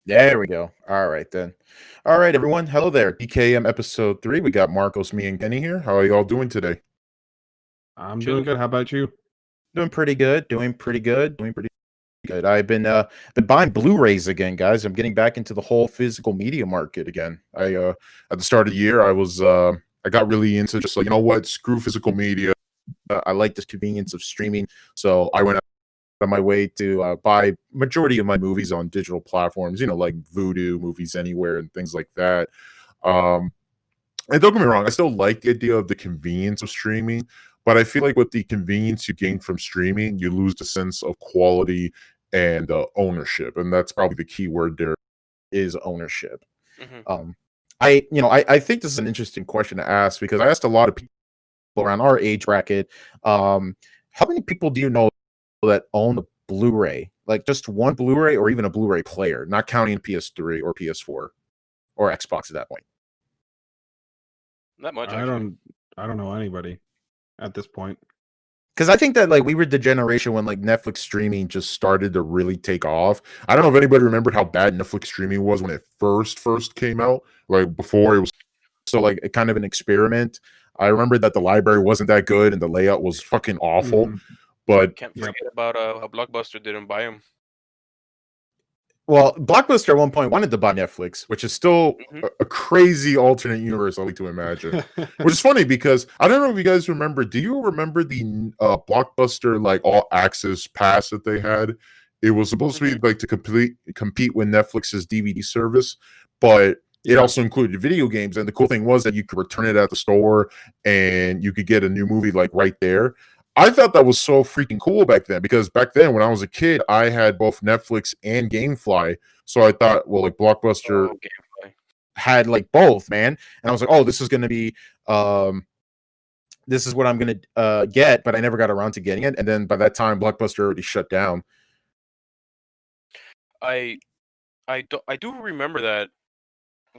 There we go. All right, then. All right, everyone. Hello there. DKM episode 3. We got Marcos, me, and Kenny here. How are you all doing today? I'm doing Chilling. good. How about you? Doing pretty good. Doing pretty good. I've been buying Blu-rays again, guys. I'm getting back into the whole physical media market again. I At the start of the year, I got really into just like, you know what, screw physical media. I like the convenience of streaming, so I went out of my way to buy majority of my movies on digital platforms, like Vudu, Movies Anywhere, and things like that. Um, and don't get me wrong, I still like the idea of the convenience of streaming, but I feel like with the convenience you gain from streaming, you lose the sense of quality and ownership, and that's probably the key word there is ownership. hmm Um, I think this is an interesting question to ask because I asked a lot of people around our age bracket, how many people do you know that own a Blu-ray, like just one Blu-ray or even a Blu-ray player, not counting PS3 or PS4 or Xbox at that point? Not much I actually. don't I don't know anybody at this point. Because I think that like we were the generation when like Netflix streaming just started to really take off. I don't know if anybody remembered how bad Netflix streaming was when it first came out. Like before it was so like a kind of an experiment. I remember that the library wasn't that good and the layout was fucking awful. Mhm. But Can't Yep. forget about how Blockbuster didn't buy them. well, Blockbuster at one point wanted to buy Netflix, which is still hmm a crazy alternate universe I like to imagine. Which is funny because I don't know if you guys remember. Do you remember the Blockbuster like all access pass that they had? It was supposed to hmm be like to compete with Netflix's DVD service, but it Yeah. also included video games. And the cool thing was that you could return it at the store and you could get a new movie like right there. I thought that was so freaking cool back then because back then when I was a kid, I had both Netflix and GameFly. So I thought, well, like Blockbuster Oh, Gamefly. had like both, man. And I was like, oh, this is gonna be this is what I'm gonna get, but I never got around to getting it. And then by that time, Blockbuster already shut down. I I do remember that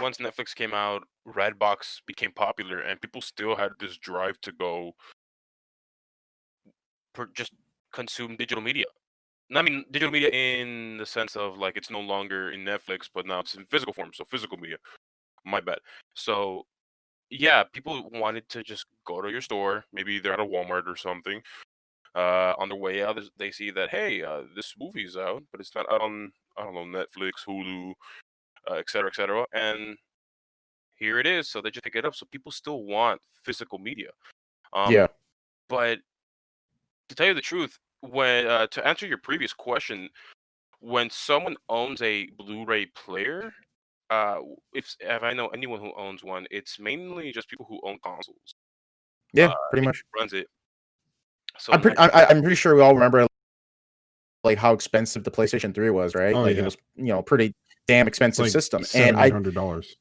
once Netflix came out, Redbox became popular, and people still had this drive to go just consume digital media. I mean, digital media in the sense of like it's no longer in Netflix, but now it's in physical form. So physical media. My bad. So yeah, people wanted to just go to your store. Maybe they're at a Walmart or something. On their way out, they see that hey, this movie's out, but it's not out on I don't know Netflix, Hulu, et cetera, and here it is. So they just pick it up. So people still want physical media. Yeah, Um, but to tell you the truth, when to answer your previous question, when someone owns a Blu-ray player, if I know anyone who owns one, it's mainly just people who own consoles. yeah, pretty It much. runs it. So I'm pretty. I'm pretty sure we all remember like how expensive the PlayStation 3 was, right? Oh Like it yeah. was, pretty damn It's expensive like system. And seven, eight hundred dollars.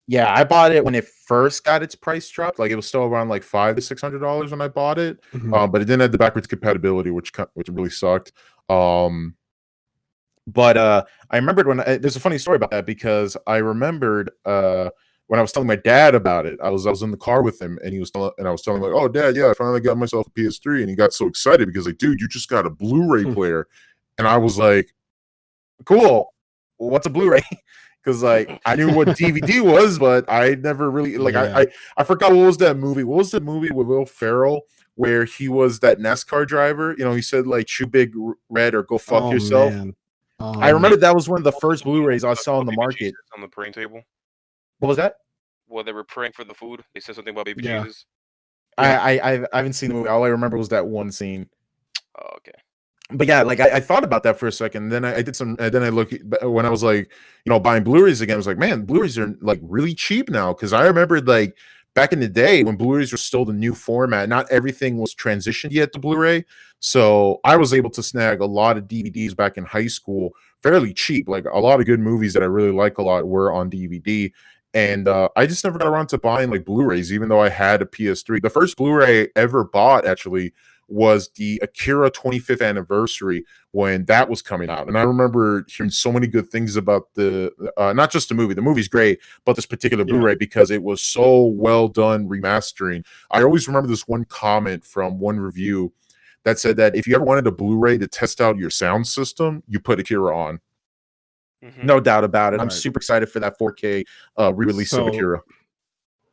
yeah, I bought it when it first got its price dropped. Like it was still around like $500 to $600 when I bought it. Mhm. But it didn't have the backwards compatibility, which really sucked. Um, but I remembered there's a funny story about that because I remembered when I was telling my dad about it. I was in the car with him, and I was telling him like, "Oh, Dad, yeah, I finally got myself a PS3," and he got so excited because like, "Dude, you just got a Blu-ray player," and I was like, "Cool, what's a Blu-ray?" Because like I knew what DVD was, but I never really like Yeah. I forgot what was that movie. What was the movie with Will Ferrell where he was that NASCAR driver? He said like "Chew Big Red" or "Go fuck Oh yourself." man. I Um remember that was one of the what was first the one Blu-rays with I talking saw in about the baby market. Jesus on the praying table? What was that? Well, they were praying for the food. They said something about baby yeah. Jesus. Yep. I haven't seen the movie. All I remember was that one scene. Oh, okay. But yeah, like I thought about that for a second. Then I did some. And then I look when I was like, buying Blu-rays again. I was like, man, Blu-rays are like really cheap now. Because I remembered like back in the day when Blu-rays were still the new format. Not everything was transitioned yet to Blu-ray. So I was able to snag a lot of DVDs back in high school fairly cheap. Like a lot of good movies that I really like a lot were on DVD. And I just never got around to buying like Blu-rays, even though I had a PS3. The first Blu-ray I ever bought actually was the Akira 25th anniversary when that was coming out. And I remember hearing so many good things about the not just the movie. The movie's great, but this particular Yeah. Blu-ray because it was so well done remastering. I always remember this one comment from one review that said that if you ever wanted a Blu-ray to test out your sound system, you put Akira on. Mhm. No doubt about it. I'm Right. super excited for that 4K re-release of So- Akira.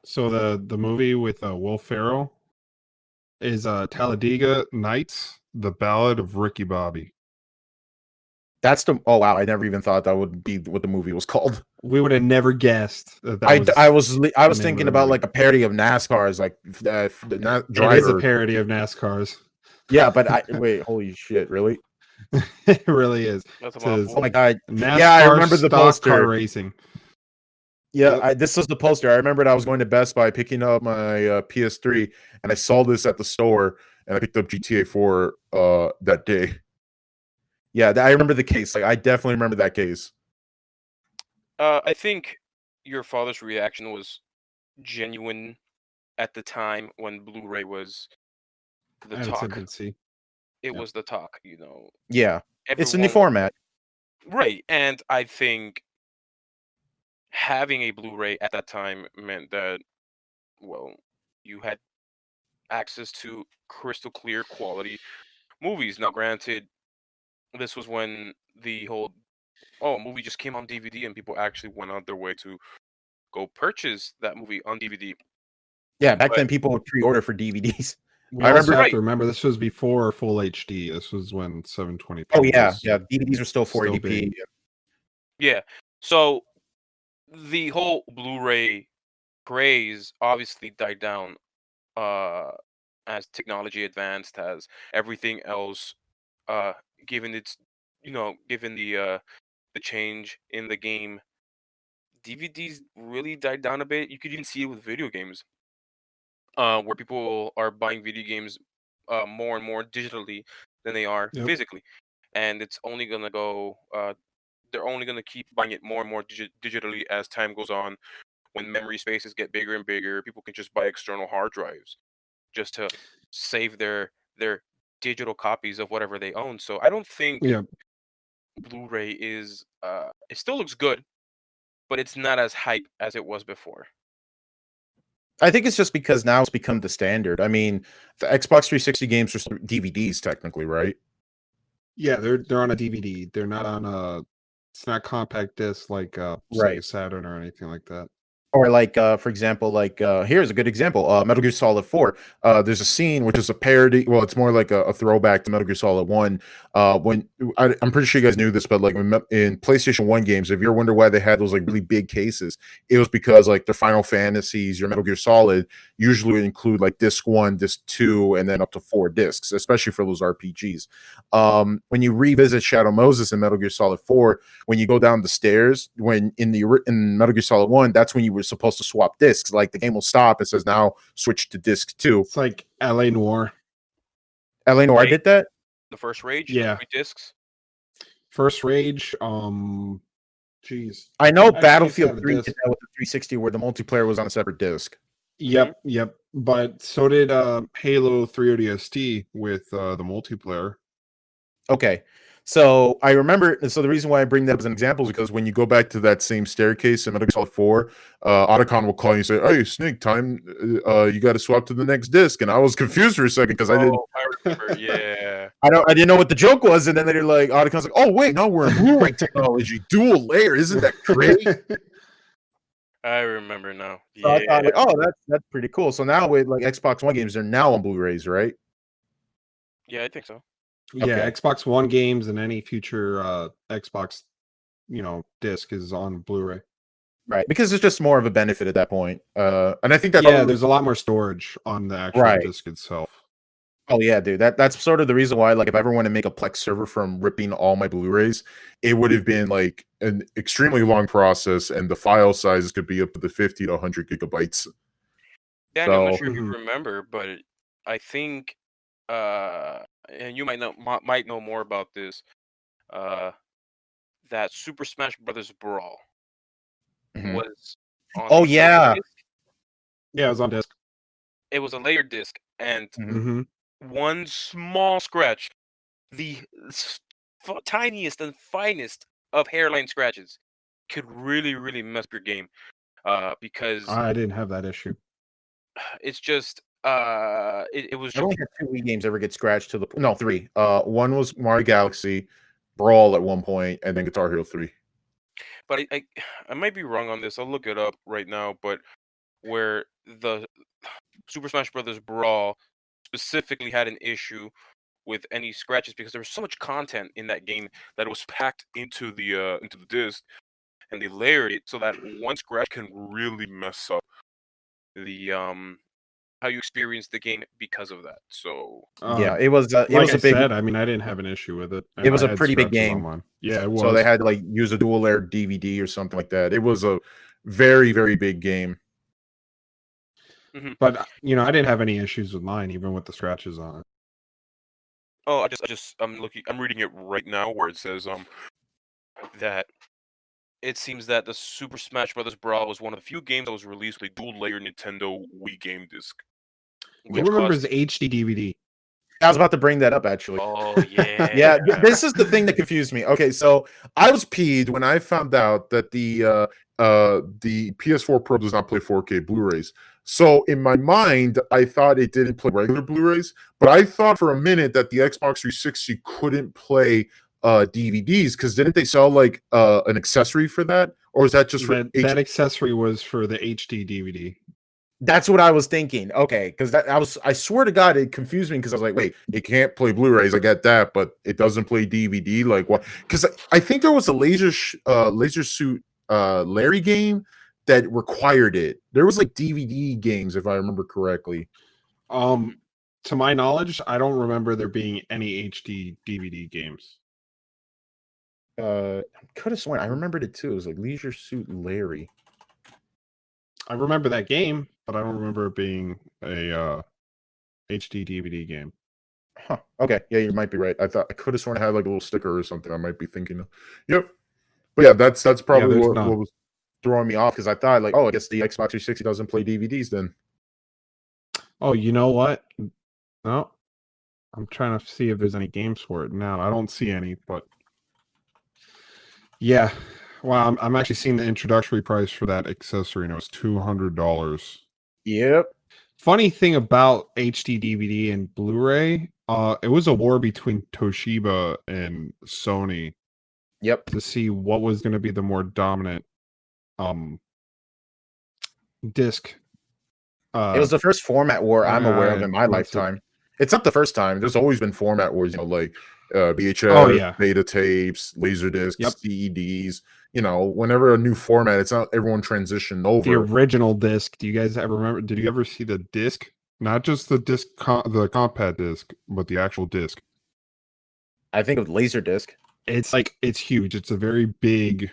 So the movie with Will Ferrell is Talladega Nights: The Ballad of Ricky Bobby. That's the oh wow! I never even thought that would be what the movie was called. We would have never guessed that I was the I was name of thinking the about movie. like a parody of NASCAR's like not It is a driver. parody of NASCAR's. Yeah, but wait, holy shit, really? It really is. That's a Says mouthful. Oh my god! NASCAR Yeah, I remember the stock car poster. racing. Yeah, Yep. this was the poster. I remembered I was going to Best Buy picking up my PS3, and I saw this at the store, and I picked up GTA 4 that day. Yeah, I remember the case. Like, I definitely remember that case. I think your father's reaction was genuine at the time when Blu-ray was the At its talk. infancy. It Yep. was the talk, you know. Yeah, it's a new Everyone format. right, and I think having a Blu-ray at that time meant that, well, you had access to crystal clear quality movies. Now, granted, this was when the whole a movie just came on DVD and people actually went out their way to go purchase that movie on DVD. Yeah, back But- then people would pre-order for DVDs. We I also remember- have Right. to remember this was before full HD. This was when 720p. Oh yeah, was yeah. DVDs are still still 480p. big. Yeah. So the whole Blu-ray craze obviously died down as technology advanced, as everything else given its given the change in the game, DVDs really died down a bit. You could even see it with video games. Where people are buying video games more and more digitally than they are Yep. physically, and it's only gonna go. They're only gonna keep buying it more and more digitally as time goes on. When memory spaces get bigger and bigger, people can just buy external hard drives just to save their digital copies of whatever they own. So I don't think Yeah. Blu-ray is. It still looks good, but it's not as hype as it was before. I think it's just because now it's become the standard. I mean, the Xbox 360 games are still DVDs technically, right? Yeah, they're on a DVD. They're not on a. It's not compact disc like Right. Sega Saturn or anything like that. Or like, for example, like here's a good example: Metal Gear Solid 4. There's a scene which is a parody. Well, it's more like a throwback to Metal Gear Solid 1. When I'm pretty sure you guys knew this, but like in PlayStation 1 games, if you ever wonder why they had those like really big cases, it was because like the Final Fantasies, your Metal Gear Solid, usually would include like disc 1, disc 2, and then up to 4 discs, especially for those RPGs. When you revisit Shadow Moses in Metal Gear Solid 4, when you go down the stairs, when in Metal Gear Solid 1, that's when you were supposed to swap discs. Like the game will stop, it says now switch to disc 2. It's like LA Noir. LA Noir Right. did that? The first Rage, Yeah. 3 discs. First Rage. Jeez. I know Actually, Battlefield it's 3 got a did disc. that with the 360 where the multiplayer was on a separate disc. Yep, yep. But so did Halo 3 ODST with the multiplayer. Okay. So I remember, so the reason why I bring that as an example is because when you go back to that same staircase in Metal Gear Solid 4, Otacon will call you and say, "Hey, Snake, time, you got to swap to the next disc." And I was confused for a second because I didn't, I remember. Yeah. I didn't know what the joke was. And then they're like, Otacon's like, "Oh wait, no, we're in Blu-ray technology, dual layer, isn't that great?" I remember now. So I Yeah. thought, like, oh, that's pretty cool. So now with like Xbox One games, they're now on Blu-rays, right? Yeah, I think so. Yeah, Okay. Xbox One games and any future Xbox, disc is on Blu-ray. Right, because it's just more of a benefit at that point. And I think that's Yeah, there's a lot more storage on the actual Right. disc itself. Oh yeah, dude. That's sort of the reason why, like, if I ever want to make a Plex server from ripping all my Blu-rays, it would have been like an extremely long process, and the file sizes could be up to the 50 to 100 gigabytes. Daniel, I'm not So- sure if you Mhm. remember, but I think, and you might know more about this. That Super Smash Brothers Brawl Mhm. was on. Oh, a yeah. disc. Yeah, it was on disc. It was a layered disc, and Mm-hmm. one small scratch, the tiniest and finest of hairline scratches, could really mess up your game. Because I didn't have that issue. it's just it was I just only had 2 Wii games ever get scratched to the no 3. One was Mario Galaxy, Brawl at one point, and then Guitar Hero 3. but I might be wrong on this. I'll look it up right now. But where the Super Smash Brothers Brawl specifically had an issue with any scratches because there was so much content in that game that it was packed into the disc, and they layered it so that one scratch can really mess up the how you experience the game because of that. So Yeah, it was Like a I big said, I mean, I didn't have an issue with it. it was I a had pretty big scratches on game. mine. Yeah, it was. So they had to like use a dual layer DVD or something like that. It was a very, very big game. But I didn't have any issues with mine, even with the scratches on it. oh, I'm reading it right now where it says that it seems that the Super Smash Bros. Brawl was one of the few games that was released with a dual-layer Nintendo Wii game disc. Who remembers the HD DVD? I was about to bring that up actually. Oh yeah. Yeah, this is the thing that confused me. Okay, so I was peeved when I found out that the PS4 Pro does not play 4K Blu-rays. So in my mind, I thought it didn't play regular Blu-rays, but I thought for a minute that the Xbox 360 couldn't play DVDs because didn't they sell like an accessory for that, or is that just for that accessory was for the HD DVD. That's what I was thinking. Okay, because I swear to God, it confused me because I was like, wait, it can't play Blu-rays. I get that, but it doesn't play DVD. Like what? Because I think there was a Laser Suit Larry game that required it. There was like DVD games, if I remember correctly. To my knowledge, I don't remember there being any HD DVD games. I could have sworn I remembered it too. It was like Leisure Suit Larry. I remember that game, but I don't remember it being a HD DVD game. Huh. Okay. Yeah, you might be right. I could have sworn I had like a little sticker or something. I might be thinking of. Yep. But yeah, that's probably what was throwing me off because I thought like, oh, I guess the Xbox 360 doesn't play DVDs then. Oh, you know what? No. I'm trying to see if there's any games for it now. I don't see any, but yeah. Wow, I'm actually seeing the introductory price for that accessory, and it was $200. Yep. Funny thing about HD DVD and Blu-ray, it was a war between Toshiba and Sony. Yep. To see what was going to be the more dominant disc. It was the first format war I'm aware of in my lifetime. It's not the first time. There's always been format wars, like VHS, beta tapes, Laserdiscs, CEDs. Whenever a new format, it's not everyone transitioned over. The original disc. Do you guys ever remember? Did you ever see the disc? Not just the disc, the compact disc, but the actual disc. I think of Laserdisc. It's huge. It's a very big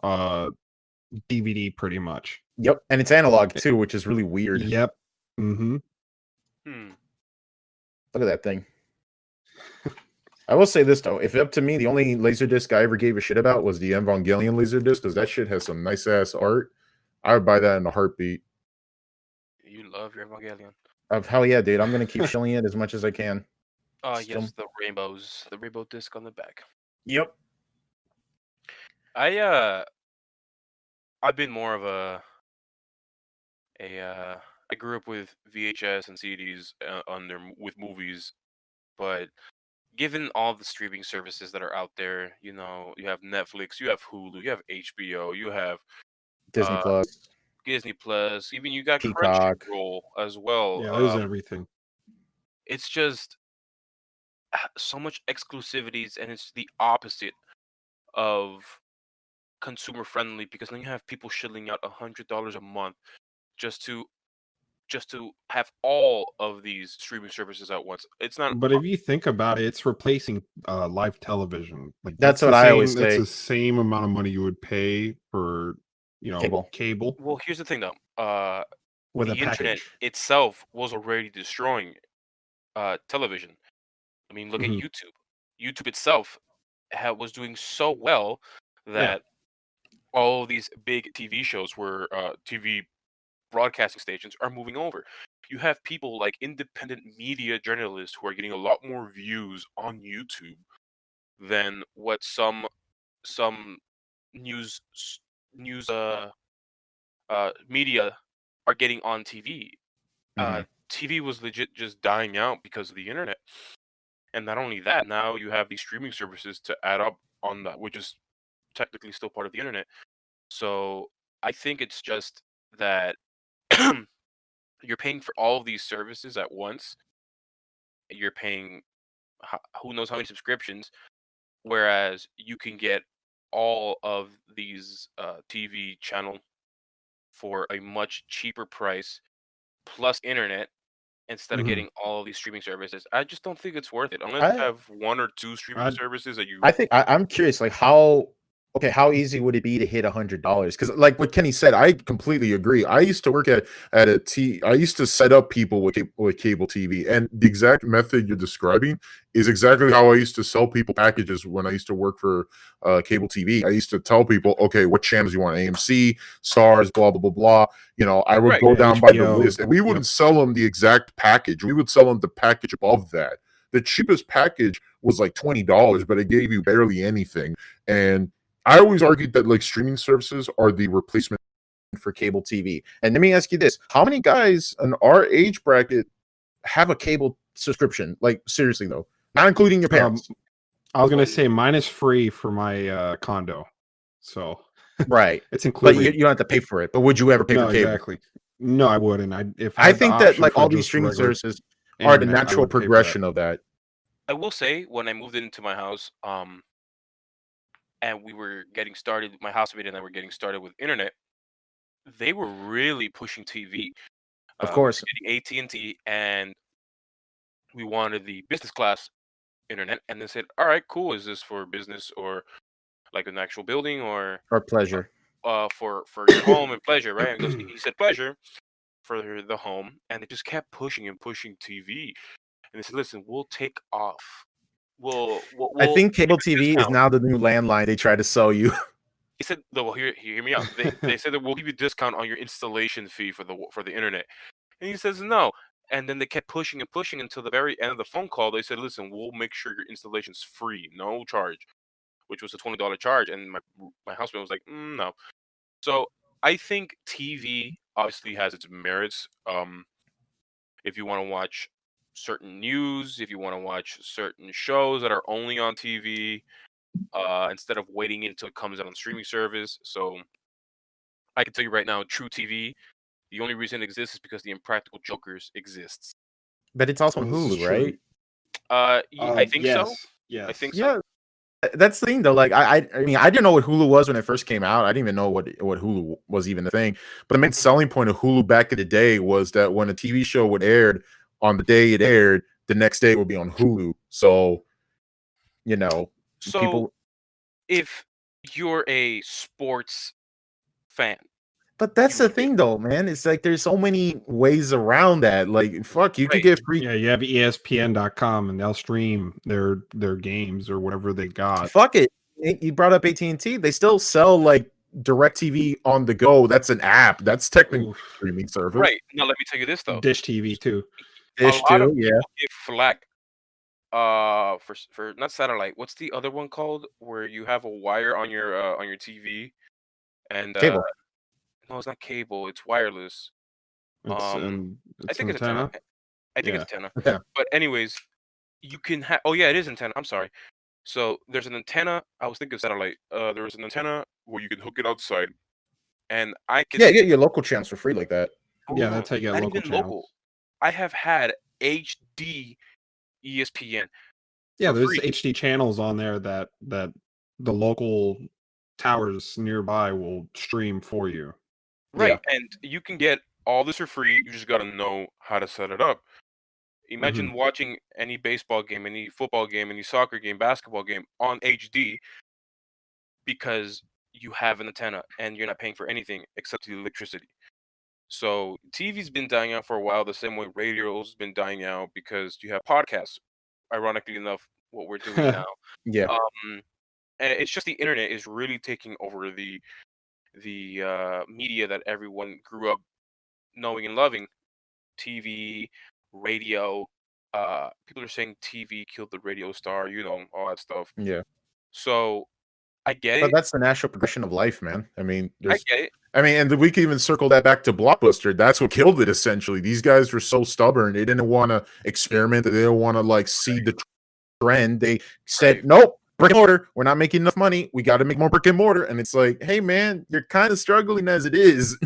DVD, pretty much. Yep, and it's analog too, which is really weird. Yep. Mm-hmm. Look at that thing. I will say this though, if up to me, the only Laserdisc I ever gave a shit about was the Evangelion Laserdisc, because that shit has some nice ass art. I would buy that in a heartbeat. You love your Evangelion. Hell yeah, dude! I'm gonna keep showing it as much as I can. Oh yes, the rainbow disc on the back. Yep. I've been more of I grew up with VHS and CDs with movies, but given all the streaming services that are out there, you have Netflix, you have Hulu, you have HBO, you have Disney Plus, even you got Peacock. Crunchyroll as well. Yeah, there's everything. It's just so much exclusivities, and it's the opposite of consumer friendly because then you have people shilling out $100 a month just to have all of these streaming services at once. It's not. But if you think about it, it's replacing live television. Like that's what I always say. It's the same amount of money you would pay for cable. Well, here's the thing though. With the internet itself was already destroying television. I mean, look at YouTube. YouTube itself was doing so well that all of these big TV shows were TV broadcasting stations are moving over. You have people like independent media journalists who are getting a lot more views on YouTube than what some news media are getting on TV. TV was legit just dying out because of the internet. And not only that, now you have these streaming services to add up on that, which is technically still part of the internet. So I think it's just that you're paying for all of these services at once. You're paying who knows how many subscriptions, whereas you can get all of these TV channel for a much cheaper price plus internet instead of Mhm. getting all of these streaming services. I just don't think it's worth it unless you I have one or two streaming I services that you. I think I'm curious, like how easy would it be to hit $100? Because like what Kenny said, I completely agree. I used to work at I used to set up people with cable TV, and the exact method you're describing is exactly how I used to sell people packages when I used to work for cable TV. I used to tell people, okay, what channels you want? AMC, Stars, blah blah blah blah. I would Right. go Yeah, down by the HBO. list, and we Yep. wouldn't sell them the exact package. We would sell them the package above that. The cheapest package was like $20, but it gave you barely anything. And I always argued that like streaming services are the replacement for cable TV. And let me ask you this: how many guys in our age bracket have a cable subscription? Like seriously though, not including your parents. I was gonna When- say mine is free for my condo, so Right. it's But included. you don't have to pay for it. But would you ever pay No, for cable? exactly. No, I wouldn't. If I I had the think that option like for all these just streaming regular services are the internet, I natural would pay for that. progression of that. I will say when I moved into my house, and we were getting started, my housemate and I were getting started with internet. They were really pushing TV. Of We were course. getting AT&T, and we wanted the business class internet, and they said, "All right, cool. Is this for business or like an actual building or Or pleasure. for your home and pleasure?" Right? And he said pleasure for the home, and they just kept pushing and pushing TV. And they said, "Listen, we'll take off. I We'll think cable give you a TV is discount." now the new landline they try to sell you. He said, "No, well, hear me out. They said that we'll give you a discount on your installation fee for the internet." And he says no. And then they kept pushing and pushing until the very end of the phone call. They said, "Listen, we'll make sure your installation's free, no charge," which was a $20 charge. And my housemate was like, "No." So I think TV obviously has its merits. If you want to watch certain news, if you want to watch certain shows that are only on TV, instead of waiting until it comes out on streaming service. So I can tell you right now, True TV, the only reason it exists is because the Impractical Jokers exists. But it's also on This is Hulu, true. right? I think so. Yes, yes. I think so. Yeah, that's the thing though. Like I mean, I didn't know what Hulu was when it first came out. I didn't even know what Hulu was even a thing. But the main selling point of Hulu back in the day was that when a TV show would air on the day it aired, the next day it would be on Hulu. So, So people. if you're a sports fan, But that's you the would be thing though, man. It's like there's so many ways around that. Like, fuck, you could right. get free. Yeah, you have ESPN.com and they'll stream their games or whatever they got. Fuck it. You brought up AT&T. They still sell like DirecTV on the go. That's an app. That's technically a Oof. streaming service. Right. Now let me tell you this though. Dish TV too. Dish A lot of too, yeah. people give flack for not satellite. What's the other one called where you have a wire on your TV and Cable. no, it's not cable, it's wireless. It's I it's think it's antenna. antenna. I think Yeah. it's antenna. Okay. But anyways, you can have. Oh yeah, it is antenna. I'm sorry. So there's an antenna. I was thinking satellite. There's an antenna where you can hook it outside, and I can. Yeah, get your local channels for free like that. Yeah, Oh, that's how you get not local even channels. local. I have had HD ESPN. Yeah, for there's free. HD channels on there that the local towers nearby will stream for you. Right, and you can get all this for free. You just gotta know how to set it up. Imagine watching any baseball game, any football game, any soccer game, basketball game on HD because you have an antenna and you're not paying for anything except the electricity. So TV's been dying out for a while, the same way radio's been dying out because you have podcasts. Ironically enough, what we're doing now. Yeah. And it's just the internet is really taking over the media that everyone grew up knowing and loving. TV, radio. People are saying TV killed the radio star, all that stuff. Yeah. So I get But it. that's the natural progression of life, man. I mean, I get it. and we can even circle that back to Blockbuster. That's what killed it essentially. These guys were so stubborn. They didn't want to experiment. They didn't want to like see the trend. They said, Right. nope, brick and mortar. We're not making enough money. We got to make more brick and mortar. And it's like, hey man, you're kind of struggling as it is.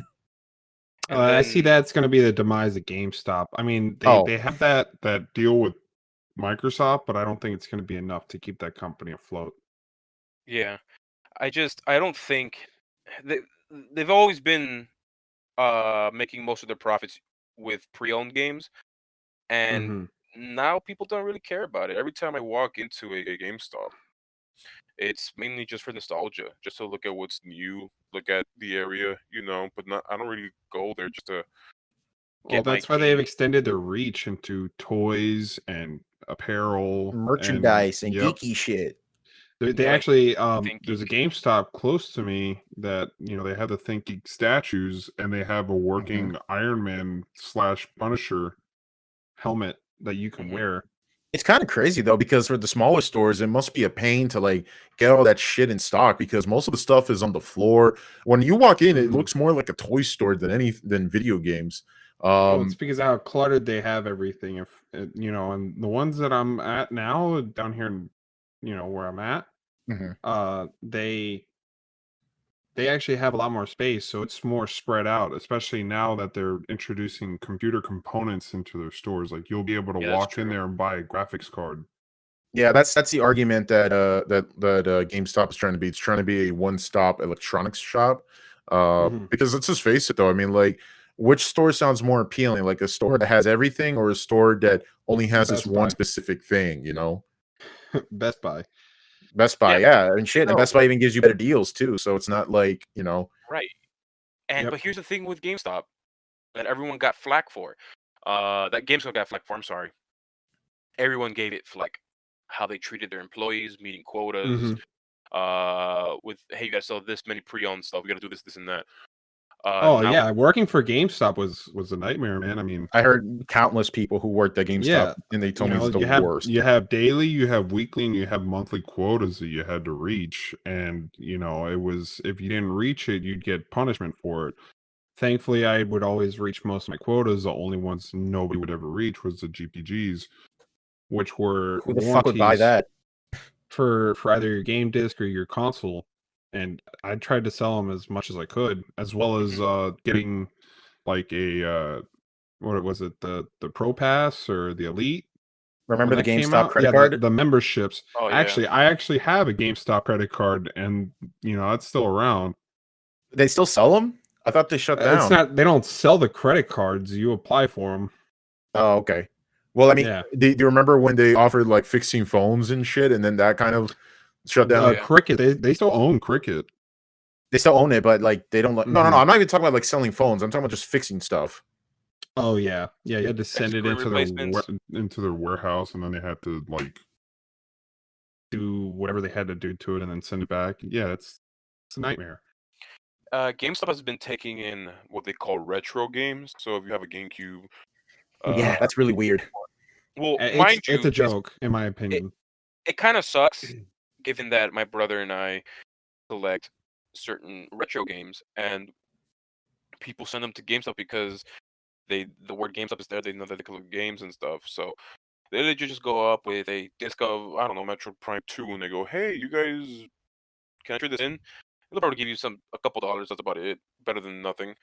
And I see then- that's going to be the demise of GameStop. I mean, Oh. they have that deal with Microsoft, but I don't think it's going to be enough to keep that company afloat. Yeah, I don't think they've always been making most of their profits with pre-owned games, and Mhm. now people don't really care about it. Every time I walk into a GameStop, it's mainly just for nostalgia, just to look at what's new, look at the area, but not I don't really go there just to Well, get my that's why they've game. extended their reach into toys and apparel Merchandise and yep. geeky shit. They Like actually Think there's a Geek. GameStop close to me that they have the Think Geek statues and they have a working Iron Man / Punisher helmet that you can Mhm. wear. It's kind of crazy though, because for the smaller stores, it must be a pain to like get all that shit in stock because most of the stuff is on the floor. When you walk in, it Mhm. looks more like a toy store than video games. Well, it's because of how cluttered they have everything. If and the ones that I'm at now down here in where I'm at, Mhm. they actually have a lot more space, so it's more spread out, especially now that they're introducing computer components into their stores. Like you'll be able to Yeah, that's walk in true. there and buy a graphics card. Yeah, that's the argument that GameStop is trying to be. It's trying to be a one-stop electronics shop. Mhm. Because let's just face it though. I mean, like, which store sounds more appealing? Like a store that has everything, or a store that only has this Best one Buy. specific thing? Best Buy. Best Buy, Yeah, yeah, and shit, and no, Best Buy even gives you better deals too. So it's not like right. Yep. But here's the thing with GameStop that everyone got flack for. That GameStop got flack for. I'm sorry. Everyone gave it flack. How they treated their employees, meeting quotas. Mhm. With hey, you gotta sell this many pre-owned stuff. We gotta do this, this, and that. Oh Now, yeah, working for GameStop was a nightmare, man. I mean, I heard countless people who worked at GameStop, yeah, and they told me it's the worst. you have daily, you have weekly, and you have monthly quotas that you had to reach, and it was if you didn't reach it, you'd get punishment for it. Thankfully, I would always reach most of my quotas. The only ones nobody would ever reach was the GPGs, which were Who the fuck would buy warranties that? for either your game disc or your console. And I tried to sell them as much as I could, as well as getting like a what was it, the Pro Pass or the Elite when Remember the that came GameStop out? credit Yeah, card? the memberships. oh yeah, I actually have a GameStop credit card, and that's still around. They still sell them? I thought they shut It's down. not. They don't sell the credit cards. You apply for them. Oh, okay. Well, I mean, Yeah. do you remember when they offered like fixing phones and shit, and then that kind of shut down? yeah. Cricket. They still own Cricket. They still own it, but like they don't. No, no, no. Mhm. I'm not even talking about like selling phones. I'm talking about just fixing stuff. Oh yeah, yeah. You had to send it Screen into replacements. into their warehouse, and then they had to like do whatever they had to do to it, and then send it back. Yeah, it's a nightmare. GameStop has been taking in what they call retro games. So if you have a GameCube, Yeah, that's really weird. well, It's mind it's you, a joke, in my opinion. it kind of sucks, given that my brother and I collect certain retro games, and people send them to GameStop because the word GameStop is there. They know that they collect games and stuff. So they literally just go up with a disc of I don't know Metroid Prime 2, and they go, "Hey, you guys, can I trade this in?" They'll probably give you a couple dollars. That's about it. Better than nothing.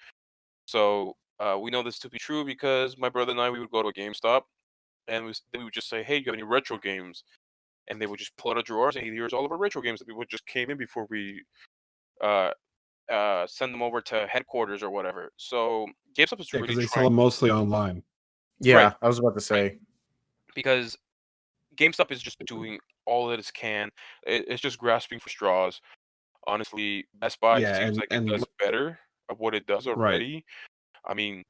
So we know this to be true because my brother and I we would go to a GameStop and they would just say, "Hey, you have any retro games?" And they would just pull out a drawer and say, "Hey, here's all of our retro games that people just came in before we uh, send them over to headquarters or whatever." So GameStop is Yeah, really because they sell trying, them mostly online. Yeah, right? I was about to Right, say. because GameStop is just doing all that it can. It's just grasping for straws. Honestly, Best Buy Yeah, seems like it and does better of what it does right. already. I mean,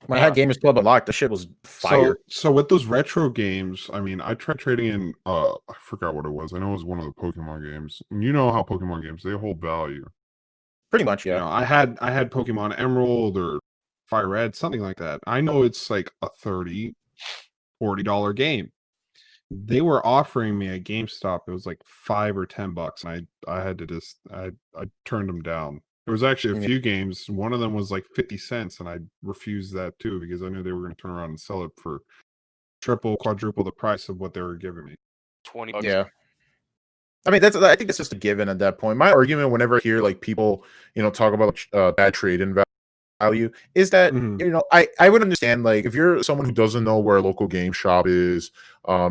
When I uh, had Gamers Club unlocked, the shit was fire. So with those retro games, I mean, I tried trading in. I forgot what it was. I know it was one of the Pokemon games. And you know how Pokemon games they hold value. Pretty much, yeah. I had Pokemon Emerald or Fire Red, something like that. I know it's like a $30-$40 game. They were offering me at GameStop. It was like $5 or $10, and I had to just I turned them down. There was actually a Yeah. few games. One of them was like 50 cents, and I refused that too because I knew they were going to turn around and sell it for triple, quadruple the price of what they were giving me. $20. Yeah. I mean, I think that's just a given at that point. My argument, whenever I hear like people, talk about bad trade-in value, is that Mhm. I would understand, like, if you're someone who doesn't know where a local game shop is,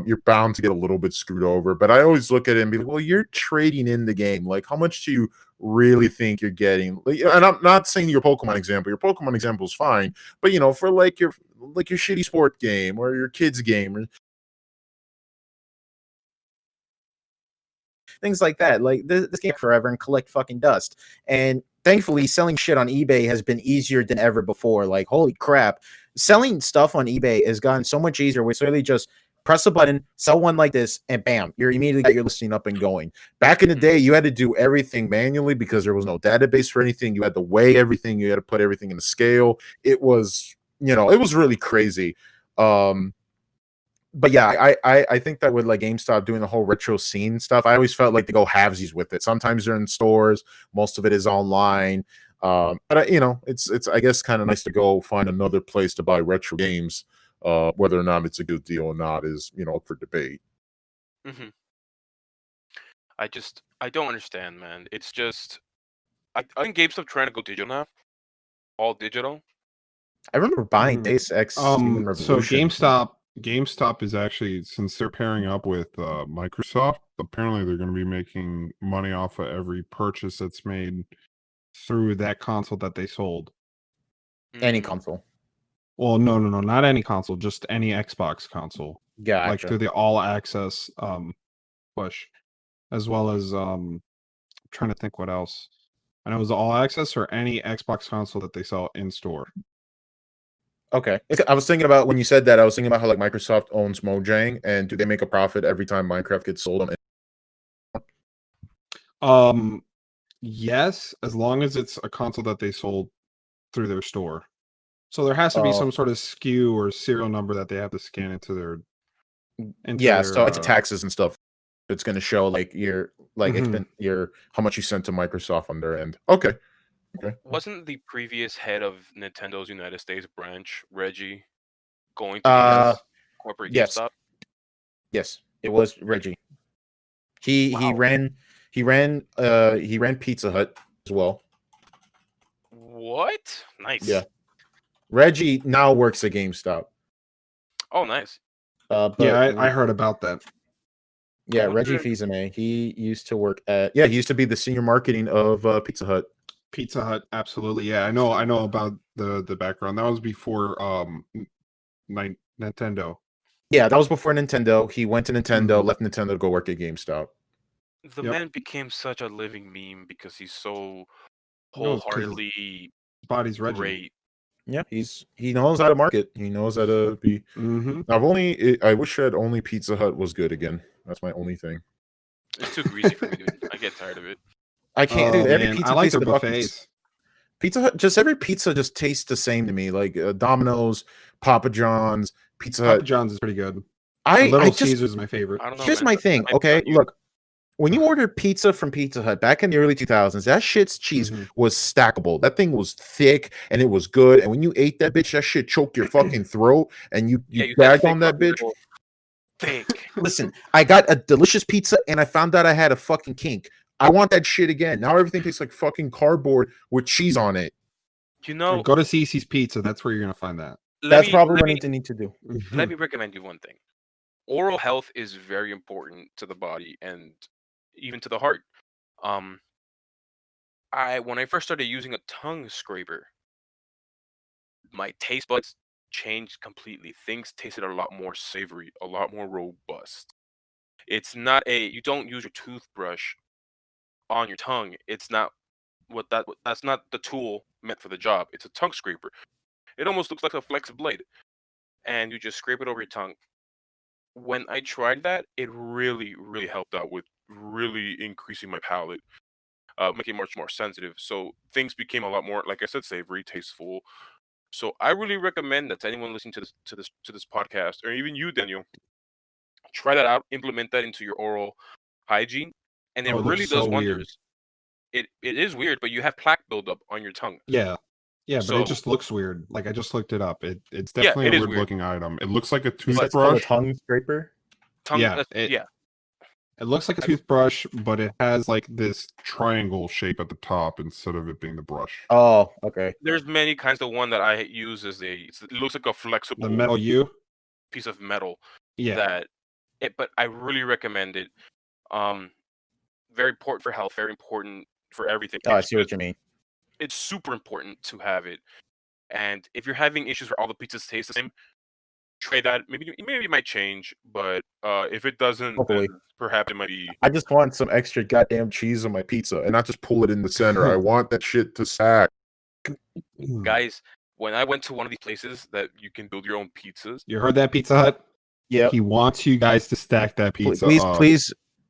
you're bound to get a little bit screwed over. But I always look at it and be like, well, you're trading in the game. Like, how much do you really think you're getting? Like, and I'm not saying your Pokemon example. Your Pokemon example is fine, but for like your shitty sport game or your kids game or things like that. Like this game forever and collect fucking dust. And thankfully, selling shit on eBay has been easier than ever before. Like, holy crap, selling stuff on eBay has gotten so much easier. It's literally just press a button, sell one like this, and bam, you're immediately got your listing up and going. Back in the day, you had to do everything manually because there was no database for anything. You had to weigh everything. You had to put everything in a scale. It was, it was really crazy. But yeah, I think that with like GameStop doing the whole retro scene stuff, I always felt like they go halvesies with it. Sometimes they're in stores, most of it is online. But it's I guess kind of nice to go find another place to buy retro games. Whether or not it's a good deal or not is up for debate. Hmm. I don't understand, man. It's just I think GameStop trying to go digital now, all digital. I remember buying Deus Ex Human So Revolution. GameStop is actually, since they're pairing up with Microsoft, apparently they're going to be making money off of every purchase that's made through that console that they sold. Any Mm. console. Well, no, not any console, just any Xbox console. Gotcha. Like through the all access push, as well as trying to think what else. I know it was all access or any Xbox console that they sell in store. Okay. I was thinking about, when you said that, I was thinking about how like Microsoft owns Mojang, and do they make a profit every time Minecraft gets sold on? Yes, as long as it's a console that they sold through their store. So there has to be some sort of SKU or serial number that they have to scan into their. So it's taxes and stuff. It's going to show like your how much you sent to Microsoft on their end. Okay. Wasn't the previous head of Nintendo's United States branch, Reggie, going to his corporate yes. GameStop? Yes, it was Reggie. He ran Pizza Hut as well. What? Nice. Yeah. Reggie now works at GameStop. Oh, nice. Yeah, I heard about that. Yeah, Reggie Fils-Aimé. He used to work he used to be the senior marketing of Pizza Hut. Pizza Hut, absolutely. Yeah, I know about the background. That was before Nintendo. Yeah, that was before Nintendo. He went to Nintendo, left Nintendo to go work at GameStop. The man became such a living meme because he's so wholeheartedly body's great. Reggie. Yeah, he knows how to market. He knows how to be. I wish that only Pizza Hut was good again. That's my only thing. It's too greasy for me, dude. I get tired of it. I can't. Dude, every pizza I like tastes their buffets. Pizza Hut, just every pizza just tastes the same to me. Like Domino's, Papa John's, Pizza Hut. Papa John's is pretty good. Little Caesars is my favorite. I don't know, here's man. my thing. Okay, look. When you order pizza from Pizza Hut back in the early 2000s, that shit's cheese was stackable. That thing was thick and it was good. And when you ate that bitch, that shit choked your fucking throat, and you gagged on that bitch. Thick. Listen, I got a delicious pizza and I found out I had a fucking kink. I want that shit again. Now everything tastes like fucking cardboard with cheese on it. Go to CC's Pizza. That's where you're gonna find that. That's probably what they need to do. Let me recommend you one thing. Oral health is very important to the body and even to the heart. When I first started using a tongue scraper, my taste buds changed completely. Things tasted a lot more savory, a lot more robust. It's not you don't use your toothbrush on your tongue. It's not that's not the tool meant for the job. It's a tongue scraper. It almost looks like a flex blade, and you just scrape it over your tongue. When I tried that, it really, really helped out with really increasing my palate, making it much more sensitive. So things became a lot more, like I said, savory, tasteful. So I really recommend that to anyone listening to this podcast, or even you, Daniel, try that out, implement that into your oral hygiene, and it really does wonders. It is weird, but you have plaque buildup on your tongue. Yeah, but it just looks weird. Like, I just looked it up. It's definitely a weird looking item. It looks like a toothbrush. A tongue scraper. Yeah. It looks like a toothbrush, but it has like this triangle shape at the top instead of it being the brush. Oh, okay. There's many kinds. The one that I use is it looks like a flexible The metal U. piece of metal. Yeah. But I really recommend it. Very important for health, very important for everything. Oh, I see what you mean. It's super important to have it. And if you're having issues where all the pizzas taste the same, try that. Maybe it might change, but if it doesn't, Hopefully. then perhaps it might be. I just want some extra goddamn cheese on my pizza and not just pull it in the center. I want that shit to stack. Guys, when I went to one of these places that you can build your own pizzas, You heard that, Pizza Hut? Yeah. He wants you guys to stack that pizza.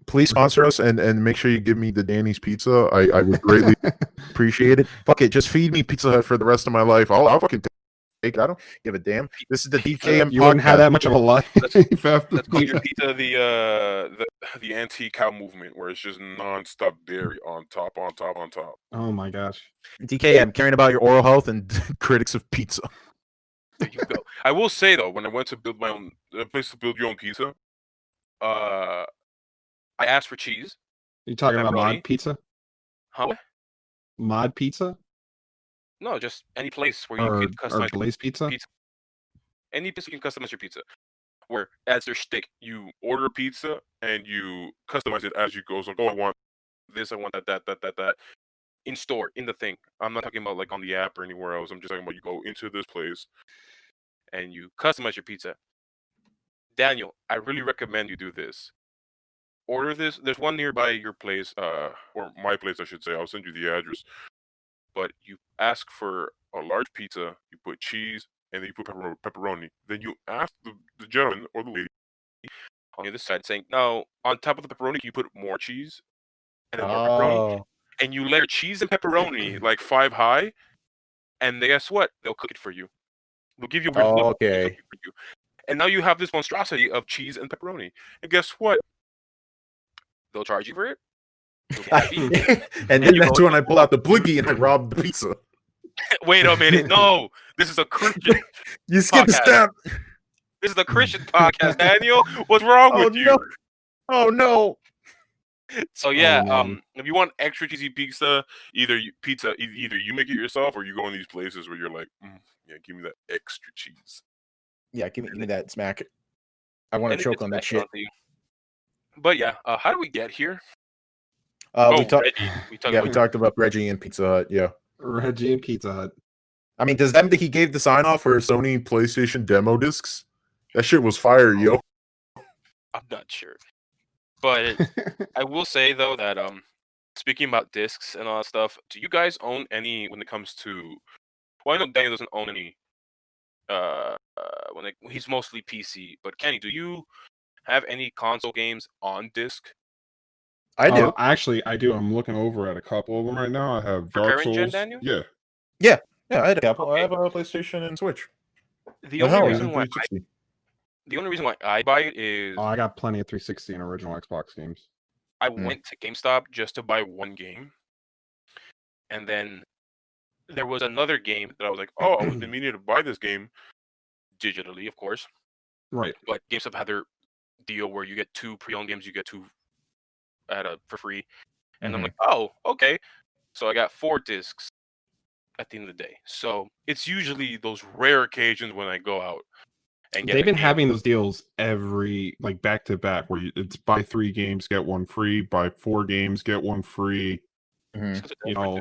Please sponsor us and make sure you give me the Danny's pizza. I would greatly appreciate it. Fuck it, just feed me Pizza Hut for the rest of my life. I'll fucking take it. I don't give a damn. This is the DKM. You wouldn't have that much of a life. Let's call your pizza the anti-cow movement, where it's just non-stop dairy on top. Oh my gosh. DKM, caring about your oral health and critics of pizza. There you go. I will say though, when I went to build my own place to build your own pizza, I asked for cheese. You talking about Pepperoni? mod pizza? Huh? Mod pizza? No, just any place where Or you can customize Blaze pizza? any place you can customize your pizza. Where as their shtick, you order pizza and you customize it as you go. So, I want this, I want that. In store, in the thing. I'm not talking about like on the app or anywhere else. I'm just talking about you go into this place and you customize your pizza. Daniel, I really recommend you do this. Order this. There's one nearby your place, or my place, I should say. I'll send you the address. But you ask for a large pizza, you put cheese, and then you put pepperoni. Then you ask the gentleman or the lady on the other side saying, "No, on top of the pepperoni, can you put more cheese and then more pepperoni?" And you layer cheese and pepperoni like 5 high, and guess what? They'll cook it for you. They'll give you a weird look, and they'll cook it for you. And now you have this monstrosity of cheese and pepperoni. And guess what? They'll charge you for it. And then that's when I pull out the blinky and I rob the pizza. Wait a minute. No, this is a Christian. You skipped a step. This is a Christian podcast, Daniel. What's wrong with you? No. Oh no. So yeah, if you want extra cheesy pizza, either you make it yourself or you go in these places where you're like, yeah, give me that extra cheese. Yeah, give me that smack. I want to choke on that shit. But yeah, how do we get here? We talked about Reggie and Pizza Hut. Yeah, Reggie and Pizza Hut. I mean, does that mean he gave the sign off for Sony PlayStation demo discs? That shit was fire, yo. I'm not sure, but I will say though that speaking about discs and all that stuff, do you guys own any when it comes to? Well, I know Daniel doesn't own any. He's mostly PC, but Kenny, do you have any console games on disc? I do. Actually, I do. I'm looking over at a couple of them right now. I have Dark Souls. Gen, Daniel? Yeah. I had a couple. Okay. I have a PlayStation and Switch. The only reason why I buy it is I got plenty of 360 and original Xbox games. I went to GameStop just to buy one game, and then there was another game that I was like, oh, I was meaning to buy this game digitally, of course. Right. But GameStop had their deal where you get 2 pre-owned games, you get 2 for free, and I'm like, oh, okay. So I got 4 discs at the end of the day. So it's usually those rare occasions when I go out and get. They've been having those deals every back to back where it's buy 3 games get 1 free, buy 4 games get 1 free. You know,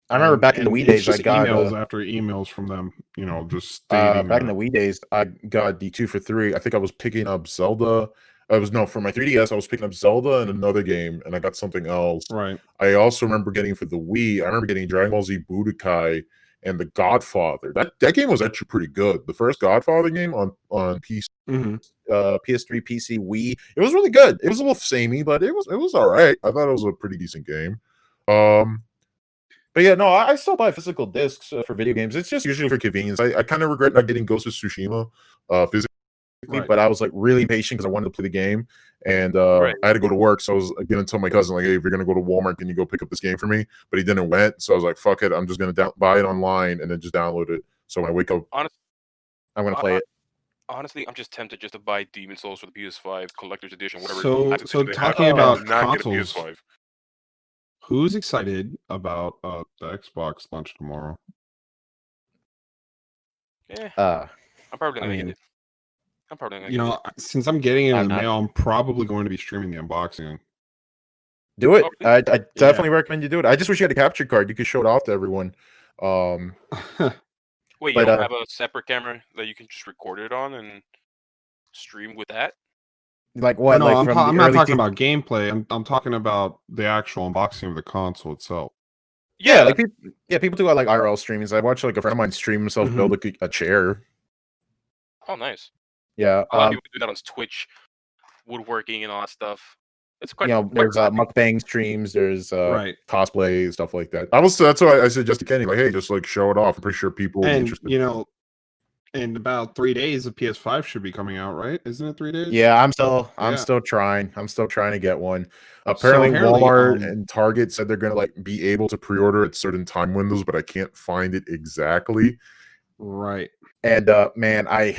I remember back in the Wii days, I got emails after emails from them. You know, just stating back in the Wii days, I got the 2 for 3. I think I was picking up Zelda. For my 3DS, I was picking up Zelda and another game, and I got something else. Right. I also remember getting for the Wii. I remember getting Dragon Ball Z Budokai and The Godfather. That game was actually pretty good. The first Godfather game on PC, PS3, PC, Wii. It was really good. It was a little samey, but it was all right. I thought it was a pretty decent game. But yeah, no, I still buy physical discs for video games. It's just usually for convenience. I kind of regret not getting Ghost of Tsushima physically. Right. But I was like really patient because I wanted to play the game, and I had to go to work, so I was gonna tell my cousin like, "Hey, if you're gonna go to Walmart, can you go pick up this game for me?" But he didn't went, so I was like, "Fuck it, I'm just gonna buy it online and then just download it." So when I wake up, I'm gonna play it. honestly, I'm just tempted just to buy Demon Souls for the PS5 Collector's Edition, whatever. So access they have, talking and about not get a consoles, PS5. who's excited about the Xbox launch tomorrow? Yeah, Uh, I'm probably I gonna get mean, it. I'm probably gonna you get know, it. since I'm getting it in I'm the not. mail, I'm probably going to be streaming the unboxing. Do it. Oh, really? I Yeah. definitely recommend you do it. I just wish you had a capture card. You could show it off to everyone. Wait, you But don't have a separate camera that you can just record it on and stream with that? like Oh, what? no, Like from the I'm not early talking two. about gameplay. I'm talking about the actual unboxing of the console itself. Yeah, Yeah. like people do like IRL streamings. I watched like a friend of mine stream himself build a chair. Oh, nice. Yeah. A lot of people do that on Twitch, woodworking and all that stuff. It's quite. There's quite mukbang streams, there's Right. cosplay stuff like that. That's why I suggested Kenny, like, hey, just like show it off. I'm pretty sure people will be And interested. you know, in about 3 days, the PS5 should be coming out, right? Isn't it 3 days? Yeah, I'm still Yeah. trying. I'm still trying to get one. So Apparently, apparently, Walmart and Target said they're gonna like be able to pre-order at certain time windows, but I can't find it exactly. Right. And man, I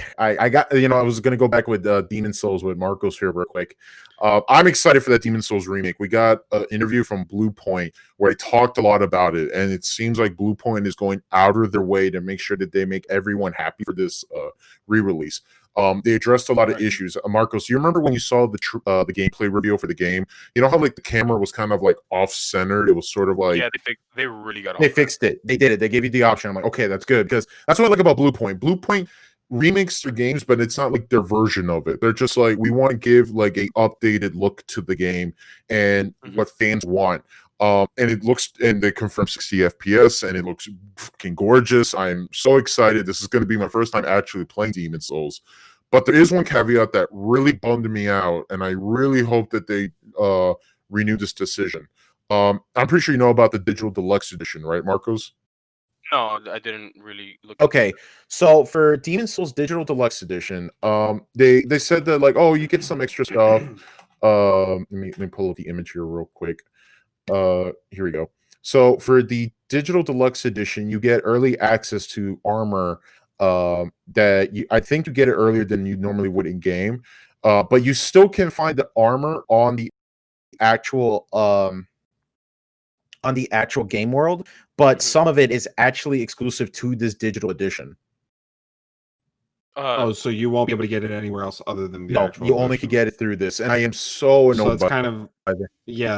got I was gonna go back with Demon Souls with Marcos here real quick. I'm excited for that Demon Souls remake. We got an interview from Blue Point where they talked a lot about it, and it seems like Blue Point is going out of their way to make sure that they make everyone happy for this re-release. They addressed a lot of issues. Marcos, you remember when you saw the gameplay reveal for the game? You know how like the camera was kind of like off-centered? It was sort of like they really got. They fixed it. They did it. They gave you the option. I'm like, okay, that's good because that's what I like about Blue Point. Blue Point remakes their games, but it's not like their version of it. They're just like, we want to give like a updated look to the game and what fans want. And they confirm 60 FPS and it looks fucking gorgeous. I'm so excited. This is going to be my first time actually playing Demon Souls. But there is one caveat that really bummed me out, and I really hope that they renew this decision. I'm pretty sure you know about the digital deluxe edition, right, Marcos? No, I didn't really look. Okay, so for Demon Souls Digital Deluxe Edition, they said that like, oh, you get some extra stuff. Let me pull up the image here real quick. Here we go. So for the Digital Deluxe Edition, you get early access to armor. I think you get it earlier than you normally would in game. But you still can find the armor on the actual game world, but some of it is actually exclusive to this digital edition. So you won't be able to get it anywhere else other than the actual you only could get it through this, and I am so annoyed. So it's kind of I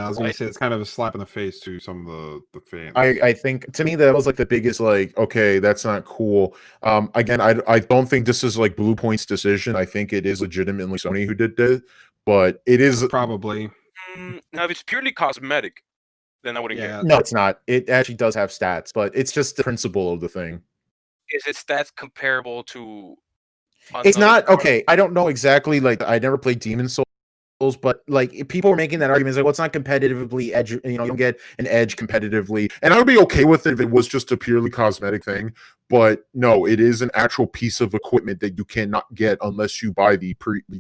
was gonna say it's kind of a slap in the face to some of the fans. I think to me that was like the biggest like, okay, that's not cool. Again, I don't think this is like Blue Point's decision. I think it is legitimately Sony who did this, but it is probably. Now, if it's purely cosmetic, then I wouldn't get it. No, it's not. It actually does have stats, but it's just the principle of the thing. Is it stats comparable to? It's not okay. I don't know exactly. Like, I never played Demon Souls, but like people were making that argument. It's like, well, it's not competitively edge. You don't get an edge competitively, and I would be okay with it if it was just a purely cosmetic thing. But no, it is an actual piece of equipment that you cannot get unless you buy the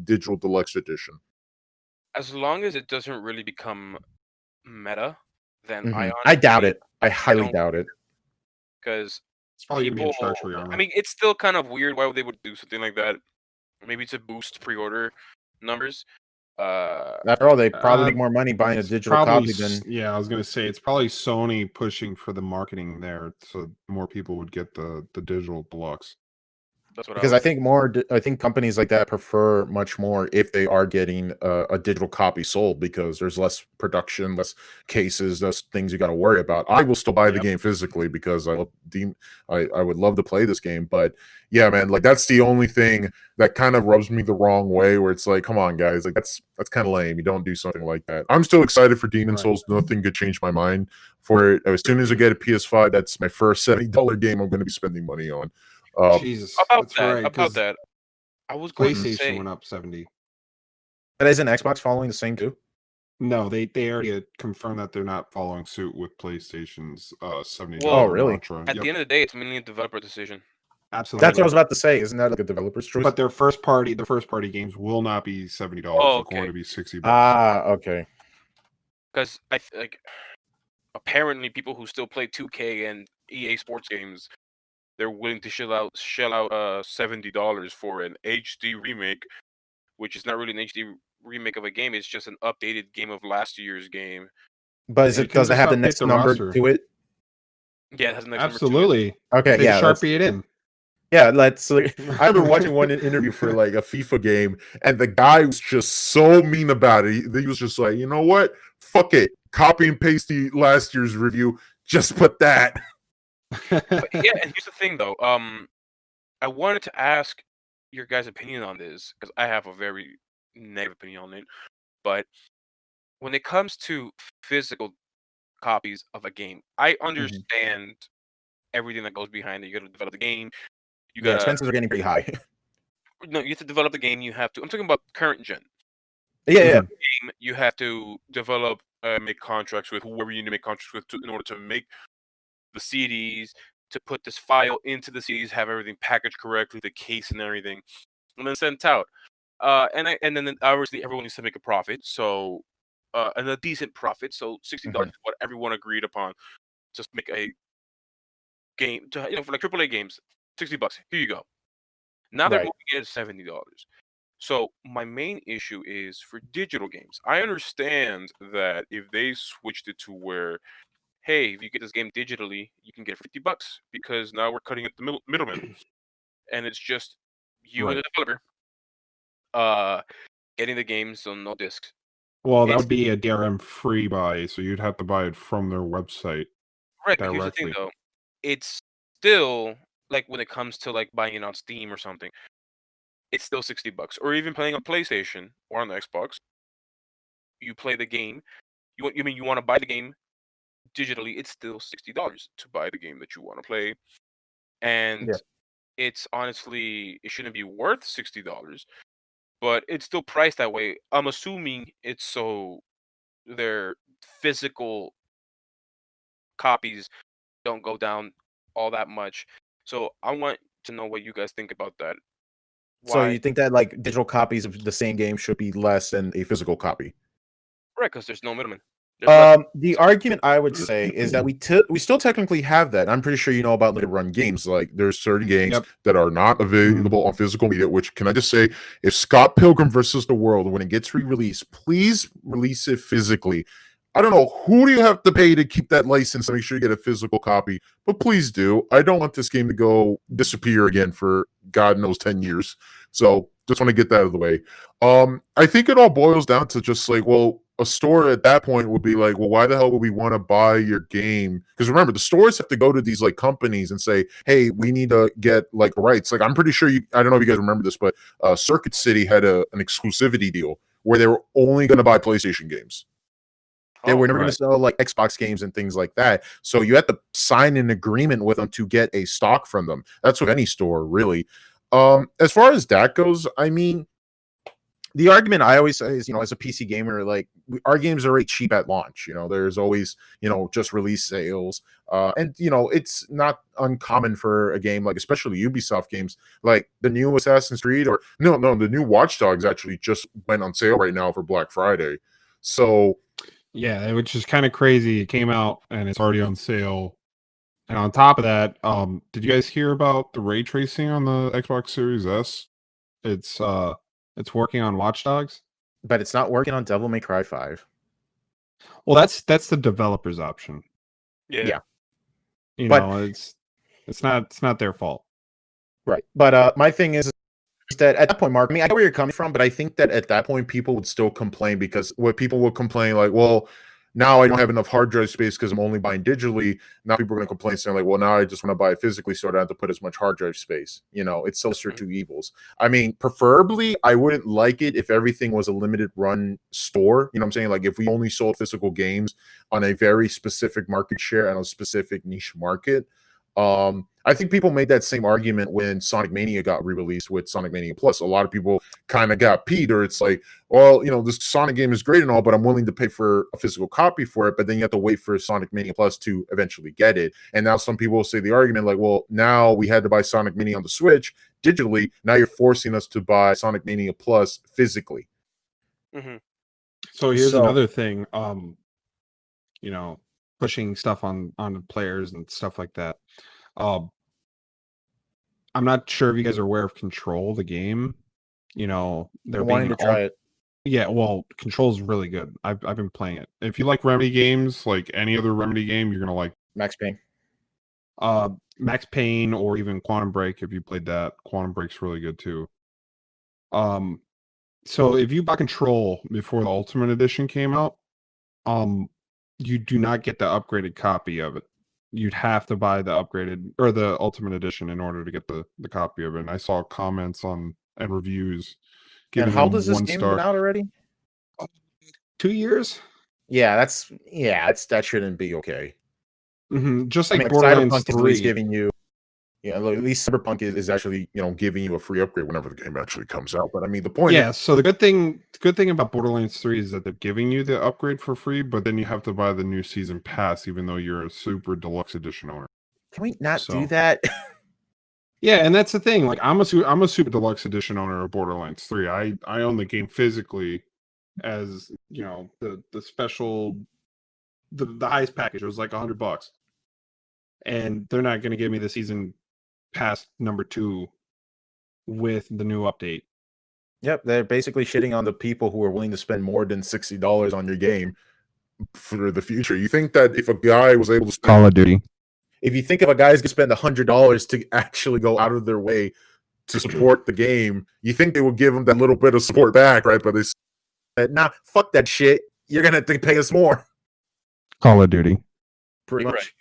digital deluxe edition. As long as it doesn't really become meta, then I doubt it. I highly doubt it. Because it's probably gonna be introductory armor. I mean, it's still kind of weird why they would do something like that. Maybe to boost pre-order numbers. After all, they probably make more money buying a digital copy than. Yeah, I was gonna say it's probably Sony pushing for the marketing there, so more people would get the digital deluxe. That's what because I think companies like that prefer much more if they are getting a digital copy sold because there's less production, less cases, less things you got to worry about. I will still buy the game physically because I would love to play this game, but yeah, man, like that's the only thing that kind of rubs me the wrong way. Where it's like, come on, guys, like that's kind of lame. You don't do something like that. I'm still excited for Demon Souls. Nothing could change my mind for it. As soon as I get a PS5, that's my first $70 game I'm going to be spending money on. Jesus, about that, I was going to say went up 70. But isn't Xbox following the same too? No, they already confirmed that they're not following suit with PlayStation's $70. Oh, really? At the end of the day, it's mainly a developer decision. Absolutely, that's what I was about to say. Isn't that like a developer's choice? But their first party games will not be $70. They're going to be $60. Okay. Because apparently people who still play 2K and EA Sports games they're willing to shell out $70 for an HD remake, which is not really an HD remake of a game. It's just an updated game of last year's game. But They can does it just have the update next the number roster. to it? Yeah, it has an next number to it. Absolutely. Okay, They yeah, Sharpie it in. yeah. Let's. I remember watching one interview for like a FIFA game, and the guy was just so mean about it. He was just like, you know what? Fuck it. Copy and paste the last year's review. Just put that. But yeah, and here's the thing though. I wanted to ask your guys' opinion on this because I have a very negative opinion on it. But when it comes to physical copies of a game, I understand everything that goes behind it. You got to develop the game. You Yeah, gotta expenses are getting pretty high. no, you have to develop the game. You have to. I'm talking about current gen. Yeah, yeah. Game, you have to develop, make contracts with whoever you need to make contracts with in order to make the CDs, to put this file into the CDs, have everything packaged correctly, the case and everything, and then sent out. And then obviously everyone needs to make a profit. So, and a decent profit. So $60 is what everyone agreed upon. Just make a game to, for like AAA games, $60. Here you go. Now they're Right. moving it to $70. So my main issue is for digital games. I understand that if they switched it to where, hey, if you get this game digitally, you can get $50 because now we're cutting out the middleman, and it's just you and Right. the developer getting the games on no discs. Well, that It's would be a DRM free buy, so you'd have to buy it from their website right, but here's the thing directly. though. It's still like when it comes to like buying it on Steam or something, it's still $60. Or even playing on PlayStation or on the Xbox, you play the game. You want to buy the game digitally, it's still $60 to buy the game that you want to play. And Yeah. it's honestly, it shouldn't be worth $60, but it's still priced that way. I'm assuming it's so their physical copies don't go down all that much. So I want to know what you guys think about that. So Why? you think that like digital copies of the same game should be less than a physical copy? Right, because there's no middleman. There's less. The argument I would say is that we still technically have that. I'm pretty sure you know about limited run games. Like there's certain games Yep. that are not available on physical media. Which can I just say, if Scott Pilgrim versus the World, when it gets re-released, please release it physically. I don't know who do you have to pay to keep that license to make sure you get a physical copy, but please do. I don't want this game to go disappear again for God knows 10 years. So just want to get that out of the way. I think it all boils down to just like, well, a store at that point would be like, well, why the hell would we want to buy your game? Because remember, the stores have to go to these like companies and say, hey, we need to get like rights. Like I'm pretty sure I don't know if you guys remember this, but Circuit City had an exclusivity deal where they were only going to buy PlayStation games. They were never going to sell like Xbox games and things like that. So you had to sign an agreement with them to get a stock from them. That's with any store, really. As far as that goes, I mean, the argument I always say is, as a PC gamer, like our games are already cheap at launch. There's always, just release sales. And it's not uncommon for a game like, especially Ubisoft games, like the new Assassin's Creed or no, the new Watch Dogs actually just went on sale right now for Black Friday. So yeah, which is kind of crazy. It came out and it's already on sale. And on top of that, did you guys hear about the ray tracing on the Xbox Series S? It's working on Watch Dogs, but it's not working on Devil May Cry 5. Well, that's the developer's option. Yeah. It's not their fault. Right. But my thing is that at that point, Mark, I mean, I know where you're coming from, but I think that at that point, people would still complain because what people would complain, like, well, now I don't have enough hard drive space because I'm only buying digitally. Now people are going to complain saying like, well, now I just want to buy it physically, so I don't have to put as much hard drive space. It's the lesser two evils. I mean, preferably, I wouldn't like it if everything was a limited run store. You know what I'm saying? Like if we only sold physical games on a very specific market share and a specific niche market. I think people made that same argument when Sonic Mania got re-released with Sonic Mania Plus. A lot of people kind of got peed, or it's like, well, this Sonic game is great and all, but I'm willing to pay for a physical copy for it, but then you have to wait for Sonic Mania Plus to eventually get it. And now some people will say the argument like, well, now we had to buy Sonic Mania on the Switch digitally. Now you're forcing us to buy Sonic Mania Plus physically. Mm-hmm. So here's another thing, pushing stuff on players and stuff like that. I'm not sure if you guys are aware of Control, the game. You know, there I'm being wanting to try it. Yeah, well, Control's really good. I've been playing it. If you like Remedy games, like any other Remedy game, you're gonna like Max Payne. Max Payne or even Quantum Break. If you played that, Quantum Break's really good too. So if you bought Control before the Ultimate Edition came out, you do not get the upgraded copy of it. You'd have to buy the upgraded or the Ultimate Edition in order to get the copy of it. And I saw comments on and reviews And giving how them does this 1 game star. been out already? 2 years? Yeah, that shouldn't be okay. Just I like mean, Borderlands Cyberpunk is at least 3. giving you, at least Cyberpunk is actually, giving you a free upgrade whenever the game actually comes out. But I mean, the point Yeah, so the good thing about Borderlands 3 is that they're giving you the upgrade for free, but then you have to buy the new season pass, even though you're a super deluxe edition owner. can we not do So- that? Yeah, and that's the thing. Like I'm a super deluxe edition owner of Borderlands 3. I own the game physically as the special the highest package. It was like $100, and they're not going to give me the season pass number 2 with the new update. Yep, they're basically shitting on the people who are willing to spend more than $60 on your game for the future. You think that if a guy was able to spend, Call of Duty. if you think if a guy's gonna spend $100 to actually go out of their way to support the game, you think they will give him that little bit of support back, right? But they said, nah, fuck that shit. You're gonna have to pay us more. Call of Duty. Pretty much.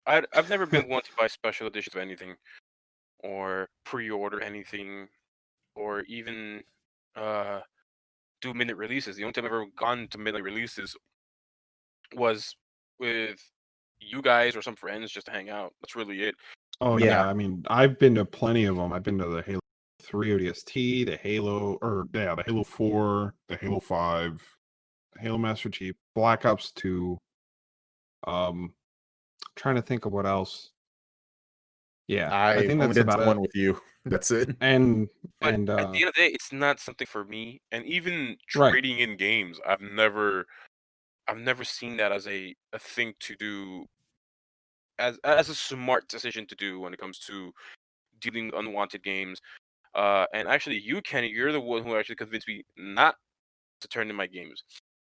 I've never been one to buy special editions of anything, or pre-order anything, or even do midnight releases. The only time I've ever gone to midnight releases was with you guys or some friends just to hang out. That's really it. Oh Yeah. yeah, I mean, I've been to plenty of them. I've been to the Halo 3 ODST, the Halo 4, the Halo 5, Halo Master Chief, Black Ops 2. Trying to think of what else. Yeah, I I think only that's did about one it. with you. That's it. But at the end of the day, it's not something for me. And even Right. trading in games, I've never seen that as a thing to do, as a smart decision to do when it comes to dealing with unwanted games. And actually, you, Kenny, you're the one who actually convinced me not to turn in my games,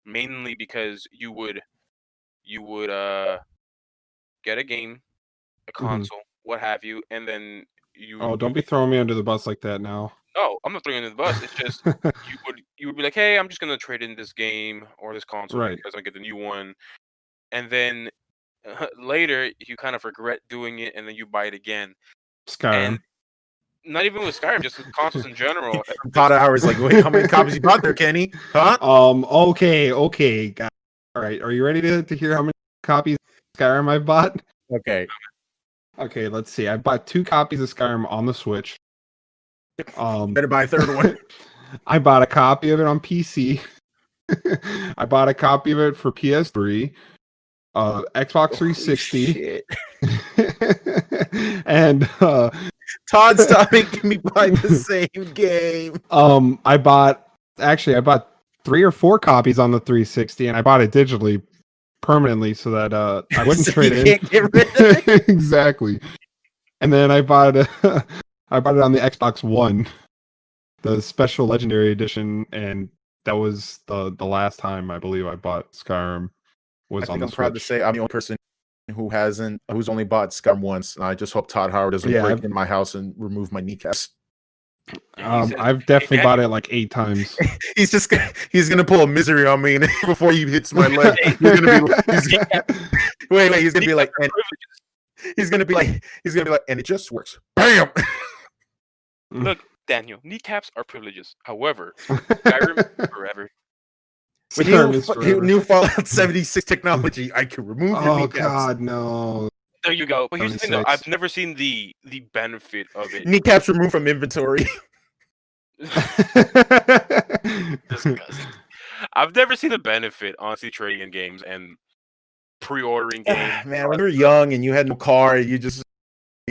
mainly because you would get a game, a console, what have you, and then you Oh, don't be throwing me under the bus like that now. no, I'm not throwing you under the bus. It's just you would be like, hey, I'm just gonna trade in this game or this console Right. because I get the new one, and then later you kind of regret doing it, and then you buy it again. Skyrim. And not even with Skyrim, just with consoles in general. Todd Hours like, wait, how many copies you bought there, Kenny? Huh? Okay. All right. Are you ready to hear how many copies of Skyrim I bought? Okay. Okay, let's see. I bought 2 copies of Skyrim on the Switch. Better buy a third one. I bought a copy of it on PC. I bought a copy of it for PS3, Xbox 360, Shit. and Todd, stop making me buy the same game. I bought 3 or 4 copies on the 360, and I bought it digitally permanently so that I wouldn't So trade you in. can't get rid of it. Exactly. And then I bought it on the Xbox One, the special legendary edition, and that was the last time I believe I bought Skyrim. I Was on think the I'm proud to Switch. say I'm the only person who's only bought Skyrim once. And I just hope Todd Howard doesn't Yeah, break I've- in my house and remove my kneecaps. I've definitely bought it like 8 times. He's gonna pull a misery on me before he hits my leg. He's gonna be wait, he's gonna be like, and he's gonna be like, and it just works. Bam. Look, Daniel, kneecaps are privileges. However, Skyrim forever. With Skyrim is forever. new Fallout 76 technology, I can remove your Oh kneecaps. God, no! There you go. But here's the thing, though. 76. I've never seen the benefit of it. Kneecaps removed from inventory. Disgusting. I've never seen the benefit, honestly, trading in games and pre-ordering games. Man, when you're young and you had no car, you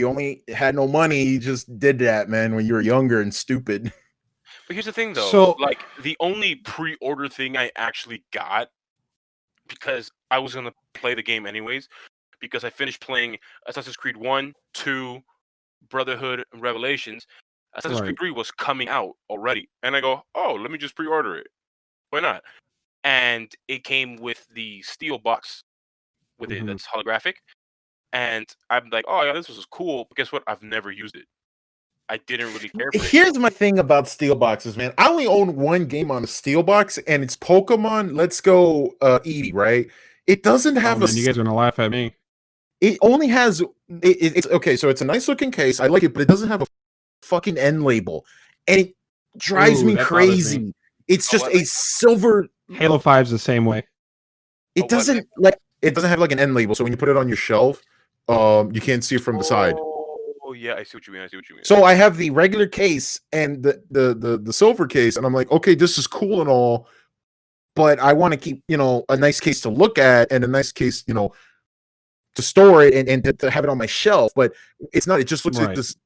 only had no money. You just did that, man. When you were younger and stupid. But here's the thing, though. So- like, the only pre-order thing I actually got, because I was gonna play the game anyways, because I finished playing Assassin's Creed 1, 2, Brotherhood Revelations, Assassin's Creed Right. 3 was coming out already, and I go, oh, let me just pre-order it. Why not? And it came with the steel box with it Mhm. that's holographic, and I'm like, oh yeah, this was cool. But guess what? I've never used it. I didn't really care for it. Here's my thing about steel boxes, man. I only own one game on a steel box, and it's Pokemon Let's Go Eevee, right? It doesn't Oh have man, you guys are gonna laugh at me. it only has it's okay, so it's a nice looking case. I like it, but it doesn't have a fucking end label. And it drives Ooh, me that bothers crazy. me. It's Oh, just what, a like- silver Halo 5's the same way. it Oh, what, doesn't it doesn't have like an end label, so when you put it on your shelf, you can't see it from the side. Oh yeah, I see what you mean. I see what you mean. So I have the regular case and the silver case, and I'm like, okay, this is cool and all, but I want to keep, a nice case to look at and a nice case, to store it and to have it on my shelf. But it's not. It just looks like Right. this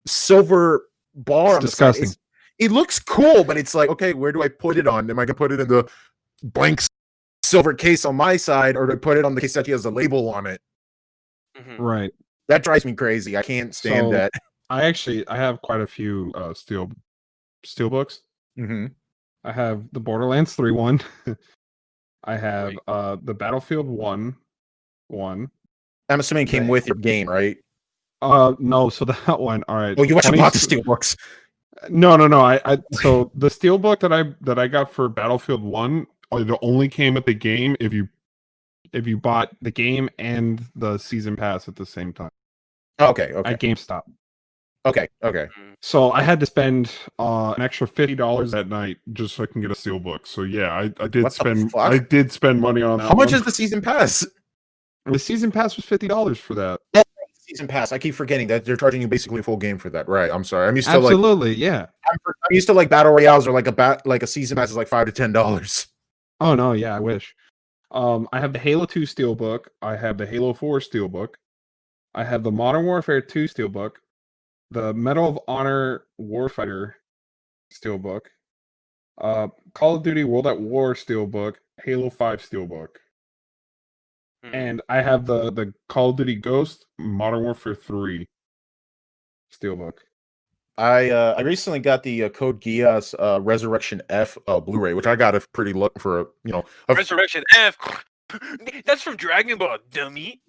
silver bar It's on the side. disgusting. It looks cool, but it's like, okay, where do I put it on? Am I gonna put it in the blank silver case on my side, or do I put it on the case that has a label on it? Mhm. Right. That drives me crazy. I can't stand So- that. I have quite a few steel books. Mm-hmm. I have the Borderlands 3 one. I have Right. the Battlefield 1 one. I'm assuming it came Right. with your game, right? No, so that one, all right. Oh, you actually 20 bought the steelbooks. No. I so the steelbook that I got for Battlefield 1, it only came with the game if you bought the game and the season pass at the same time Okay. at GameStop. Okay. So I had to spend an extra $50 that night just so I can get a steelbook. So yeah, I did What the spend fuck? I did spend money on that. How much one. is the season pass? The season pass was $50 for that. Season pass. I keep forgetting that they're charging you basically a full game for that. Right. I'm sorry. I'm used to Absolutely, yeah. I'm used to like battle royales or like a season pass is like $5 to $10. Oh no, yeah, I wish. I have the Halo 2 steelbook. I have the Halo 4 steelbook. I have the Modern Warfare 2 steelbook, the Medal of Honor Warfighter steelbook, Call of Duty World at War steelbook, Halo 5 steelbook, Mhm. and I have the Call of Duty Ghost Modern Warfare 3 steelbook. I recently got the Code Geass Resurrection F Blu-ray, which I got a pretty look for a Resurrection F. That's from Dragon Ball, dummy.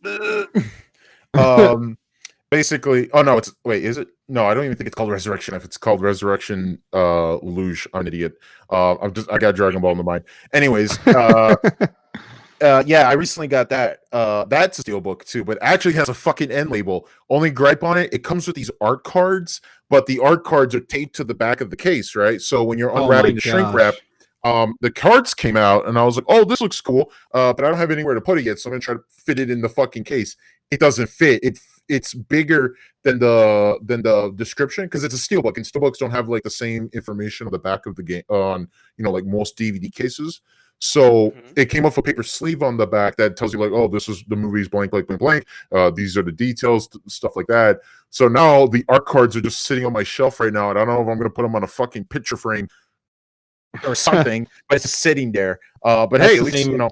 basically. Oh no, is it? No, I don't even think it's called Resurrection F. It's called Resurrection Luge. I'm an idiot. I got Dragon Ball in the mind. Anyways, yeah, I recently got that. That's a steelbook too, but it actually has a fucking end label. Only gripe on it, it comes with these art cards, but the art cards are taped to the back of the case, right? So when you're Oh unwrapping my the shrink wrap, gosh. the cards came out, and I was like, "Oh, this looks cool," but I don't have anywhere to put it yet, so I'm gonna try to fit it in the fucking case. It doesn't fit. It's bigger than the description because it's a steelbook, and steelbooks don't have like the same information on the back of the game on like most DVD cases. So Mhm. it came off a paper sleeve on the back that tells you like, oh, this is the movie's blank, blank, blank, blank. These are the details, stuff like that. So now the art cards are just sitting on my shelf right now, and I don't know if I'm gonna put them on a fucking picture frame or something, but it's just sitting there. But That's hey, the at least same-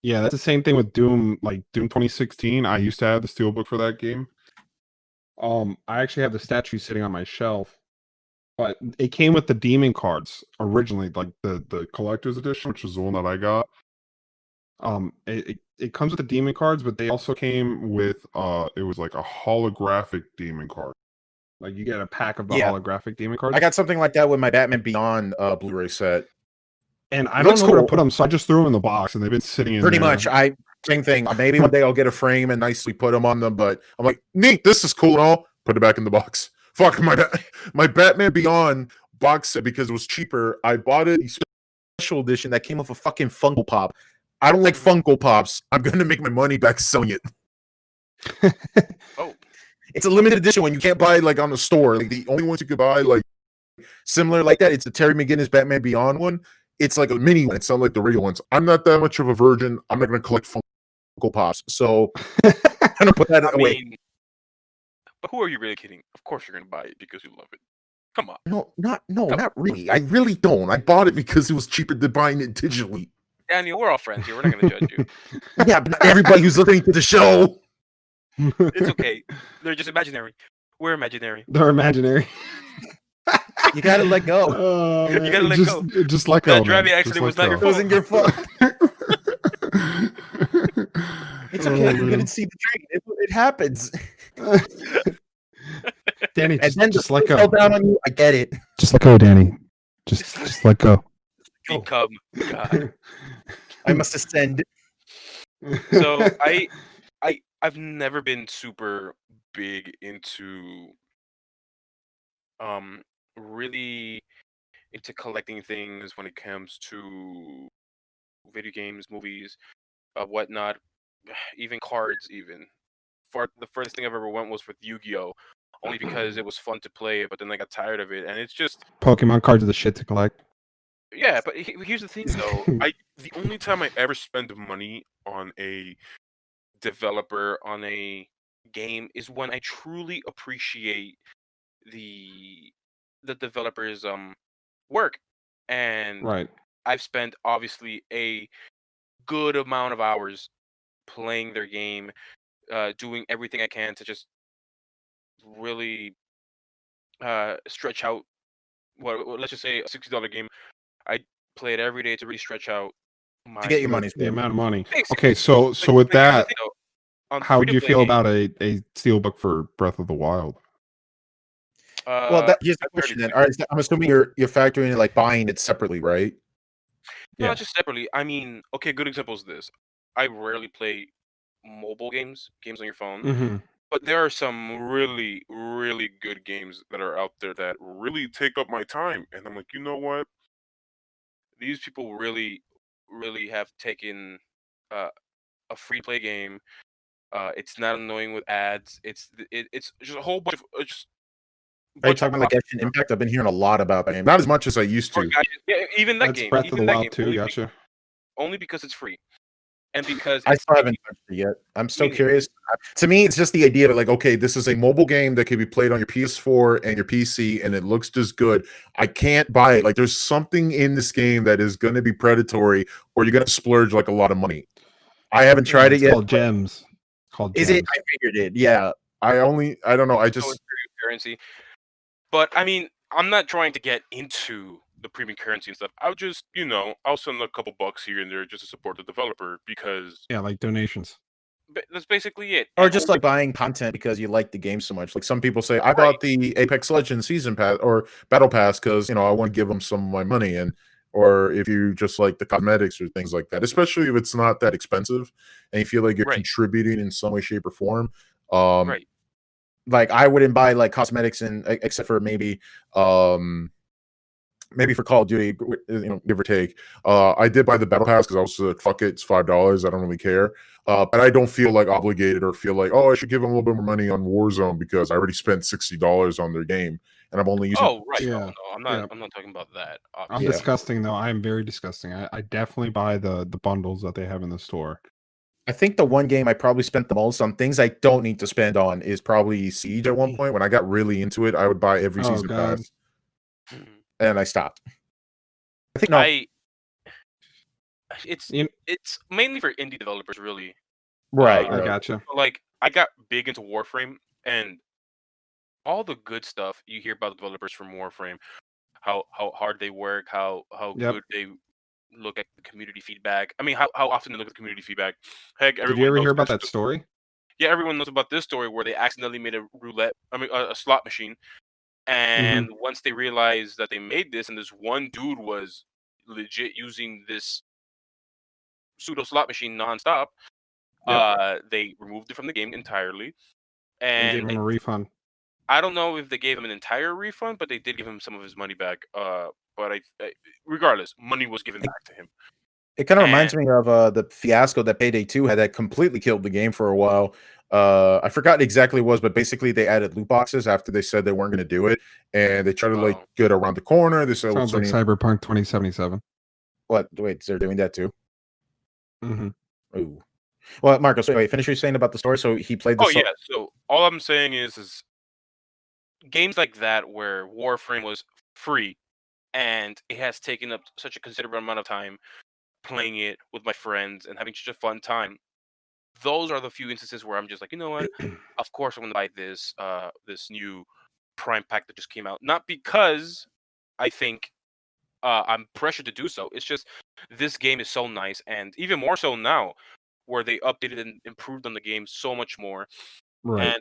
Yeah, that's the same thing with Doom, like Doom 2016. I used to have the steelbook for that game. I actually have the statue sitting on my shelf, but it came with the demon cards originally, like the collector's edition, which was the one that I got. It comes with the demon cards, but they also came with it was like a holographic demon card. Like you get a pack of the Yeah. holographic demon cards. I got something like that with my Batman Beyond Blu-ray set. and I It don't looks know where to cool. put them, so I just threw them in the box, and they've been sitting in Pretty there. much. Same thing. Maybe one day I'll get a frame and nicely put them on them, but I'm like, neat, this is cool and all. Put it back in the box. Fuck my Batman Beyond box set because it was cheaper. I bought it special edition that came with a fucking Funko Pop. I don't like Funko Pops. I'm gonna make my money back selling it. Oh, It's a limited edition one you can't buy like on the store. Like the only ones you could buy like similar like that, it's the Terry McGinnis Batman Beyond one. It's like a mini one. It's not like the real ones. I'm not that much of a virgin. I'm not gonna collect Funko Pops. So I'm gonna put that I away. mean, but who are you really kidding? Of course you're gonna buy it because you love it. Come on. No, not really. I really don't. I bought it because it was cheaper than buying it digitally. Daniel, we're all friends here. We're not gonna judge you. Yeah, but not everybody who's listening to the show. It's okay. They're just imaginary. We're imaginary. They're imaginary. You gotta let go. Oh, You gotta let just, go. Just let go. That driving man. accident Just was let not your go. It wasn't your fault. It's okay. You man. didn't see the train. It happens. Danny, And then just the let foot go. fell down on you. I get it. Just let go, Danny. Just let go. Become God. I must ascend. So I've never been super big into really into collecting things when it comes to video games, movies, whatnot, even cards. Even for the first thing I've ever went was with Yu-Gi-Oh, only because it was fun to play. But then I got tired of it, and it's just Pokemon cards are the shit to collect. yeah. But here's the thing, though. The only time I ever spend money on a developer on a game is when I truly appreciate the developer's work, and Right. I've spent obviously a good amount of hours playing their game, doing everything I can to just really stretch out let's just say a $60 game. I play it every day to really stretch out my To get your money's The worth. amount of money. Basically. Okay, so But with here's the that, thing, though. On how would you free-to-play feel games, about a steelbook for Breath of the Wild? Well, here's the I barely question then. play All right, I'm assuming you're factoring in like buying it separately, right? Yeah. not just separately. I mean, okay, good example is this. I rarely play mobile games on your phone. Mm-hmm. But there are some really, really good games that are out there that really take up my time. And I'm like, you know what? These people really, really have taken uh, a free play game. It's not annoying with ads. It's just a whole bunch of just Are you bunch of talking about like Genshin Impact? I've been hearing a lot about that game. Not as much as I used or to. yeah, even that That's game, Breath of the even that Wild game, too. Gotcha. only because it's free and because I it's still haven't touched it yet. I'm still mean, curious. To me, it's just the idea that like, okay, this is a mobile game that can be played on your PS4 and your PC, and it looks just good. I can't buy it. Like, there's something in this game that is going to be predatory, or you're going to splurge like a lot of money. I haven't tried it It's yet. called Gems. It's called Is Gems. it? I figured it. Yeah. I don't know. I so just it's premium currency. But I mean, I'm not trying to get into the premium currency and stuff. I'll just, I'll send a couple bucks here and there just to support the developer because Yeah, like donations. that's basically it. or And just like buying content because you like the game so much. Like some people say, I right, bought the Apex Legends season pass or battle pass because I want to give them some of my money. And or if you just like the cosmetics or things like that, especially if it's not that expensive and you feel like you're right, contributing in some way, shape, or form. Um, right. like I wouldn't buy like cosmetics and except for maybe for Call of Duty, give or take. I did buy the battle pass because I was like, fuck it, it's $5. I don't really care. But I don't feel like obligated or feel like, oh, I should give them a little bit more money on Warzone because I already spent $60 on their game and I'm only using. Oh, right. Yeah. No, I'm Yeah. not. I'm not talking about that. I'm Obviously. Yeah. disgusting though. I am very disgusting. I definitely buy the bundles that they have in the store. I think the one game I probably spent the most on things I don't need to spend on is probably Siege at one point. When I got really into it, I would buy every Oh, season God. pass and I stopped. I think no. It's You- it's mainly for indie developers, really. Right. I right. gotcha. Like I got big into Warframe and all the good stuff you hear about the developers from Warframe, how hard they work, how Yep. good they look at the community feedback. I mean, how often they look at the community feedback. Heck, Did everyone you ever knows hear about this that story? yeah, everyone knows about this story where they accidentally made a roulette, a slot machine, Mm-hmm. and once they realized that they made this, and this one dude was legit using this pseudo slot machine nonstop, they removed it from the game entirely, And gave and him a refund. I don't know if they gave him an entire refund, but they did give him some of his money back. But regardless, money was given back to him. It kind of And reminds me of the fiasco that Payday 2 had that completely killed the game for a while. I forgot exactly what it was, but basically they added loot boxes after they said they weren't going to do it, and they tried to like get around the corner. They said, Sounds like Cyberpunk 2077. What? Wait, they're doing that too? Mm-hmm. Ooh. Well, Marcos, wait, finish your saying about the story. So he played the. oh yeah, so all I'm saying is games like that where Warframe was free and it has taken up such a considerable amount of time playing it with my friends and having such a fun time. those are the few instances where I'm just like, you know what? Of course, I'm gonna buy this this new Prime pack that just came out. Not because I think I'm pressured to do so. It's just this game is so nice, and even more so now, where they updated and improved on the game so much more, Right.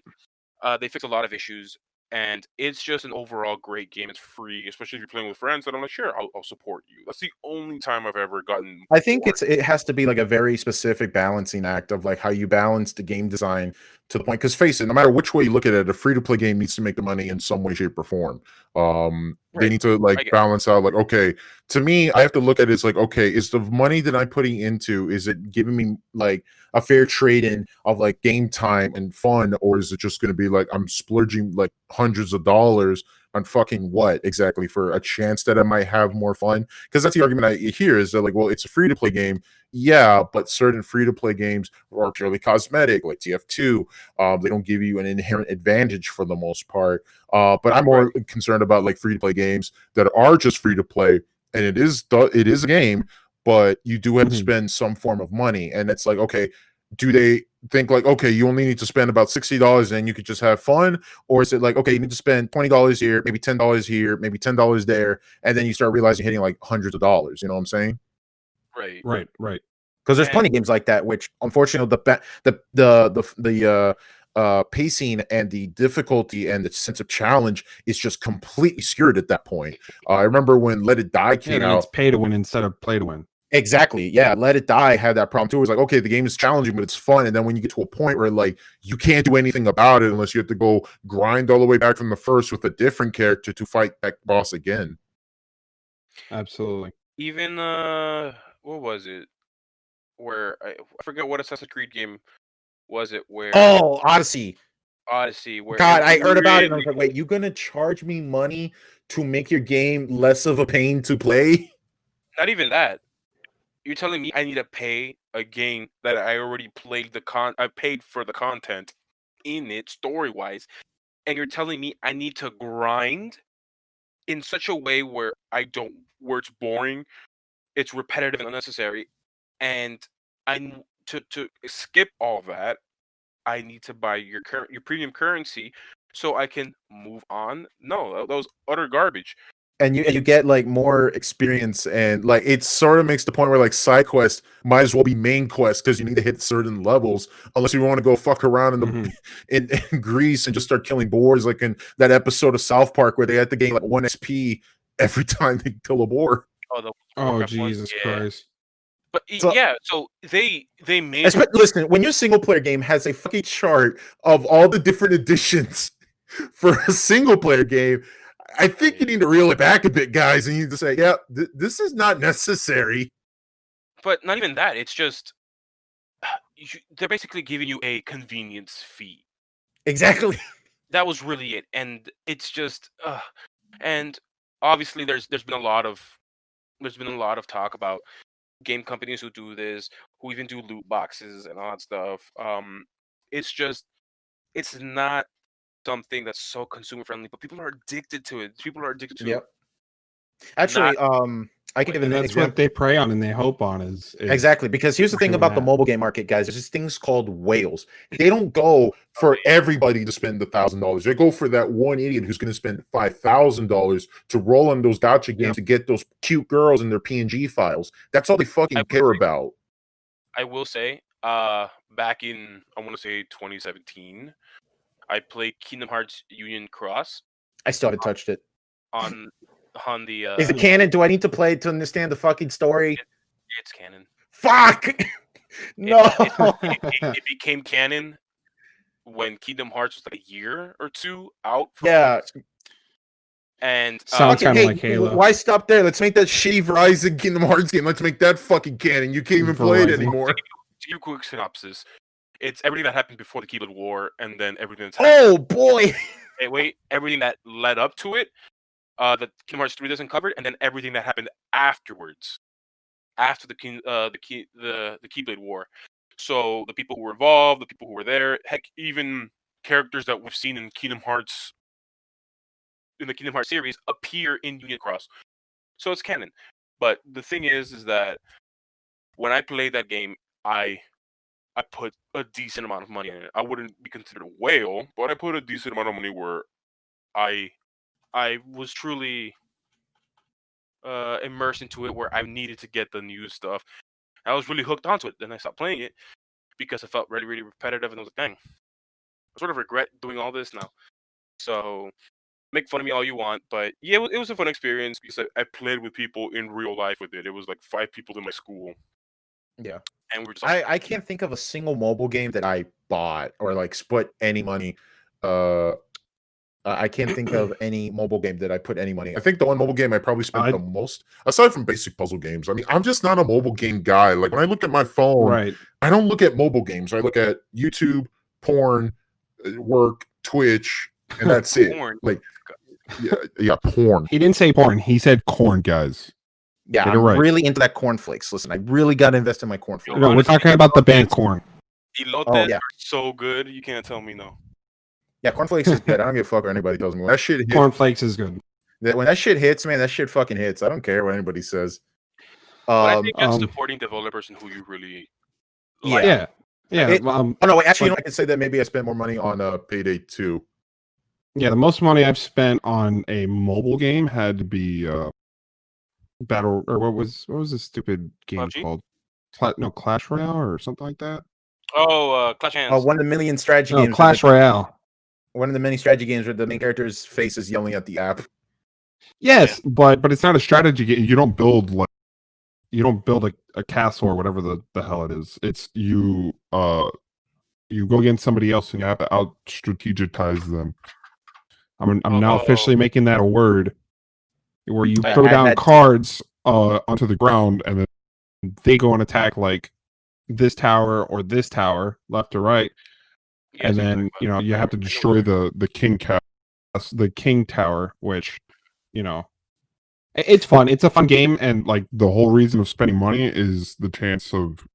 and they fixed a lot of issues. And it's just an overall great game. It's free, especially if you're playing with friends. And I'm like, sure, I'll support you. That's the only time I've ever gotten. I think bored. it has to be like a very specific balancing act of like how you balance the game design to the point. Because face it, no matter which way you look at it, a free to play game needs to make the money in some way, shape, or form. They Right. need to I like get. balance out. Like, okay, to me, I have to look at it as like, okay, is the money that I'm putting into, is it giving me like a fair trade in of like game time and fun, or is it just going to be like I'm splurging like hundreds of dollars on fucking what exactly for a chance that I might have more fun? Because that's the argument I hear is that like, well, it's a free to play game, yeah, but certain free to play games are purely cosmetic, like TF2. They don't give you an inherent advantage for the most part. But I'm more concerned about like free to play games that are just free to play, and it is a game, but you do have to spend some form of money, and it's like, okay, do they think like, okay, you only need to spend about $60 and you could just have fun, or is it like, okay, you need to spend $20 here, maybe $10 here, maybe $10 there, and then you start realizing hitting like hundreds of dollars? You know what I'm saying? Right. Right. Because there's And plenty of games like that, which unfortunately the pacing and the difficulty and the sense of challenge is just completely skewed at that point. I remember when Let It Die Yeah, came then out. it's pay to win instead of play to win. Exactly. Yeah. Let It Die had that problem too. It was like, okay, the game is challenging, but it's fun. And then when you get to a point where like you can't do anything about it unless you have to go grind all the way back from the first with a different character to fight that boss again. Absolutely. even what was it? Where I forget what Assassin's Creed game was it? Where Oh, Odyssey. Odyssey, where God, it I heard about it and I really was like, wait, you gonna charge me money to make your game less of a pain to play? not even that. You're telling me I need to pay a game that I already played I paid for the content in it story wise, and you're telling me I need to grind in such a way where it's boring, it's repetitive and unnecessary, and to skip all that, I need to buy your premium currency so I can move on. No, that was utter garbage. And you get like more experience, and like it sort of makes the point where like side quest might as well be main quest because you need to hit certain levels unless you want to go fuck around in the in Greece and just start killing boars like in that episode of South Park where they had to gain like 1 XP every time they kill a boar. Oh, the Oh, Warcraft one? Jesus Yeah. Christ. But So yeah, so they made listen, when your single player game has a fucking chart of all the different editions for a single player game, I think you need to reel it back a bit, guys, and you need to say, yeah, this is not necessary. but not even that. It's just they're basically giving you a convenience fee. Exactly. That was really it, and it's just and obviously there's been a lot of talk about game companies who do this, who even do loot boxes and all that stuff. It's just it's not something that's so consumer friendly, but people are addicted to it. People are addicted to Yep. not Actually, I can give And an that's example. what they prey on and they hope on is Exactly, because here's the thing pushing about the that. mobile game market, guys. There's these things called whales. They don't go for everybody to spend $1,000. They go for that one idiot who's going to spend $5,000 to roll on those gotcha games to get those cute girls in their PNG files. That's all they fucking care about. I will say, back in I want to say 2017, I played Kingdom Hearts Union Cross I still haven't touched it. on the Is it canon? Do I need to play it to understand the fucking story? it's canon. Fuck! No. It became canon when Kingdom Hearts was like a year or two out. Yeah. And Sounds kind of hey, like Halo. why stop there? Let's make that shitty Verizon Kingdom Hearts game. Let's make that fucking canon. You can't even play it Verizon. anymore. to give you a quick synopsis, it's everything that happened before the Keyblade War, and then everything that's happened. Oh boy! Wait, everything that led up to it, that Kingdom Hearts 3 doesn't cover, and then everything that happened afterwards, after the Keyblade War. So the people who were involved, the people who were there, heck, even characters that we've seen in Kingdom Hearts in the Kingdom Hearts series appear in Union Cross. So it's canon. But the thing is that when I played that game, I I put a decent amount of money in it. I wouldn't be considered a whale, but I put a decent amount of money where I was truly immersed into it, where I needed to get the new stuff. I was really hooked onto it. Then I stopped playing it because it felt really, really repetitive, and I was like, dang, I sort of regret doing all this now. So make fun of me all you want, but yeah, it was a fun experience because I played with people in real life with it. It was like 5 people in my school, Yeah. and we were just all I can't think of a single mobile game that I bought or like split any money. I can't think of any mobile game that I put any money. I think the one mobile game I probably spent the most, aside from basic puzzle games. I mean, I'm just not a mobile game guy. Like when I look at my phone, Right. I don't look at mobile games. I look at YouTube, porn, work, Twitch, and that's it. porn. Like, yeah, porn. He didn't say porn. He said corn, guys. Yeah, Get it I'm right. really into that cornflakes. Listen, I really got to invest in my cornflakes. No, we're talking about the band Corn. Elotes yeah. are so good. You can't tell me no. Yeah, cornflakes is good. I don't give a fuck what anybody tells me. When that shit hits, Cornflakes is good. when that shit hits, man, that shit fucking hits. I don't care what anybody says. But I think that's supporting developers and who you really like. Yeah. Oh no, wait, actually, I can say that maybe I spent more money on Payday 2. Yeah, the most money I've spent on a mobile game had to be Battle, or what was this stupid game PUBG? called? Clash Royale or something like that. Oh, Clash Hands. One of the million strategy No, games. Clash Royale. One of the many strategy games where the main character's face is yelling at the app. Yes, but it's not a strategy game. You don't build a castle or whatever the hell it is. It's you go against somebody else and you have to out strategize them. I'm now officially making that a word, where you throw down cards onto the ground and then they go and attack like this tower or this tower, left or right, and then you have to destroy the king tower, which it's fun. It's a fun game, and like the whole reason of spending money is the chance of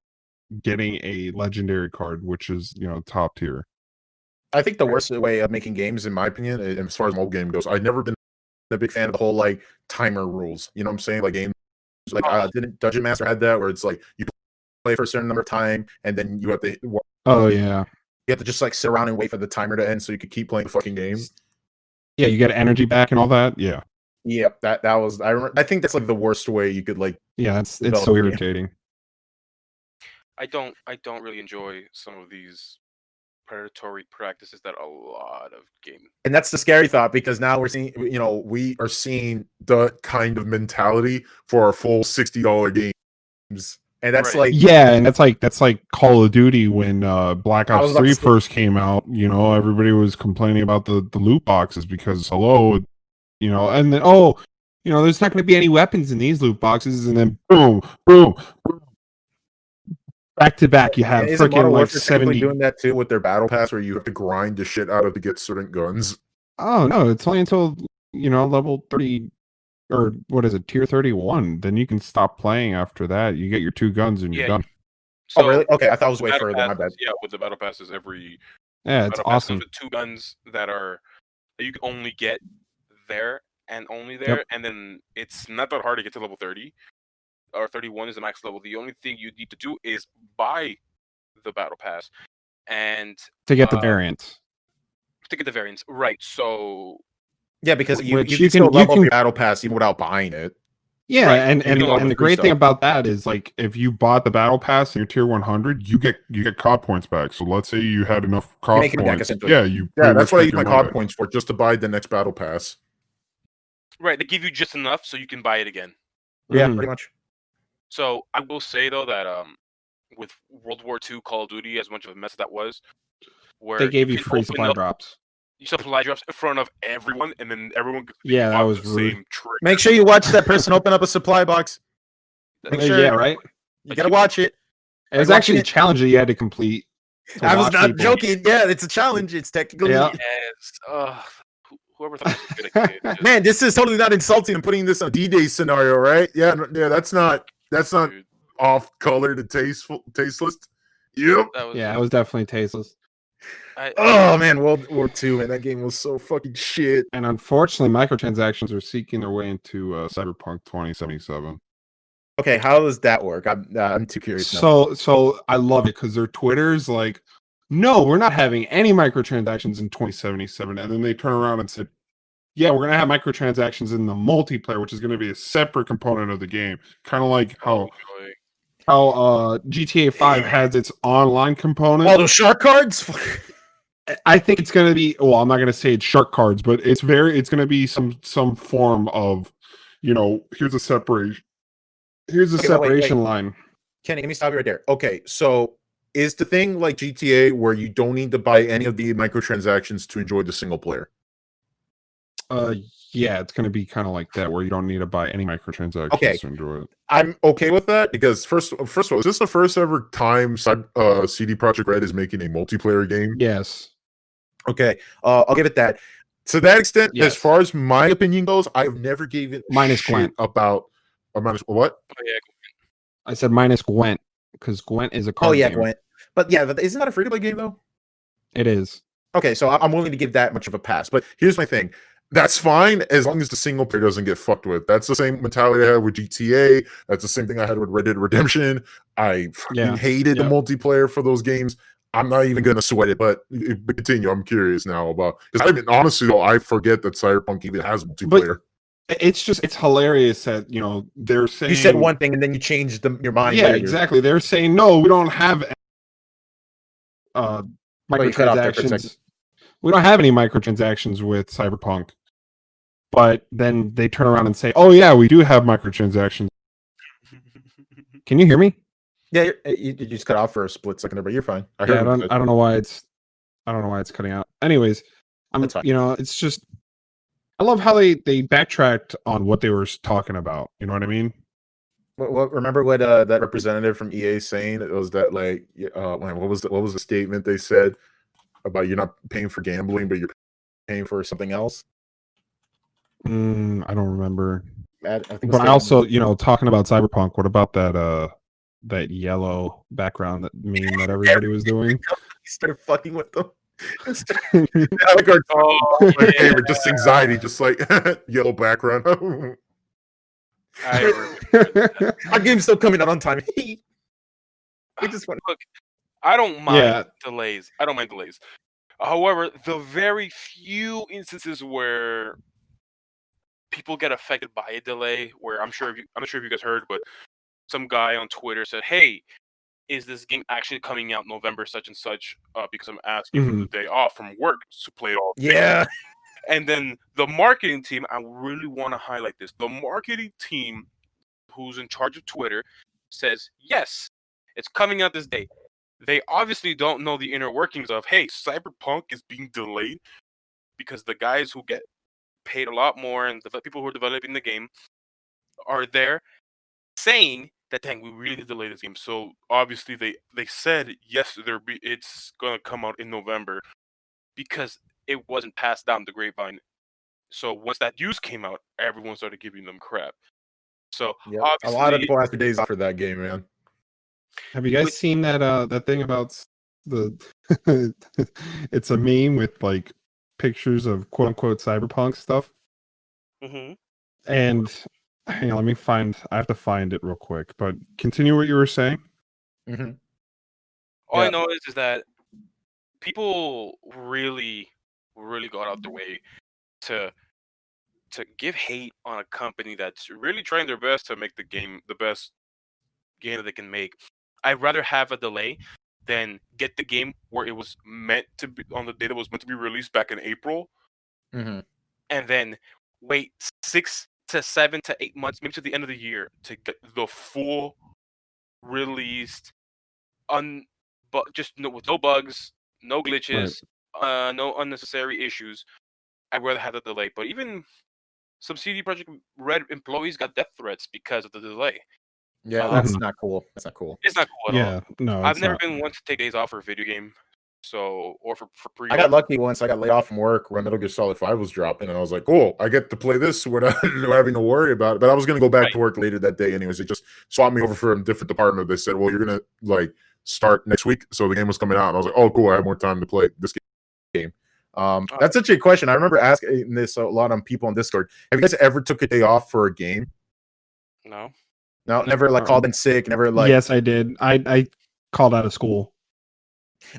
getting a legendary card, which is top tier. I think the worst way of making games, in my opinion, as far as mobile game goes, I've never been a big fan of the whole like timer rules. You know what I'm saying? Like games like didn't Dungeon Master had that, where it's like you play for a certain number of time and then you have to you have to just like sit around and wait for the timer to end so you could keep playing the fucking game. Yeah, you get energy back and all that. Yeah. Yep, that was I think that's like the worst way you could like. Yeah, it's so irritating. I don't really enjoy some of these predatory practices that a lot of game. And that's the scary thought, because now we're seeing, we are seeing the kind of mentality for our full $60 games. And that's like, yeah, and that's like Call of Duty when Black Ops 3 first came out. Everybody was complaining about the loot boxes because and then there's not going to be any weapons in these loot boxes, and then boom, boom, boom. Back to back, you have freaking like 70 doing that too with their battle pass, where you have to grind the shit out of to get certain guns. Oh no, it's only until level 30, or what is it, tier 31. Then you can stop playing after that. You get your 2 guns and you're done. So, really? Okay, I thought it was way further. My bad. Yeah, with the battle passes, it's awesome. The 2 guns that you can only get there and only there, and then it's not that hard to get to level 30. Or 31 is the max level. The only thing you need to do is buy the battle pass and to get the variants. Right? So yeah, because you can still level up your battle pass even without buying it. Yeah, right. and the great thing about that is, like, if you bought the battle pass in your tier 100, you get COD points back. So let's say you had enough COD points. That's what I use my COD points for, just to buy the next battle pass. Right, they give you just enough so you can buy it again. Yeah, pretty much. So I will say though that with World War II Call of Duty, as much of a mess that was, where they gave you free supply drops. You supply drops in front of everyone, and then everyone. Yeah, that was rude. Same trick. Make sure you watch that person open up a supply box. Make sure, yeah, right. You gotta watch it. It was actually a challenge that you had to complete. I was not joking. Yeah, it's a challenge. It's technically. Yes. Whoever thought this was gonna get Man, this is totally not insulting. I'm putting this on D-Day scenario, right? Yeah, that's not off color to tasteless. Yep. It was definitely tasteless. Oh man, World War II, man, that game was so fucking shit. And unfortunately, microtransactions are seeking their way into Cyberpunk 2077. Okay, how does that work? I'm too curious now. So I love it because their Twitter's like, no, we're not having any microtransactions in 2077, and then they turn around and said, yeah, we're gonna have microtransactions in the multiplayer, which is gonna be a separate component of the game, kind of like Oh, how GTA 5 has its online component. All those shark cards. I think it's gonna be, well, I'm not gonna say it's shark cards, but it's gonna be some form of, here's a separation. Here's a Okay, separation wait. line. Kenny, let me stop you right there. Okay, so is the thing like GTA where you don't need to buy any of the microtransactions to enjoy the single player? Yeah, it's gonna be kind of like that, where you don't need to buy any microtransactions to enjoy it. I'm okay with that because first of all, is this the first ever time CD Projekt Red is making a multiplayer game? Yes. Okay, I'll give it that. To that extent, Yes. as far as my opinion goes, I've never given Minus shit Gwent. about minus what? Oh, yeah. I said minus Gwent because Gwent is a card game. Gwent. But isn't that a free to play game though? It is. Okay, so I'm willing to give that much of a pass. But here's my thing. That's fine as long as the single player doesn't get fucked with. That's the same mentality I had with GTA. That's the same thing I had with Red Dead Redemption. I fucking hated the multiplayer for those games. I'm not even gonna sweat it, but continue. I'm curious now about, because honestly though, I forget that Cyberpunk even has multiplayer. But it's hilarious that they're saying you said one thing and then you changed your mind. Yeah, later. Exactly. They're saying no, we don't have microtransactions. We don't have any microtransactions with Cyberpunk. But then they turn around and say, "Oh yeah, we do have microtransactions." Can you hear me? Yeah, you just cut off for a split second there, but you're fine. I don't know why it's cutting out. Anyways, it's just, I love how they backtracked on what they were talking about. You know what I mean? Remember what that representative from EA saying? It was that like, what was the statement they said about you're not paying for gambling, but you're paying for something else? I don't remember. But I also, talking about Cyberpunk, what about that yellow background meme that everybody was doing? He started fucking with them. Like my favorite, just anxiety, just like yellow background. Our game's still coming out on time. We just want look. I don't mind delays. I don't mind delays. However, the very few instances where people get affected by a delay, where I'm not sure if you guys heard, but some guy on Twitter said, "Hey, is this game actually coming out November such and such?" Because I'm asking for the day off from work to play it all day. Yeah. And then the marketing team, I really want to highlight this. The marketing team, who's in charge of Twitter, says, "Yes, it's coming out this day." They obviously don't know the inner workings of, hey, Cyberpunk is being delayed because the guys who get paid a lot more and the people who are developing the game are there saying that, dang, we really did delay this game. So obviously they said, yes, it's going to come out in November because it wasn't passed down the grapevine. So once that news came out, everyone started giving them crap. So a lot of people asked for days off for that game, man. Have you guys seen that thing about the it's a meme with like pictures of quote unquote cyberpunk stuff? Mm-hmm. And hang on, I have to find it real quick, but continue what you were saying. Mm-hmm. All I know is that people really got out their way to give hate on a company that's really trying their best to make the game the best game that they can make. I'd rather have a delay than get the game where it was meant to be on the day that was meant to be released back in April, and then wait 6 to 7 to 8 months, maybe to the end of the year, to get the full released, but just with no bugs, no glitches, no unnecessary issues. I'd rather have the delay. But even some CD Projekt Red employees got death threats because of the delay. Yeah, that's not cool. That's not cool. It's not cool at all. No, I've never been one to take days off for a video game, or for pre. I got lucky once. I got laid off from work when Metal Gear Solid 5 was dropping, and I was like, "Cool, I get to play this without having to worry about it." But I was gonna go back to work later that day, anyways. They just swapped me over for a different department. They said, "Well, you're gonna like start next week," so the game was coming out, and I was like, "Oh, cool, I have more time to play this game." That's such a question. I remember asking this a lot on people on Discord. Have you guys ever took a day off for a game? No. No, never like called in sick. Never like. Yes, I did. I called out of school.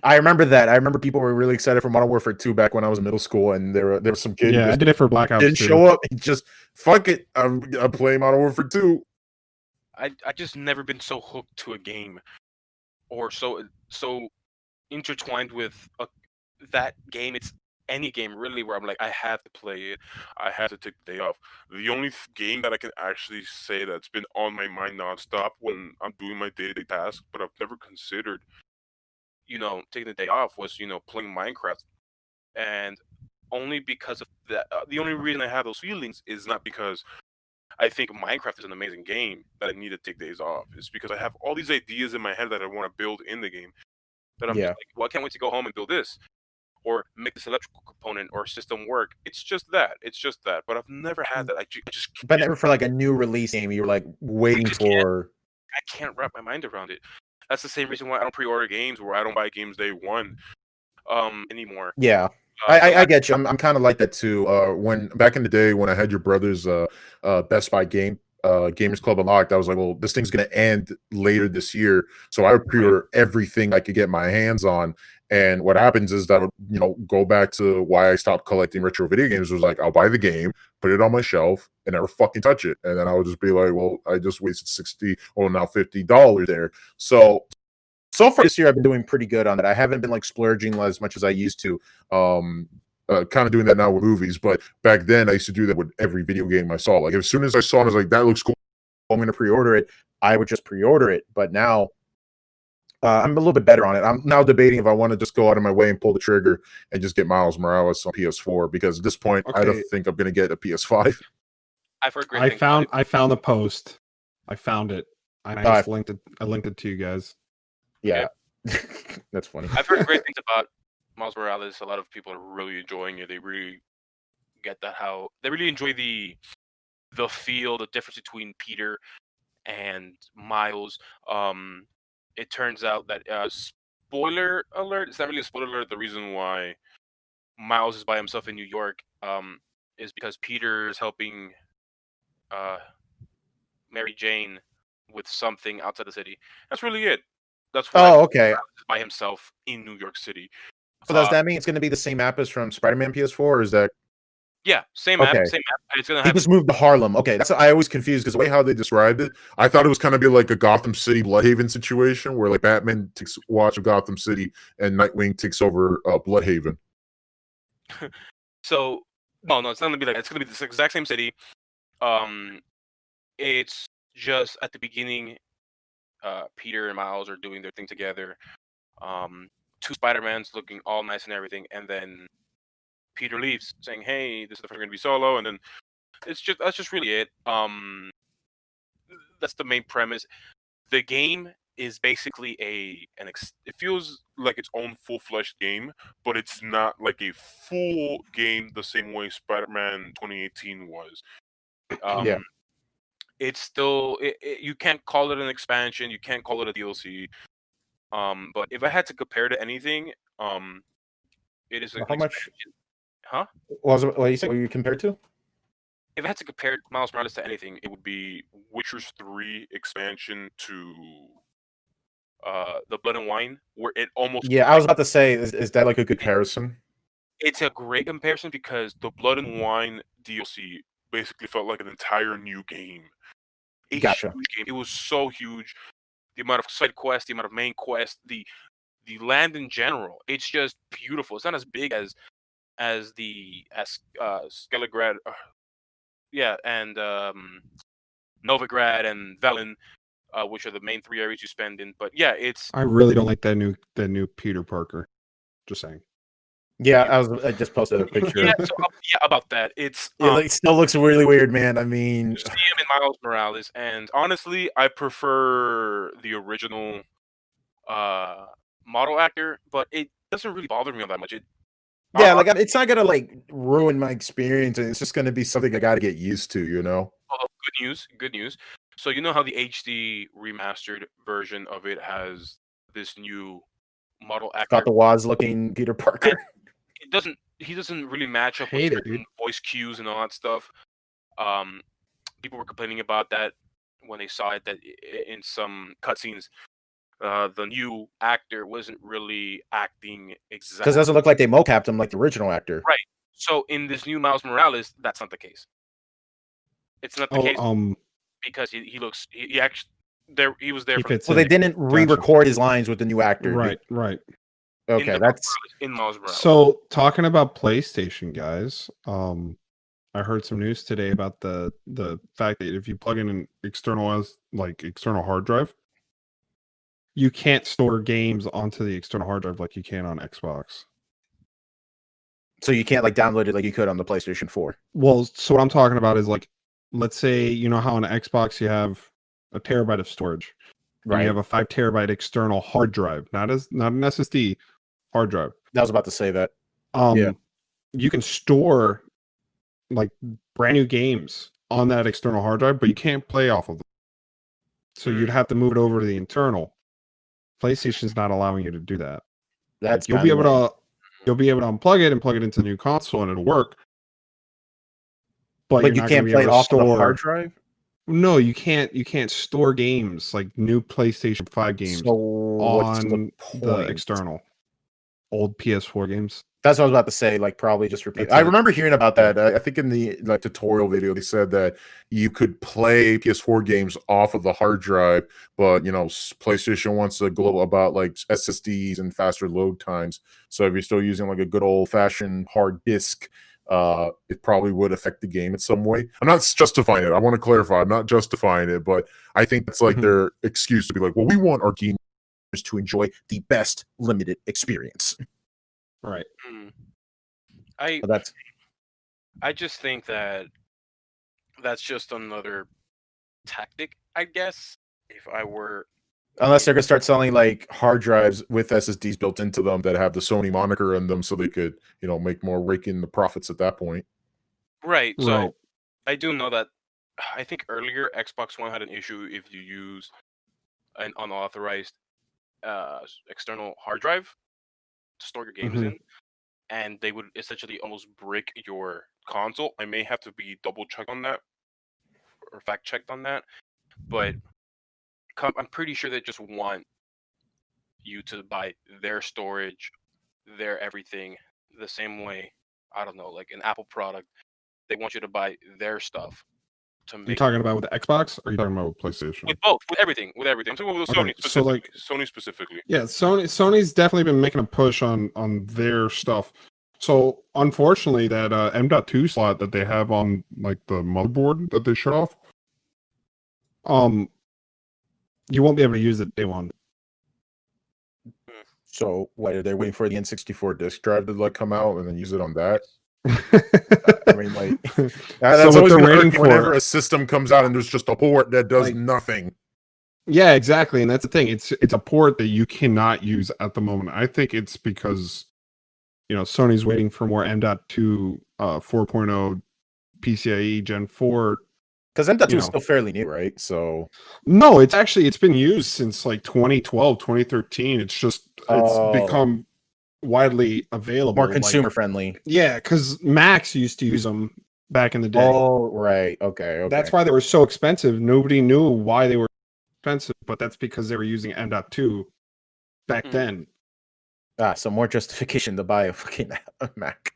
I remember that. I remember people were really excited for Modern Warfare 2 back when I was in middle school, and there was some kid who Yeah, I just did it for Black Ops didn't 2. show up. He just fuck it. I'm playing Modern Warfare 2. I just never been so hooked to a game, or so intertwined with that game. It's any game really where I'm like, I have to play it. I have to take the day off. The only game that I can actually say that's been on my mind nonstop when I'm doing my day-to-day tasks, but I've never considered, taking the day off was, playing Minecraft. And only because of that, the only reason I have those feelings is not because I think Minecraft is an amazing game that I need to take days off. It's because I have all these ideas in my head that I want to build in the game that I'm just like, well, I can't wait to go home and build this or make this electrical component or system work. It's just that. But I've never had that. I just But never for like a new release game. You're like waiting for. I can't wrap my mind around it. That's the same reason why I don't pre-order games or I don't buy games day one anymore. Yeah. I get you. I'm kind of like that too. When back in the day when I had your brother's Best Buy Gamers Club Unlocked, I was like, well, this thing's gonna end later this year, so I would pre-order everything I could get my hands on. And what happens is that go back to why I stopped collecting retro video games. Was like, I'll buy the game, put it on my shelf, and never fucking touch it. And then I would just be like, well, I just wasted $60 or now $50 there. So far this year, I've been doing pretty good on it. I haven't been like splurging as much as I used to. Kind of doing that now with movies, but back then I used to do that with every video game I saw. Like as soon as I saw it, I was like, "That looks cool. I'm going to pre-order it." I would just pre-order it. But now I'm a little bit better on it. I'm now debating if I want to just go out of my way and pull the trigger and just get Miles Morales on PS4 because at this point, I don't think I'm going to get a PS5. I've heard great I things. found the post. I found it. I just linked it. I linked it to you guys. Yeah, that's funny. I've heard great things about Miles Morales. A lot of people are really enjoying it. They really get that how they really enjoy the feel, the difference between Peter and Miles. It turns out that spoiler alert. It's not really a spoiler alert. The reason why Miles is by himself in New York is because Peter is helping Mary Jane with something outside the city. That's really it. That's why okay. Miles is by himself in New York City. So does that mean it's going to be the same map as from Spider-Man PS4, or is that? Yeah, same map. It's gonna He have. just moved to Harlem. Okay, that's I always confused because the way how they described it, I thought it was kind of be like a Gotham City Bloodhaven situation where like Batman takes watch of Gotham City and Nightwing takes over Bloodhaven. So no, it's not gonna be like that. It's gonna be the exact same city. It's just at the beginning, Peter and Miles are doing their thing together. Two Spider-Mans looking all nice and everything, and then Peter leaves, saying, "Hey, this is the first going to be solo," and then that's just really it. That's the main premise. The game is basically it feels like its own full-fledged game, but it's not like a full game the same way Spider-Man 2018 was. Yeah. It's still you can't call it an expansion, you can't call it a DLC. But if I had to compare to anything, it is How much? expansion. Huh? What you said? What you compared to? If I had to compare Miles Morales to anything, it would be Witcher's 3 expansion to the Blood and Wine, where it almost. Yeah, I was about to say, is that like a good comparison? It's a great comparison because the Blood and Wine DLC basically felt like an entire new game. Gotcha. Huge game. It was so huge. The amount of side quests, the amount of main quests, the land in general. It's just beautiful. It's not as big as Skelegrad, and Novigrad and Velen, which are the main 3 areas you spend in. But yeah, it's. I really don't like that new Peter Parker. Just saying. Yeah, I just posted a picture. Yeah, about that. It's it still looks really weird, man. I mean, you see him in Miles Morales, and honestly, I prefer the original model actor, but it doesn't really bother me all that much. It's not gonna like ruin my experience, and it's just gonna be something I got to get used to, you know. Oh, good news. So you know how the HD remastered version of it has this new model actor, Got the Waz looking Peter Parker. He doesn't really match up with certain voice cues and all that stuff. People were complaining about that when they saw it that in some cutscenes, the new actor wasn't really acting Because it exactly doesn't look like they mocapped him like the original actor. right. So in this new Miles Morales, that's not the case. It's not the case because he looks he actually there he was there He from fits Well, they in. didn't re-record his lines with the new actor. Right. Okay, in that's Miles Morales. So talking about PlayStation, guys, I heard some news today about the fact that if you plug in an external hard drive, you can't store games onto the external hard drive like you can on Xbox. so you can't like download it like you could on the PlayStation 4. Well, so what I'm talking about is like, let's say you know how on Xbox you have a terabyte of storage, and you have a 5 terabyte external hard drive, not an SSD hard drive. I was about to say that. Yeah. You can store like brand new games on that external hard drive, but you can't play off of them. So you'd have to move it over to the internal. PlayStation's not allowing you to do that. That's You'll be able to unplug it and plug it into the new console and it'll work. But you can't play off of the hard drive? No, you can't store games like new PlayStation 5 games on the external old PS4 games. That's what I was about to say. Like, probably just repeat. I remember hearing about that. I think in the tutorial video, they said that you could play PS4 games off of the hard drive, but PlayStation wants to go about like SSDs and faster load times. So if you're still using like a good old fashioned hard disk, it probably would affect the game in some way. I'm not justifying it. I want to clarify. I'm not justifying it, but I think that's like their excuse to be like, well, we want our gamers to enjoy the best limited experience. Right. I just think that that's just another tactic, I guess. If I were, unless they're gonna start selling like hard drives with SSDs built into them that have the Sony moniker in them, so they could make more rake in the profits at that point. Right. So I do know that. I think earlier Xbox One had an issue if you use an unauthorized external hard drive to store your games in, and they would essentially almost brick your console. I may have to be double checked on that or fact checked on that, but I'm pretty sure they just want you to buy their storage, their everything the same way. I don't know, like an Apple product, they want you to buy their stuff. You're talking about with the Xbox, or are you talking about with PlayStation? With both, with everything. I'm talking about with Sony specifically. Sony specifically. Yeah, Sony's definitely been making a push on their stuff. So unfortunately, that M.2 slot that they have on like the motherboard that they shut off, you won't be able to use it day one. So what are they waiting for the N64 disk drive to like come out and then use it on that? I mean, like that's always going to whenever a system comes out and there's just a port that does nothing. Yeah, exactly, and that's the thing. It's a port that you cannot use at the moment. I think it's because Sony's waiting for more M.2 4.0 PCIe Gen 4. Because M.2 is still fairly new, right? So no, it's been used since like 2012, 2013. It's just become widely available, more consumer friendly. Yeah, because Macs used to use them back in the day. Oh, right. Okay. That's why they were so expensive. Nobody knew why they were expensive, but that's because they were using M.2 back then. So more justification to buy a fucking Mac.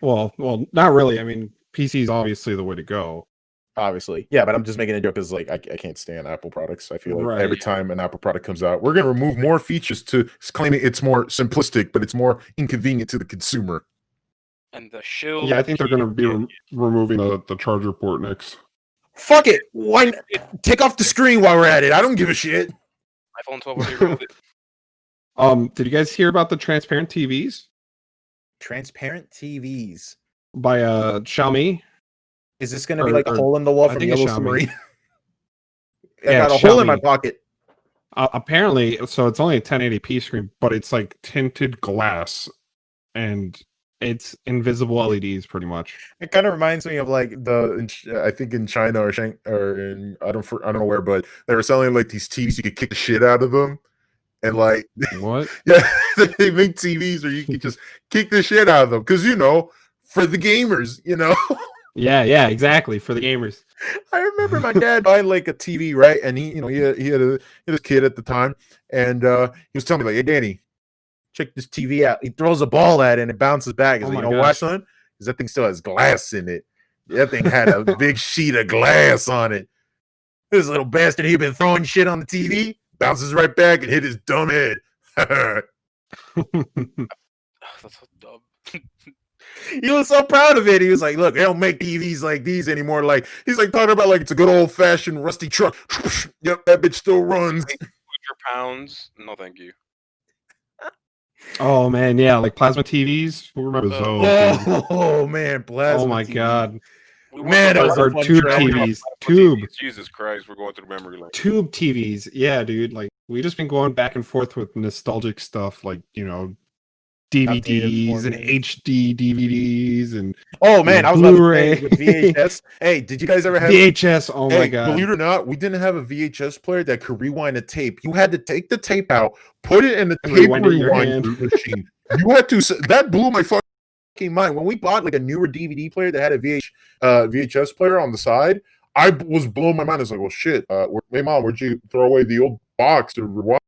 Well, not really. I mean, PC is obviously the way to go. Obviously, yeah, but I'm just making a joke because like I can't stand Apple products. I feel like every time an Apple product comes out, we're gonna remove more features to claiming it's more simplistic, but it's more inconvenient to the consumer. And the shield. Yeah, I think they're gonna be removing the charger port next. Fuck it! Why take off the screen while we're at it? I don't give a shit. iPhone 12 already removed it. Did you guys hear about the transparent TVs? Transparent TVs by Xiaomi. Is this going to be like a hole in the wall from Yellow Submarine? I got a Xiaomi. hole in my pocket. Apparently, so it's only a 1080p screen, but it's like tinted glass, and it's invisible LEDs pretty much. It kind of reminds me of like I think in China or in I don't know where, but they were selling like these TVs you could kick the shit out of them. And like what? Yeah, they make TVs where you can just kick the shit out of them because for the gamers, Yeah, exactly. For the gamers. I remember my dad buying like a TV, right? And he had a kid at the time, and he was telling me like, "Hey, Danny, check this TV out." He throws a ball at it and it bounces back. He's Oh like, my "You know why, gosh. son? Because that thing still has glass in it. That thing had a big sheet of glass on it. This little bastard, he'd been throwing shit on the TV, bounces right back and hit his dumb head." That's so dumb. He was so proud of it. He was like, "Look, they don't make TVs like these anymore." Like he's like talking about like it's a good old fashioned rusty truck. Yep, that bitch still runs. 100 pounds? No, thank you. Oh man, yeah, like plasma TVs. Who remembers those? Dude? Oh man, plasma. Oh my TV. god. Man, that was Or a fun tube track. TVs. Tube. Jesus Christ, we're going through memory lane. Tube TVs. Yeah, dude. Like we just been going back and forth with nostalgic stuff, like DVDs and HD DVDs and Oh man, I was about to Blu-ray. say with VHS. Hey, did you guys ever have VHS. Oh my Hey, god. believe it or not, we didn't have a VHS player that could rewind a tape. You had to take the tape out, put it in the And tape rewind it in your rewind hand. machine. You had to. That blew my fucking mind. When we bought like a newer DVD player that had a VHS player on the side, I was blowing my mind. I was like, "Well, shit. Hey, mom, where'd you throw away the old box to rewind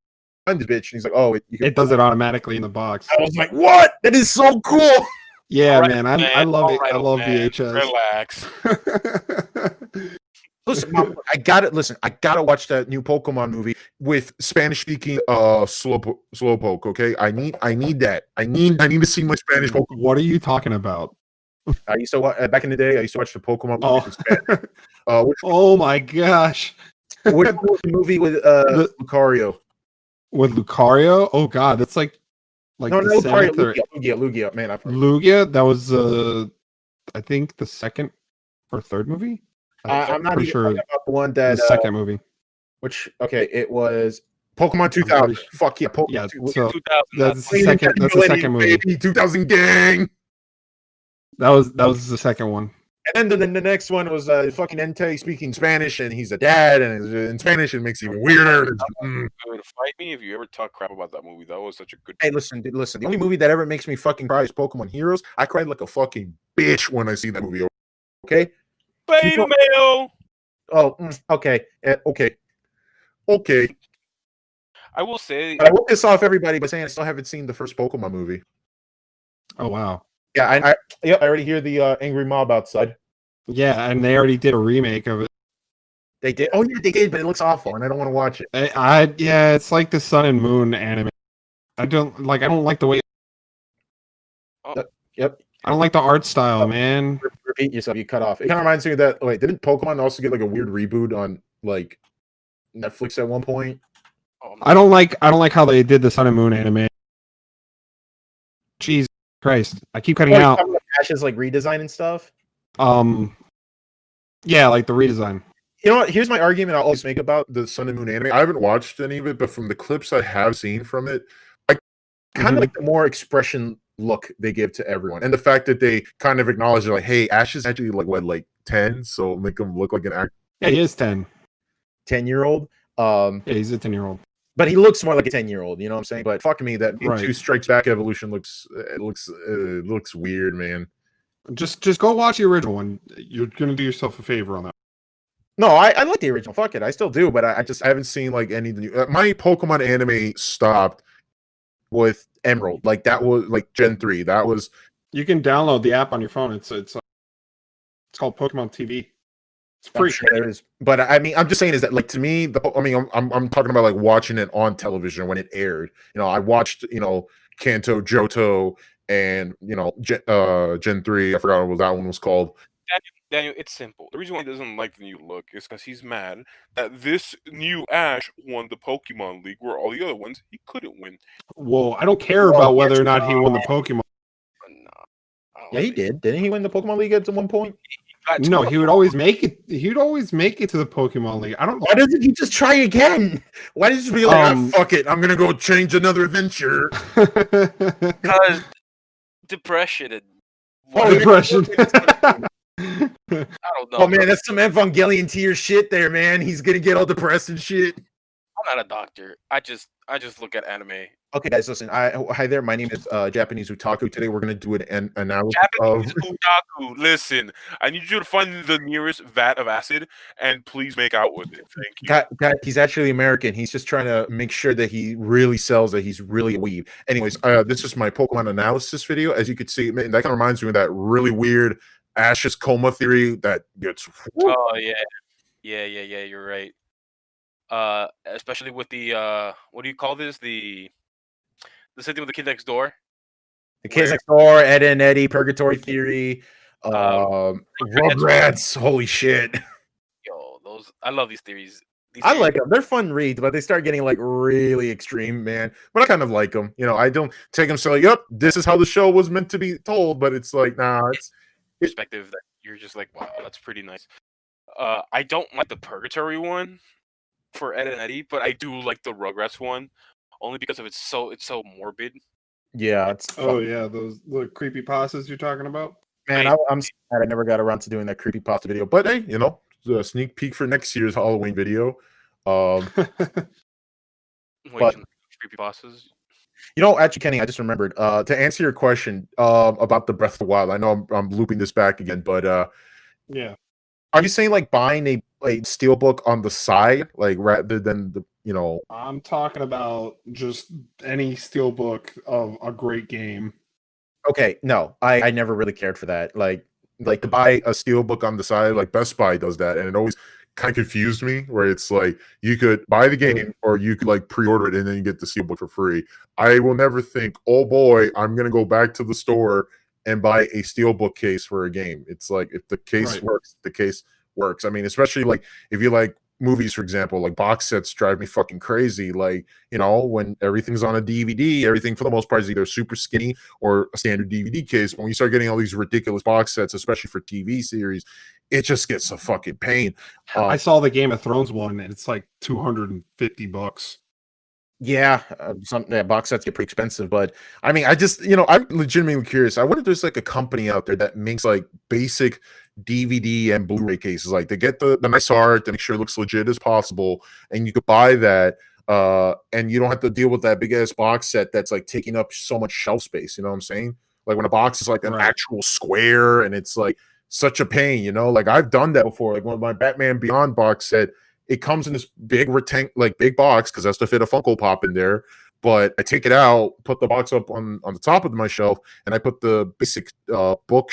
this bitch?" And he's like, "Oh, It does it automatically in the box. I was like, "What? That is so cool." Yeah, Alright, man. I love it. alright, I love man. VHS. Relax. Listen, Mom, I gotta watch that new Pokemon movie with Spanish speaking Slowpoke. Okay, I need that. I need to see my Spanish Pokemon. What are you talking about? I used to watch back in the day. I used to watch the Pokemon movie Oh. in Spanish. Which Oh my gosh. was the movie with Lucario? With Lucario? Oh god, that's like No, the Lucario, seventh or Lugia. Man, I forgot. Lugia. That was I think the second or third movie. I'm not pretty even sure talking about the one the that second movie. which it was Pokemon 2000. pretty Fuck yeah, Pokemon. Yeah, 2000. so 2000. that's the second. That's the second movie. Baby, 2000 gang. That was the second one. And then the next one was fucking Entei speaking Spanish, and he's a dad, and it's in Spanish, and it makes it even weirder. You're gonna fight me if you ever talk crap about that movie. That was such a good. Hey, listen. The only movie that ever makes me fucking cry is Pokemon Heroes. I cried like a fucking bitch when I see that movie. Okay. Beta male. Oh, okay. Okay. I will say. But I will piss off everybody by saying I still haven't seen the first Pokemon movie. Oh wow. Yeah, I already hear the angry mob outside. Yeah, and they already did a remake of it. They did. Oh yeah, they did, but it looks awful, and I don't want to watch it. Yeah, it's like the Sun and Moon anime. I don't like the way. Yep. I don't like the art style, man. Repeat yourself. You cut off. It kind of reminds me of that. Wait, didn't Pokemon also get like a weird reboot on like Netflix at one point? Oh, no. I don't like how they did the Sun and Moon anime. Jesus Christ, I keep cutting out. Ash's like redesign and stuff. Yeah, like the redesign. You know what? Here's my argument I'll always make about the Sun and Moon anime. I haven't watched any of it, but from the clips I have seen from it, I kind of like the more expression look they give to everyone, and the fact that they kind of acknowledge like, hey, Ash is actually like 10, so make him look like an actor. Yeah, he is 10. 10-year-old. Yeah, he's a 10-year-old. But he looks more like a 10-year-old, you know what I'm saying? But fuck me, that Right. Two Strikes Back evolution looks weird, man. Just go watch the original one. You're gonna do yourself a favor on that. No, I like the original. Fuck it, I still do, but I haven't seen like any of the new. My Pokemon anime stopped with Emerald. Like that was like Gen 3. That was. You can download the app on your phone. It's called Pokemon TV. It's I'm free. sure there is, but I mean, I'm just saying is that like to me, I'm talking about like watching it on television when it aired. You know, I watched Kanto, Johto, and Gen 3. I forgot what that one was called. Daniel, it's simple. The reason why he doesn't like the new look is because he's mad that this new Ash won the Pokemon League, where all the other ones he couldn't win. Whoa, I don't care about whether or not he won the Pokemon. Yeah, he did. Didn't he win the Pokemon League at one point? No, he would always make it. He'd always make it to the Pokemon League. I don't know. Why doesn't he just try again? Why does he be like, fuck it, I'm gonna go change another adventure? Because depression and Depression. I don't know. Oh man, that's some Evangelion tier shit there, man. He's gonna get all depressed and shit. I'm not a doctor. I just look at anime. Okay, guys, listen. Hi there. My name is Japanese Utaku. Today we're gonna do an analysis of. Japanese otaku, listen. I need you to find the nearest vat of acid and please make out with it. Thank you. God, he's actually American. He's just trying to make sure that he really sells that he's really a weeb. Anyways, this is my Pokemon analysis video. As you can see, man, that kind of reminds me of that really weird Ash's coma theory that gets. Oh yeah. Yeah, you're right. Especially with the what do you call this? The same thing with the kid next door. The Kids Where- Next Door, Ed and Eddie, Purgatory Theory, Rugrats. Rugrats. Holy shit. Yo, those I love these theories. These I theories- like them. They're fun reads, but they start getting like really extreme, man. But I kind of like them. You know, I don't take them so like, yep, this is how the show was meant to be told. But it's like, nah, it's perspective that you're just like, wow, that's pretty nice. I don't like the Purgatory one for Ed and Eddie, but I do like the Rugrats one, only because of it's so morbid. yeah, it's Oh yeah, the creepy pastas you're talking about. man. I'm sad I never got around to doing that creepypasta video. But hey, you know, a sneak peek for next year's Halloween video. Wait, But- creepypastas. You know, actually, Kenny, I just remembered to answer your question about the Breath of the Wild. I know I'm looping this back again, but Yeah. are you saying like buying a steelbook on the side, like rather than the I'm talking about just any steelbook of a great game. Okay, no, I never really cared for that. Like to buy a steelbook on the side, like Best Buy does that, and it always kind of confused me. Where it's like you could buy the game or you could like pre-order it and then you get the steelbook for free. I will never think, oh boy, I'm gonna go back to the store and buy a steelbook case for a game. It's like if the case Right. works, the case works. I mean, especially like if you like movies, for example, like box sets drive me fucking crazy. Like, you know, when everything's on a DVD, everything for the most part is either super skinny or a standard DVD case. When you start getting all these ridiculous box sets, especially for TV series, it just gets a fucking pain. I saw the Game of Thrones one, and it's like $250. Yeah, some box sets get pretty expensive, but I mean, I just, you know, I'm legitimately curious. I wonder if there's like a company out there that makes like basic DVD and Blu-ray cases, like they get the nice art to make sure it looks legit as possible, and you could buy that, and you don't have to deal with that big ass box set that's like taking up so much shelf space. You know what I'm saying? Like when a box is like an Right. actual square, and it's like such a pain. You know, like I've done that before. Like when my Batman Beyond box set. It comes in this big big box because that's to fit a Funko Pop in there. But I take it out, put the box up on the top of my shelf, and I put the basic book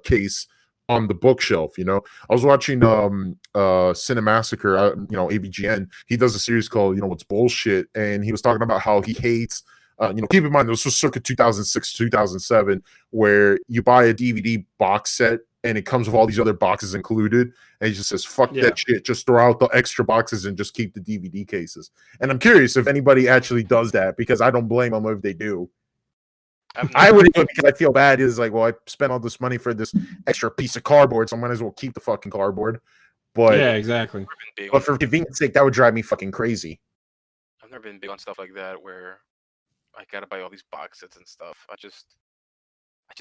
case on the bookshelf. You know, I was watching Cinemassacre, you know, AVGN. He does a series called, you know, What's Bullshit, and he was talking about how he hates. You know, keep in mind this was circa 2006, 2007, where you buy a DVD box set and it comes with all these other boxes included, and he just says, "Fuck that shit! Just throw out the extra boxes and just keep the DVD cases." And I'm curious if anybody actually does that because I don't blame them if they do. I would do it because I feel bad. Is like, well, I spent all this money for this extra piece of cardboard, so I might as well keep the fucking cardboard. But Yeah, exactly. but for convenience sake, that would drive me fucking crazy. I've never been big on stuff like that where I gotta buy all these box sets and stuff. I just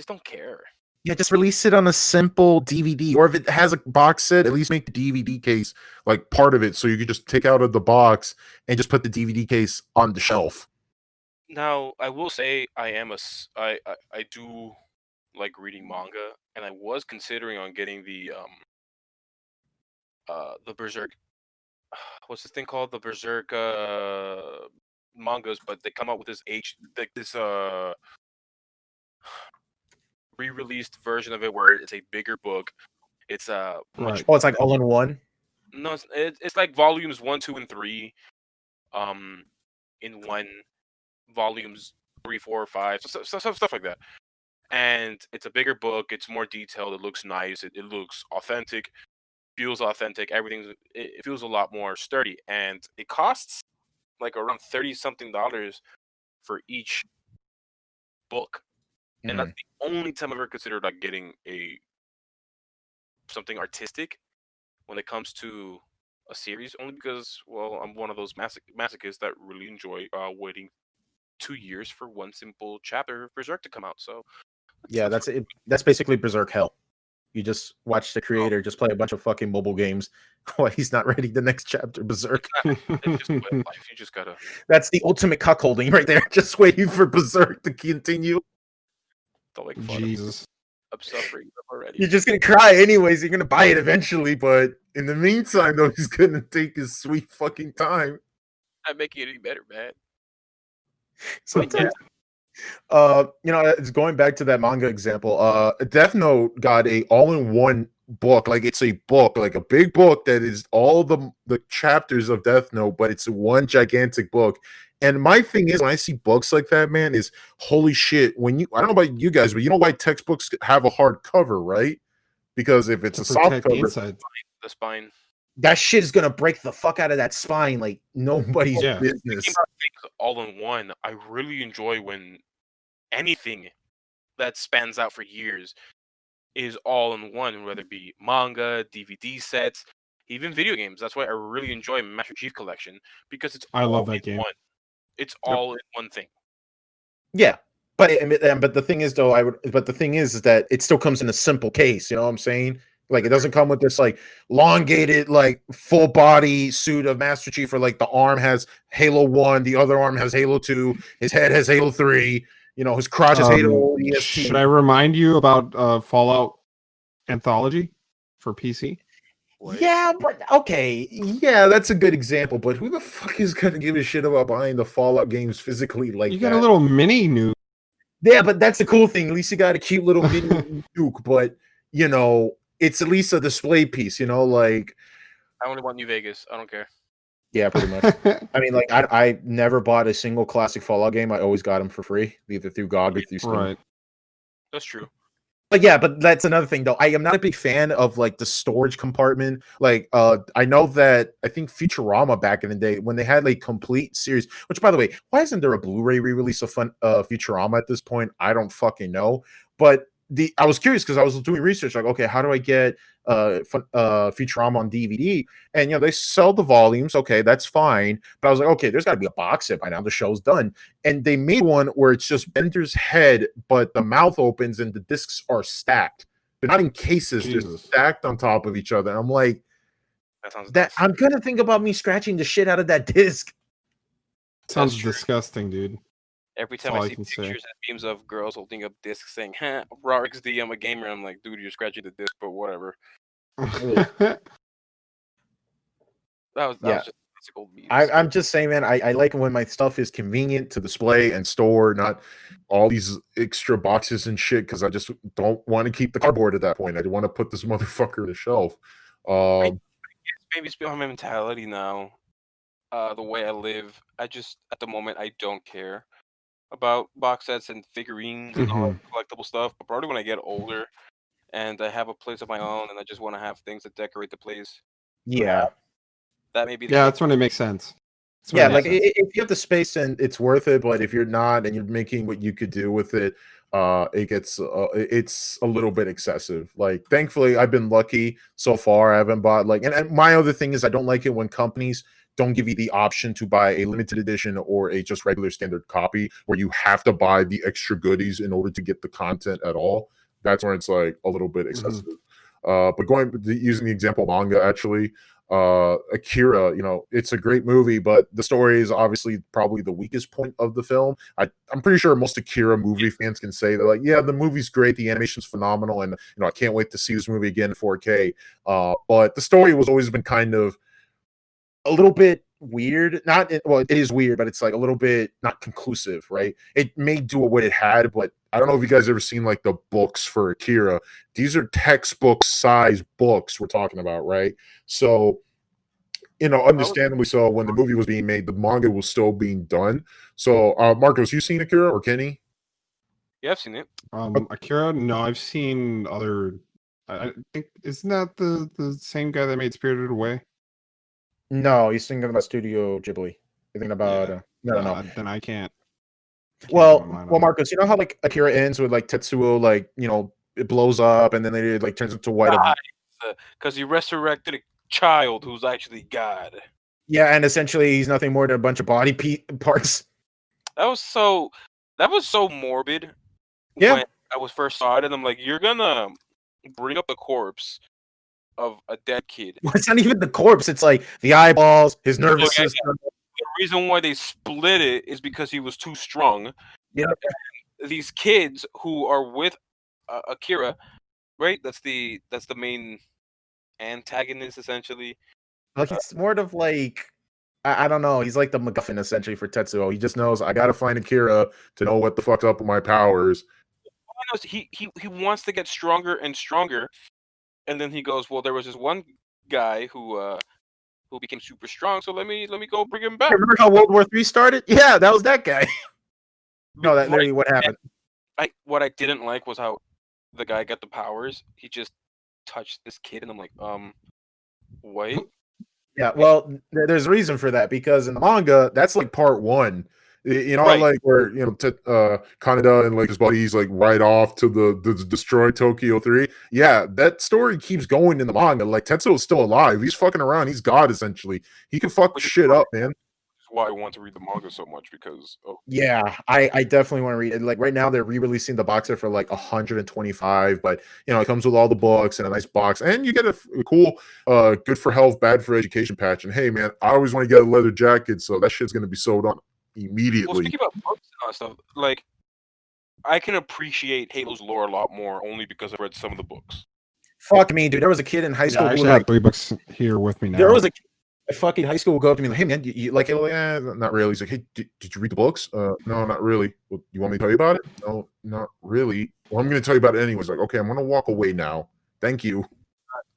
don't care. Yeah, just release it on a simple DVD, or if it has a box set, at least make the DVD case like part of it, so you could just take out of the box and just put the DVD case on the shelf. Now, I will say I do like reading manga, and I was considering on getting the Berserk. What's this thing called? The Berserk mangas, but they come out with this re-released version of it where it's a bigger book. It's much Right. Oh, it's like all in one. no, it's like volumes 1, 2, and 3, in one, volumes 3, 4, 5, stuff like that. And it's a bigger book. It's more detailed. It looks nice. It looks authentic. Feels authentic. It feels a lot more sturdy, and it costs like around $30-something for each book. And that's the only time I've ever considered like getting something artistic when it comes to a series, only because, well, I'm one of those masochists that really enjoy waiting 2 years for one simple chapter of Berserk to come out. So Yeah, that's it. That's basically Berserk hell. You just watch the creator just play a bunch of fucking mobile games while he's not ready the next chapter, Berserk. It's just the way of life. You just gotta. That's the ultimate cuckolding right there. Just waiting for Berserk to continue. Don't make fun Jesus. of suffering already. You're just gonna cry anyways. You're gonna buy it eventually, but in the meantime, though, he's gonna take his sweet fucking time. Not making it any better, man. Sometimes, it's going back to that manga example. Death Note got a all-in-one book, like it's a book, like a big book that is all the chapters of Death Note, but it's one gigantic book. And my thing is, when I see books like that, man, is holy shit. I don't know about you guys, but you know why textbooks have a hard cover, right? Because if it's a soft cover, the spine, that shit is gonna break the fuck out of that spine like nobody's business. Thinking about things all in one, I really enjoy when anything that spans out for years is all in one, whether it be manga, DVD sets, even video games. That's why I really enjoy Master Chief Collection, because it's I love that game. One. It's all in one thing. Yeah, but the thing is, though, but the thing is that it still comes in a simple case. You know what I'm saying? Like, it doesn't come with this like elongated, like full body suit of Master Chief, where like the arm has Halo 1, the other arm has Halo 2, his head has Halo 3. You know, his crotch is Halo EST. Should I remind you about Fallout Anthology for PC? Yeah, but okay, yeah, that's a good example. But who the fuck is gonna give a shit about buying the Fallout games physically like you that? got a little mini nuke. Yeah, but that's the cool thing. At least you got a cute little mini nuke. But you know, it's at least a display piece. You know, like I only want New Vegas. I don't care. Yeah, pretty much. I mean, like I never bought a single classic Fallout game. I always got them for free, either through GOG or through Steam. Right. That's true. But yeah, but that's another thing though. I am not a big fan of like the storage compartment. Like I know that I think Futurama back in the day when they had like complete series, which by the way, why isn't there a Blu-ray re-release of Futurama at this point? I don't fucking know. But I was curious because I was doing research, like, okay, how do I get Futurama on DVD? And you know, they sell the volumes, okay, that's fine. But I was like, okay, there's got to be a box set by now. The show's done, and they made one where it's just Bender's head, but the mouth opens and the discs are stacked. They're not in cases; Jesus. they're stacked on top of each other. And I'm like, that sounds. I'm gonna think about me scratching the shit out of that disc. Sounds disgusting, dude. Every time I see pictures and memes of girls holding up discs saying, raw XD, I'm a gamer, I'm like, dude, you're scratching the disc, but whatever. That was just classical memes. I'm just saying, man, I like when my stuff is convenient to display and store, not all these extra boxes and shit, because I just don't want to keep the cardboard at that point. I want to put this motherfucker on the shelf. Maybe it's my mentality now. The way I live, at the moment, I don't care about box sets and figurines and all that collectible stuff. But probably when I get older and I have a place of my own and I just want to have things that decorate the place. Yeah. That may be that's when it makes sense. Yeah, like if you have the space and it's worth it, but if you're not and you're making what you could do with it, it gets it's a little bit excessive. Like, thankfully, I've been lucky so far. I haven't bought and my other thing is I don't like it when companies don't give you the option to buy a limited edition or a just regular standard copy where you have to buy the extra goodies in order to get the content at all. That's where it's like a little bit excessive. But using the example of manga, actually, Akira, you know, it's a great movie, but the story is obviously probably the weakest point of the film. I'm pretty sure most Akira movie fans can say they're like, yeah, the movie's great, the animation's phenomenal, and you know, I can't wait to see this movie again in 4K. But the story was always been kind of a little bit weird. It is weird, but it's like a little bit not conclusive, right? It may do what it had, but I don't know if you guys ever seen like the books for Akira. These are textbook size books we're talking about, right? So, you know, understandably so, when the movie was being made, the manga was still being done. So, Marcos, you seen Akira or Kenny? Yeah, I've seen it. Akira? No, I've seen other. I think isn't that the same guy that made Spirited Away? No, he's thinking about Studio Ghibli. You're thinking about no. Then I can't. Well, Marcos, you know how like Akira ends with like Tetsuo, like, you know, it blows up and then it like turns into white. Because he resurrected a child who's actually God. Yeah, and essentially he's nothing more than a bunch of body parts. That was so morbid. Yeah. When I was first saw it, and I'm like, you're gonna bring up the corpse of a dead kid. Well, it's not even the corpse. It's like the eyeballs, his nervous yeah. system. The reason why they split it is because he was too strong. Yeah. These kids who are with Akira, right? That's the main antagonist essentially. Like it's more of like I don't know. He's like the MacGuffin essentially for Tetsuo. He just knows I gotta find Akira to know what the fuck's up with my powers. He wants to get stronger and stronger, and then he goes, "Well, there was this one guy who became super strong, so let me go bring him back." Remember how World War III started? Yeah, that was that guy. No, that Right. literally what happened. What I didn't like was how the guy got the powers. He just touched this kid, and I'm like, wait. Yeah, well, there's a reason for that because in the manga, that's like part one. You know, Right. like where Kaneda and like his buddies like ride off to the destroy Tokyo 3. Yeah, that story keeps going in the manga. Like Tetsuo's still alive. He's fucking around. He's God essentially. He can fuck Which is shit up, man. why I want to read the manga so much because Yeah, I definitely want to read it. Like right now, they're re-releasing the box set for like 125, but you know it comes with all the books and a nice box, and you get a cool, good for health, bad for education patch. And hey, man, I always want to get a leather jacket, so that shit's gonna be sold on immediately. Well, speaking about books and all that stuff, like I can appreciate Halo's lore a lot more only because I've read some of the books. Fuck me, dude. There was a kid in high school. I who actually like, have 3 books here with me now. there was a fucking high school would go up to me like, hey man, you like Halo? Yeah, not really. He's like, hey, did you read the books? No, not really. Well, you want me to tell you about it? No, not really. Well, I'm going to tell you about it anyways. Like, okay, I'm going to walk away now. Thank you.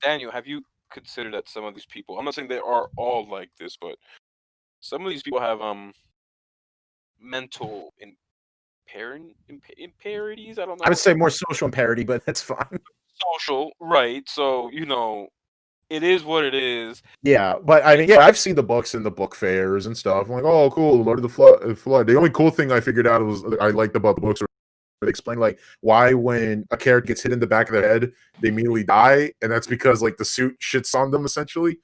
Daniel, have you considered that some of these people? I'm not saying they are all like this, but some of these people have mental imparities. I don't know. I would say more social imparity, but that's fine. Social, right? So it is what it is. Yeah, but I mean, yeah, I've seen the books in the book fairs and stuff. I'm like, oh, cool, Lord of the Flood. The only cool thing I figured out was I liked about the books were they explain like why when a character gets hit in the back of the head, they immediately die, and that's because like the suit shits on them essentially.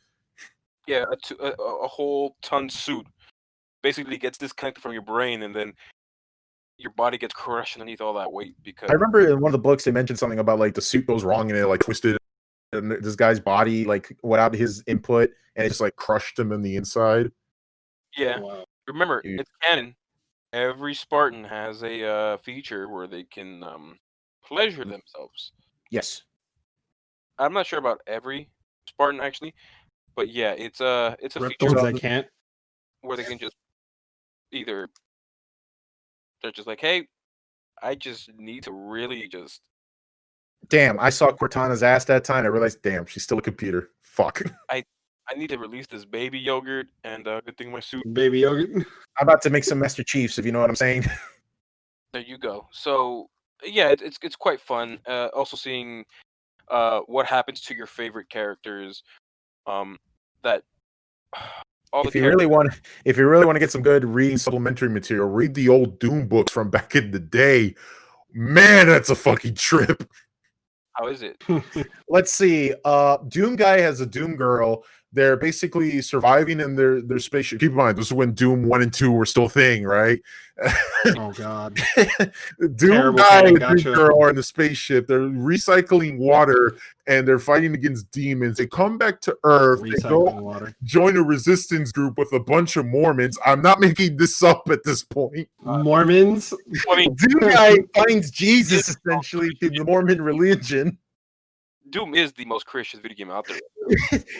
Yeah, a whole ton suit basically gets disconnected from your brain, and then your body gets crushed underneath all that weight. Because I remember in one of the books they mentioned something about like the suit goes wrong and it like twisted, and this guy's body like without his input, and it just like crushed him in the inside. yeah, Wow. remember Dude. it's canon. Every Spartan has a feature where they can pleasure themselves. Yes. I'm not sure about every Spartan actually, but yeah, it's a Rip feature those that can't. where they can just either they're just like, hey, I just need to really just Damn, I saw Cortana's ass that time. I realized, damn, she's still a computer. Fuck. I need to release this baby yogurt, and good thing my suit. Baby yogurt. I'm about to make some Master Chiefs, if you know what I'm saying. There you go. So yeah, it's quite fun. Also seeing what happens to your favorite characters. That all if the you really want to get some good reading supplementary material, read the old Doom books from back in the day. Man, that's a fucking trip. how is it? Let's see. Doom guy has a Doom girl. They're basically surviving in their spaceship. Keep in mind, this is when Doom 1 and 2 were still a thing, right? Oh god. Doom Terrible guy canon, and gotcha. Doom girl are in the spaceship. They're recycling water and they're fighting against demons. They come back to Earth. They go Recycling water. join a resistance group with a bunch of Mormons. I'm not making this up at this point. Mormons. I mean, Doom guy finds Jesus essentially in the Mormon religion. Doom is the most Christian video game out there.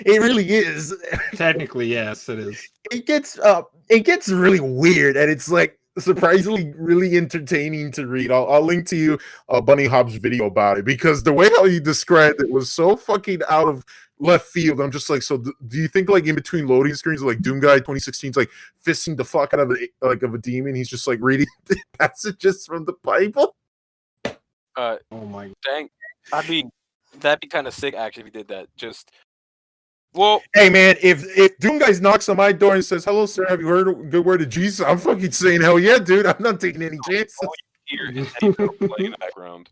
It really is. Technically, yes, it is. It gets really weird, and it's like surprisingly really entertaining to read. I'll link to you Bunny Hop's video about it because the way how he described it was so fucking out of left field. I'm just like, so do you think like in between loading screens, like Doom Guy 2016 is like fisting the fuck out of a demon? He's just like reading passages from the Bible. Oh my. Dang, I mean, that'd be kind of sick actually if he did that. Just well, Hey man, if Doom Guy knocks on my door and says, "Hello, sir, have you heard a good word of Jesus?" I'm fucking saying, "Hell yeah, dude! I'm not taking any chances." hear his heavy metal playing in the background,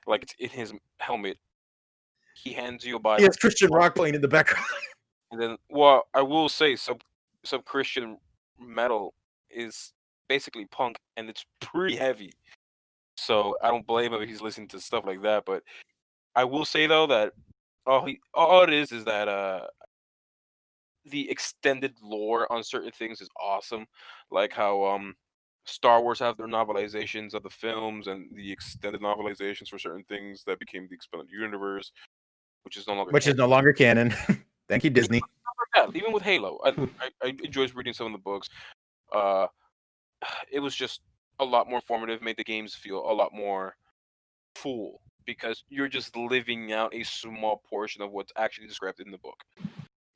like it's in his helmet. He hands you a Bible. He has Christian rock playing in the background. And then, well, I will say some Christian metal is basically punk, and it's pretty heavy. So I don't blame him if he's listening to stuff like that. But I will say though that all it is that the extended lore on certain things is awesome, like how Star Wars have their novelizations of the films and the extended novelizations for certain things that became the expanded universe, which is no longer Which is no longer canon. Thank you, Disney. even with Halo. I enjoyed reading some of the books. Uh, it was just a lot more formative, made the games feel a lot more full because you're just living out a small portion of what's actually described in the book.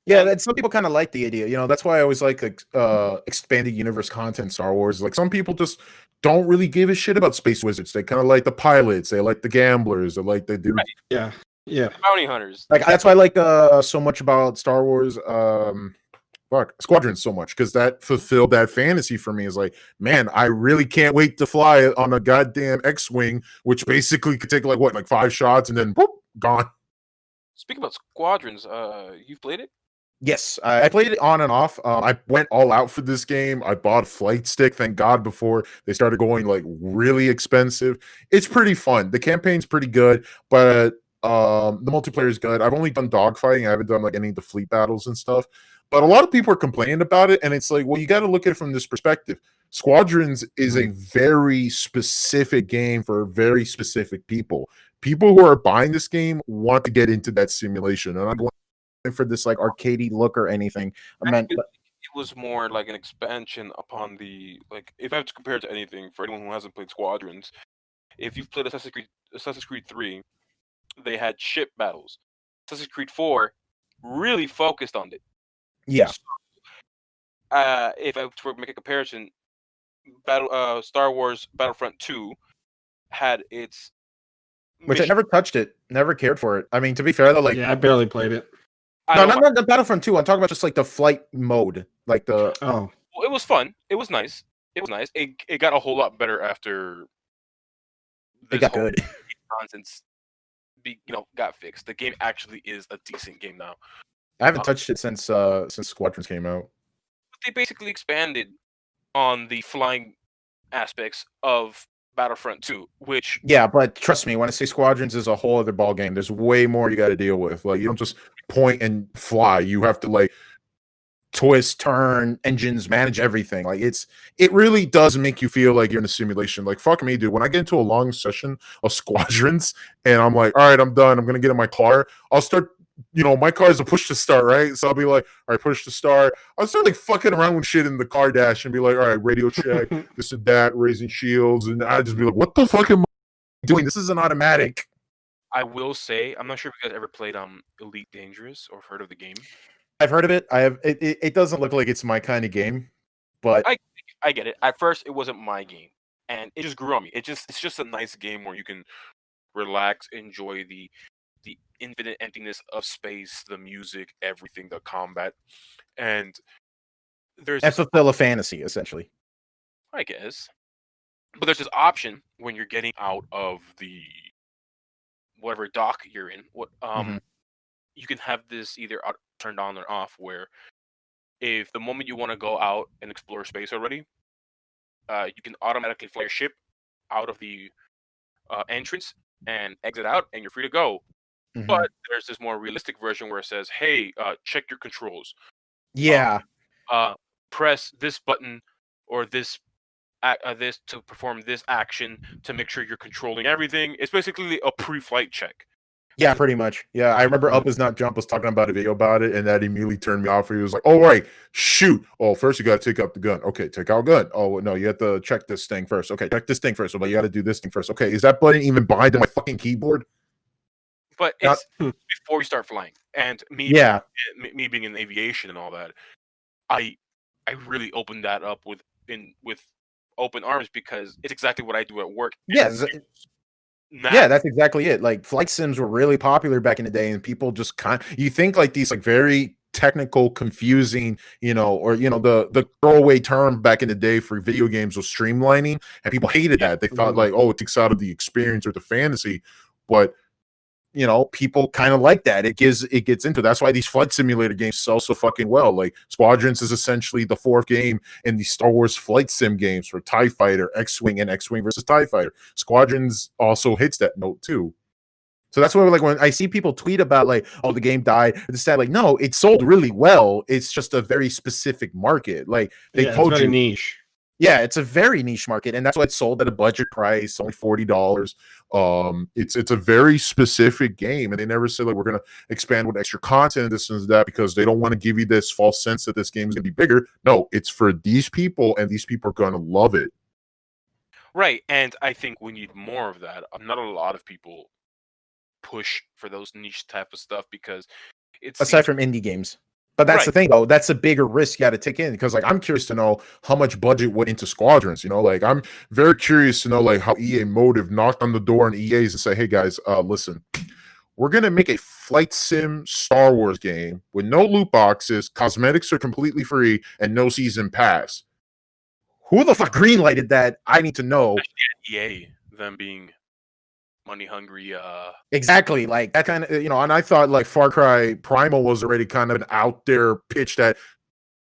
Yeah, that some people kind of like the idea. You know, that's why I always like expanded universe content. Star Wars. Like some people just don't really give a shit about space wizards. They kind of like the pilots. They like the gamblers. They like the dudes. Right. Yeah, yeah. Bounty hunters. Like that's why I like so much about Star Wars. Squadrons so much because that fulfilled that fantasy for me. Is like, man, I really can't wait to fly on a goddamn X-wing, which basically could take like 5 shots and then boop, gone. Speaking about Squadrons, you've played it? Yes, I played it on and off. I went all out for this game. I bought a flight stick, thank God, before they started going like really expensive. It's pretty fun. The campaign's pretty good, but the multiplayer is good. I've only done dogfighting. I haven't done like any of the fleet battles and stuff. But a lot of people are complaining about it, and it's like, well, you got to look at it from this perspective. Squadrons is a very specific game for very specific people. People who are buying this game want to get into that simulation, and I'm going for this like arcadey look or anything. I meant, It was more like an expansion upon the like. If I have to compare it to anything, for anyone who hasn't played Squadrons, if you've played Assassin's Creed 3, they had ship battles. Assassin's Creed 4 really focused on it. yeah, If I were to make a comparison, Star Wars Battlefront 2 had its which I never touched it, never cared for it. I mean, to be fair though, like Yeah, I barely played it. no, not the Battlefront 2. I'm talking about just like the flight mode, like the. Oh, Well, it was fun. It was nice. It was nice. It got a whole lot better after It got good. nonsense got fixed. The game actually is a decent game now. I haven't touched it since Squadrons came out. But they basically expanded on the flying aspects of Battlefront 2, which Yeah, but trust me, when I say Squadrons is a whole other ball game. There's way more you got to deal with. Like you don't just point and fly. You have to like twist, turn, engines, manage everything. Like it really does make you feel like you're in a simulation. Like fuck me, dude. When I get into a long session of Squadrons and I'm like, all right, I'm done. I'm gonna get in my car. I'll start. My car is a push to start, right? So I'll be like, all right, push to start. I'll start like fucking around with shit in the car dash and be like, all right, radio check, this and that, raising shields, and I just be like, what the fuck am I doing? This is an automatic. I will say, I'm not sure if you guys ever played Elite Dangerous or heard of the game. I've heard of it. I have. It doesn't look like it's my kind of game, but I get it. At first, it wasn't my game, and it just grew on me. It's just a nice game where you can relax, enjoy the infinite emptiness of space, the music, everything, the combat, and there's and fulfill a fantasy essentially. I guess, but there's this option when you're getting out of the whatever dock you're in. You can have this either turned on or off, where if the moment you want to go out and explore space already, you can automatically fly your ship out of the entrance and exit out, and you're free to go. Mhm. But there's this more realistic version where it says, "Hey, check your controls. Yeah, Press this button or this to perform this action to make sure you're controlling everything." It's basically a pre-flight check. yeah, pretty much. Yeah, I remember Up Is Not Jump was talking about a video about it, and that immediately turned me off. He was like, "Oh right, shoot! Oh, first you got to take out the gun. Okay, take out gun. Oh no, you have to check this thing first. Okay, check this thing first. But you got to do this thing first. Okay, is that button even behind my fucking keyboard?" But it's before we start flying, and me being in aviation and all that, I really opened that up with open arms because it's exactly what I do at work. Yeah, that's exactly it. Like flight sims were really popular back in the day, and people just you think like these like very technical, confusing, or the throwaway term back in the day for video games was streamlining, and people hated that. They thought like, oh, it takes out of the experience or the fantasy, but people kind of like that. It gets into. That's why these flight simulator games sell so fucking well. Like Squadrons is essentially the fourth game in the Star Wars flight sim games for TIE Fighter, X-Wing, and X-Wing versus TIE Fighter. Squadrons also hits that note too. So that's why, like, when I see people tweet about like, oh, the game died, it's sad. Like, no, it sold really well. It's just a very specific market. Like they it's told very you, niche. yeah, it's a very niche market, and that's why it's sold at a budget price, only $40. It's a very specific game, and they never say like we're gonna expand with extra content, this and that, because they don't want to give you this false sense that this game is gonna be bigger. No, it's for these people, and these people are gonna love it. Right, and I think we need more of that. Not a lot of people push for those niche type of stuff because it's Aside from indie games. But that's the thing, though. That's a bigger risk you got to take in, because, like, I'm curious to know how much budget went into Squadrons. You know, like, I'm very curious to know, like, how EA Motive knocked on the door and EA's and say, "Hey guys, listen, we're gonna make a flight sim Star Wars game with no loot boxes, cosmetics are completely free, and no season pass." Who the fuck greenlighted that? I need to know. EA, them being money hungry. Exactly, like that kind of, and I thought like Far Cry Primal was already kind of an out there pitch that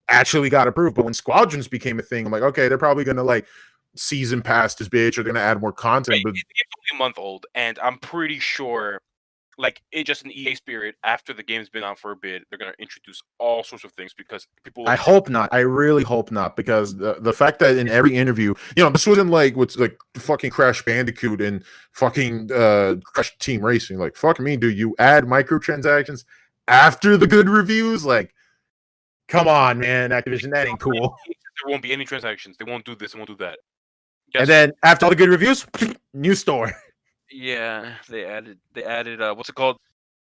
actually got approved. But when Squadrons became a thing, I'm like, okay, they're probably gonna like season pass this bitch, or they're gonna add more content. Right, But it's only a month old, and I'm pretty sure, like, it just an EA spirit. After the game's been out for a bit, they're gonna introduce all sorts of things because people. I hope not. I really hope not, because the fact that in every interview, this wasn't like what's like fucking Crash Bandicoot and fucking Crash Team Racing. Like, fuck me, do you add microtransactions after the good reviews? Like, come on, man, Activision, that ain't cool. There won't be any transactions. They won't do this. They won't do that. And then after all the good reviews, new store. Yeah, they added. What's it called?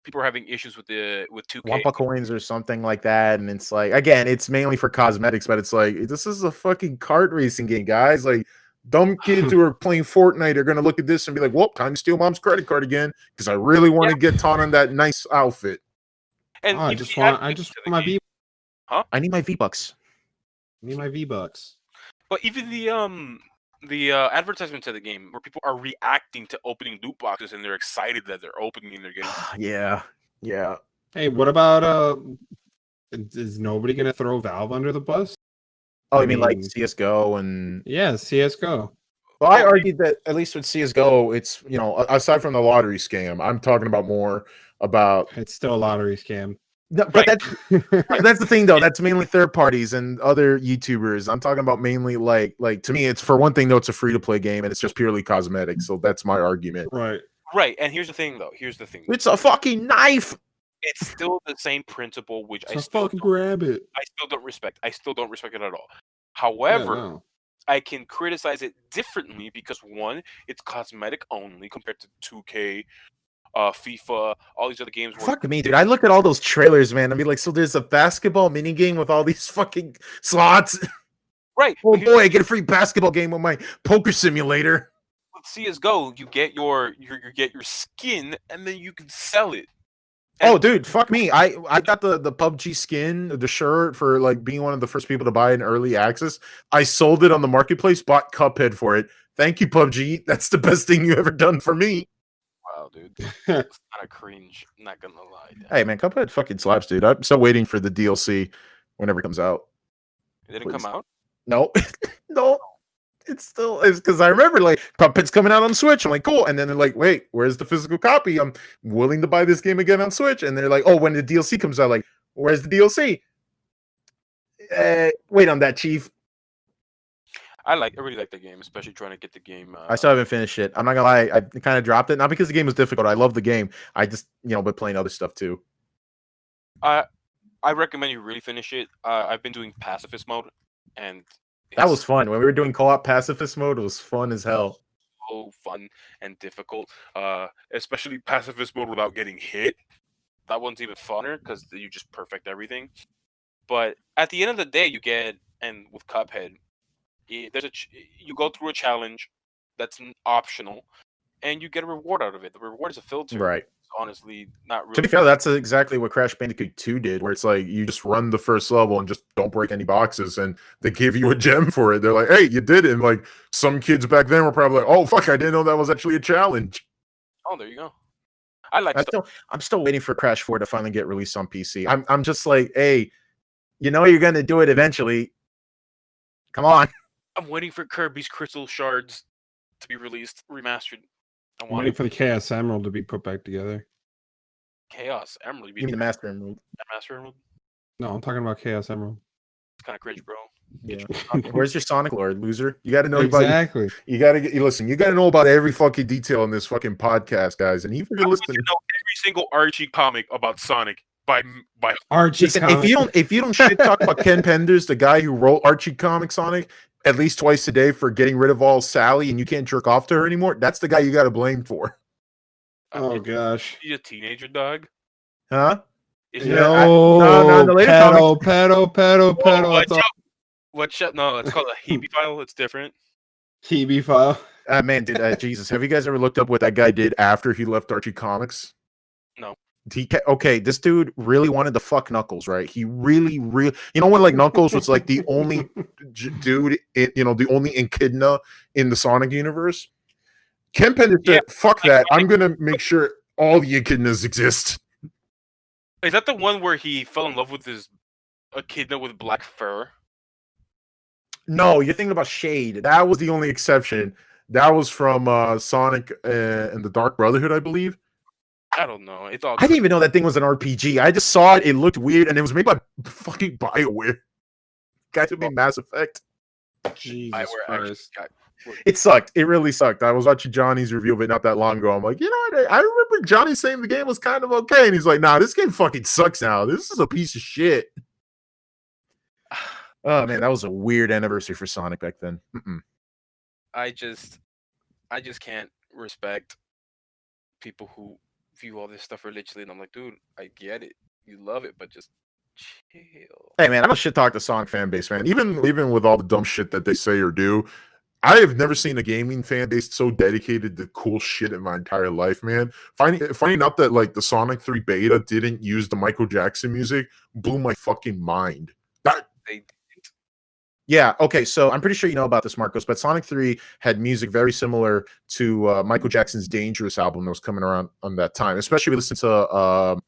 People are having issues with 2K. Wampa coins or something like that, and it's like, again, it's mainly for cosmetics, but it's like, this is a fucking kart racing game, guys. Like, dumb kids who are playing Fortnite are gonna look at this and be like, "Well, time to steal mom's credit card again because I really want to get Ton on that nice outfit." And I just want my V. Huh? I need my V-Bucks. I need my V-Bucks. But even the advertisement to the game where people are reacting to opening loot boxes and they're excited that they're opening their game. Yeah. Hey, what about is nobody gonna throw Valve under the bus? Oh, you mean like CS:GO and yeah, CS:GO. Well, I argued that at least with CS:GO, it's aside from the lottery scam, I'm talking about more about it's still a lottery scam. No, but that's the thing though. That's mainly third parties and other YouTubers. I'm talking about mainly like to me, it's for one thing though, it's a free to play game and it's just purely cosmetic. So that's my argument. Right. And here's the thing though. It's a fucking knife. It's still the same principle, which I still fucking grab it. I still don't respect. I still don't respect it at all. However, I can criticize it differently because one, it's cosmetic only compared to 2K. FIFA, all these other games. Fuck me, dude. I look at all those trailers, man. I mean, like, so there's a basketball mini game with all these fucking slots. Right. Oh boy, I get a free basketball game with my poker simulator. With CS:GO, you get your skin and then you can sell it. Oh, dude, fuck me. I got the PUBG skin, the shirt, for like being one of the first people to buy in early access. I sold it on the marketplace, bought Cuphead for it. Thank you, PUBG. That's the best thing you ever done for me. Wow, dude. It's kind of cringe. I'm not gonna lie. Hey, man, Cuphead fucking slaps, dude. I'm still waiting for the DLC whenever it comes out. It didn't come out? No. No. It's because I remember like Cuphead's coming out on Switch. I'm like, cool. And then they're like, wait, where's the physical copy? I'm willing to buy this game again on Switch. And they're like, oh, when the DLC comes out, like, where's the DLC? Wait on that, Chief. I really like the game, especially trying to get the game. I still haven't finished it. I'm not gonna lie, I kind of dropped it, not because the game was difficult. I love the game. I just been playing other stuff too. I recommend you really finish it. I've been doing pacifist mode, and that was fun. When we were doing co-op pacifist mode, it was fun as hell. So fun and difficult. Especially pacifist mode without getting hit. That one's even funner because you just perfect everything. But at the end of the day, you get, and with Cuphead, you go through a challenge that's optional, and you get a reward out of it. The reward is a filter. Right. It's honestly not really. To be fair, that's exactly what Crash Bandicoot 2 did, where it's like you just run the first level and just don't break any boxes, and they give you a gem for it. They're like, "Hey, you did it!" And like some kids back then were probably like, "Oh fuck, I didn't know that was actually a challenge." Oh, there you go. I'm still waiting for Crash 4 to finally get released on PC. I'm just like, hey, you're gonna do it eventually. Come on. I'm waiting for Kirby's Crystal Shards to be released, remastered. I I'm want waiting for the Chaos Emerald to be put back together. Chaos Emerald. You mean the Master Emerald? Master Emerald? No, I'm talking about Chaos Emerald. It's kind of cringe, bro. Yeah. Where's your Sonic Lord, loser? You got to know about Exactly. you got to get you listen. You got to know about every fucking detail in this fucking podcast, guys. And even if you're listening, know every single Archie comic about Sonic by Archie listen, comic. if you don't shit talk about Ken Penders, the guy who wrote Archie comics Sonic at least twice a day for getting rid of all Sally, and you can't jerk off to her anymore, that's the guy you got to blame for. Oh gosh. He's a teenager dog. Huh? Is Yo, no, the later pedo. Oh, That's all. no, it's called a Hebe file. It's different. Hebe file. Man, Jesus, have you guys ever looked up what that guy did after he left Archie Comics? No. Okay, this dude really wanted to fuck Knuckles, right? He really, you know, when like Knuckles was like the only dude, the only echidna in the Sonic universe. Ken Penders said, "Fuck that! I'm gonna make sure all the echidnas exist." Is that the one where he fell in love with his echidna with black fur? No, you're thinking about Shade. That was the only exception. That was from Sonic and the Dark Brotherhood, I believe. I don't know. It's all. I didn't even know that thing was an RPG. I just saw it. It looked weird, and it was made by fucking BioWare. Guys who made Mass Effect. Jesus Christ. It sucked. It really sucked. I was watching Johnny's review of it not that long ago. I'm like, you know what? I remember Johnny saying the game was kind of okay, and he's like, nah, this game fucking sucks now. This is a piece of shit. Oh man, that was a weird anniversary for Sonic back then. I just can't respect people who view all this stuff religiously, and I'm like, dude, I get it, you love it, but just chill. Hey man, I don't shit talk the Sonic fan base, man. Even with all the dumb shit that they say or do, I have never seen a gaming fan base so dedicated to cool shit in my entire life, man. Finding out that like the Sonic 3 beta didn't use the Michael Jackson music blew my fucking mind. Yeah, okay, so I'm pretty sure you know about this, Marcos, but Sonic 3 had music very similar to Michael Jackson's Dangerous album that was coming around on that time, especially if you listen to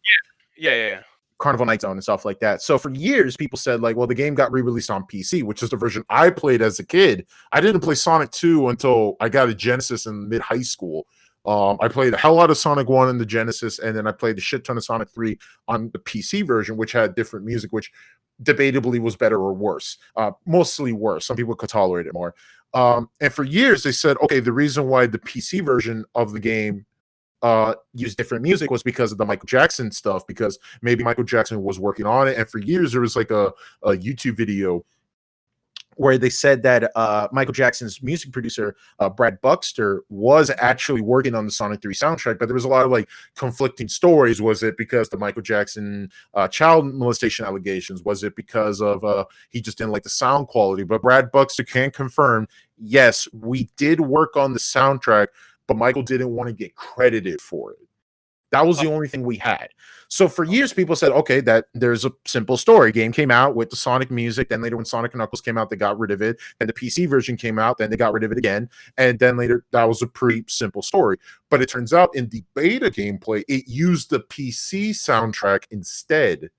Yeah. Carnival Night Zone and stuff like that. So for years, people said, like, well, the game got re-released on PC, which is the version I played as a kid. I didn't play Sonic 2 until I got a Genesis in mid-high school. I played the hell out of Sonic 1 in the Genesis, and then I played a shit ton of Sonic 3 on the PC version, which had different music, which debatably was better or worse. Mostly worse. Some people could tolerate it more. And for years, they said, okay, the reason why the PC version of the game used different music was because of the Michael Jackson stuff, because maybe Michael Jackson was working on it. And for years, there was like a YouTube video where they said that Michael Jackson's music producer, Brad Buxter, was actually working on the Sonic 3 soundtrack, but there was a lot of like conflicting stories. Was it because the Michael Jackson child molestation allegations? Was it because of he just didn't like the sound quality? But Brad Buxter can confirm, yes, we did work on the soundtrack, but Michael didn't want to get credited for it. That was the only thing we had. So for years, people said, okay, that there's a simple story. Game came out with the Sonic music. Then later when Sonic and Knuckles came out, they got rid of it. Then the PC version came out. Then they got rid of it again. And then later, that was a pretty simple story. But it turns out in the beta gameplay, it used the PC soundtrack instead.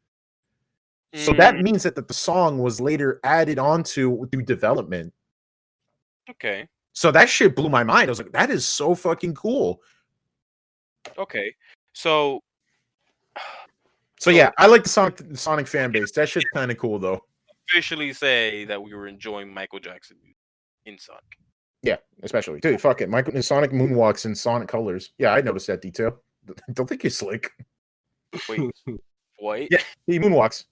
So that means that the song was later added onto through development. Okay. So that shit blew my mind. I was like, that is so fucking cool. Okay. So yeah, I like the Sonic fan base. That shit's kind of cool, though. Officially say that we were enjoying Michael Jackson in Sonic. Yeah, especially. Dude, fuck it. Sonic moonwalks in Sonic colors. Yeah, I noticed that detail. Don't think you're slick. Wait, what? Yeah, he moonwalks.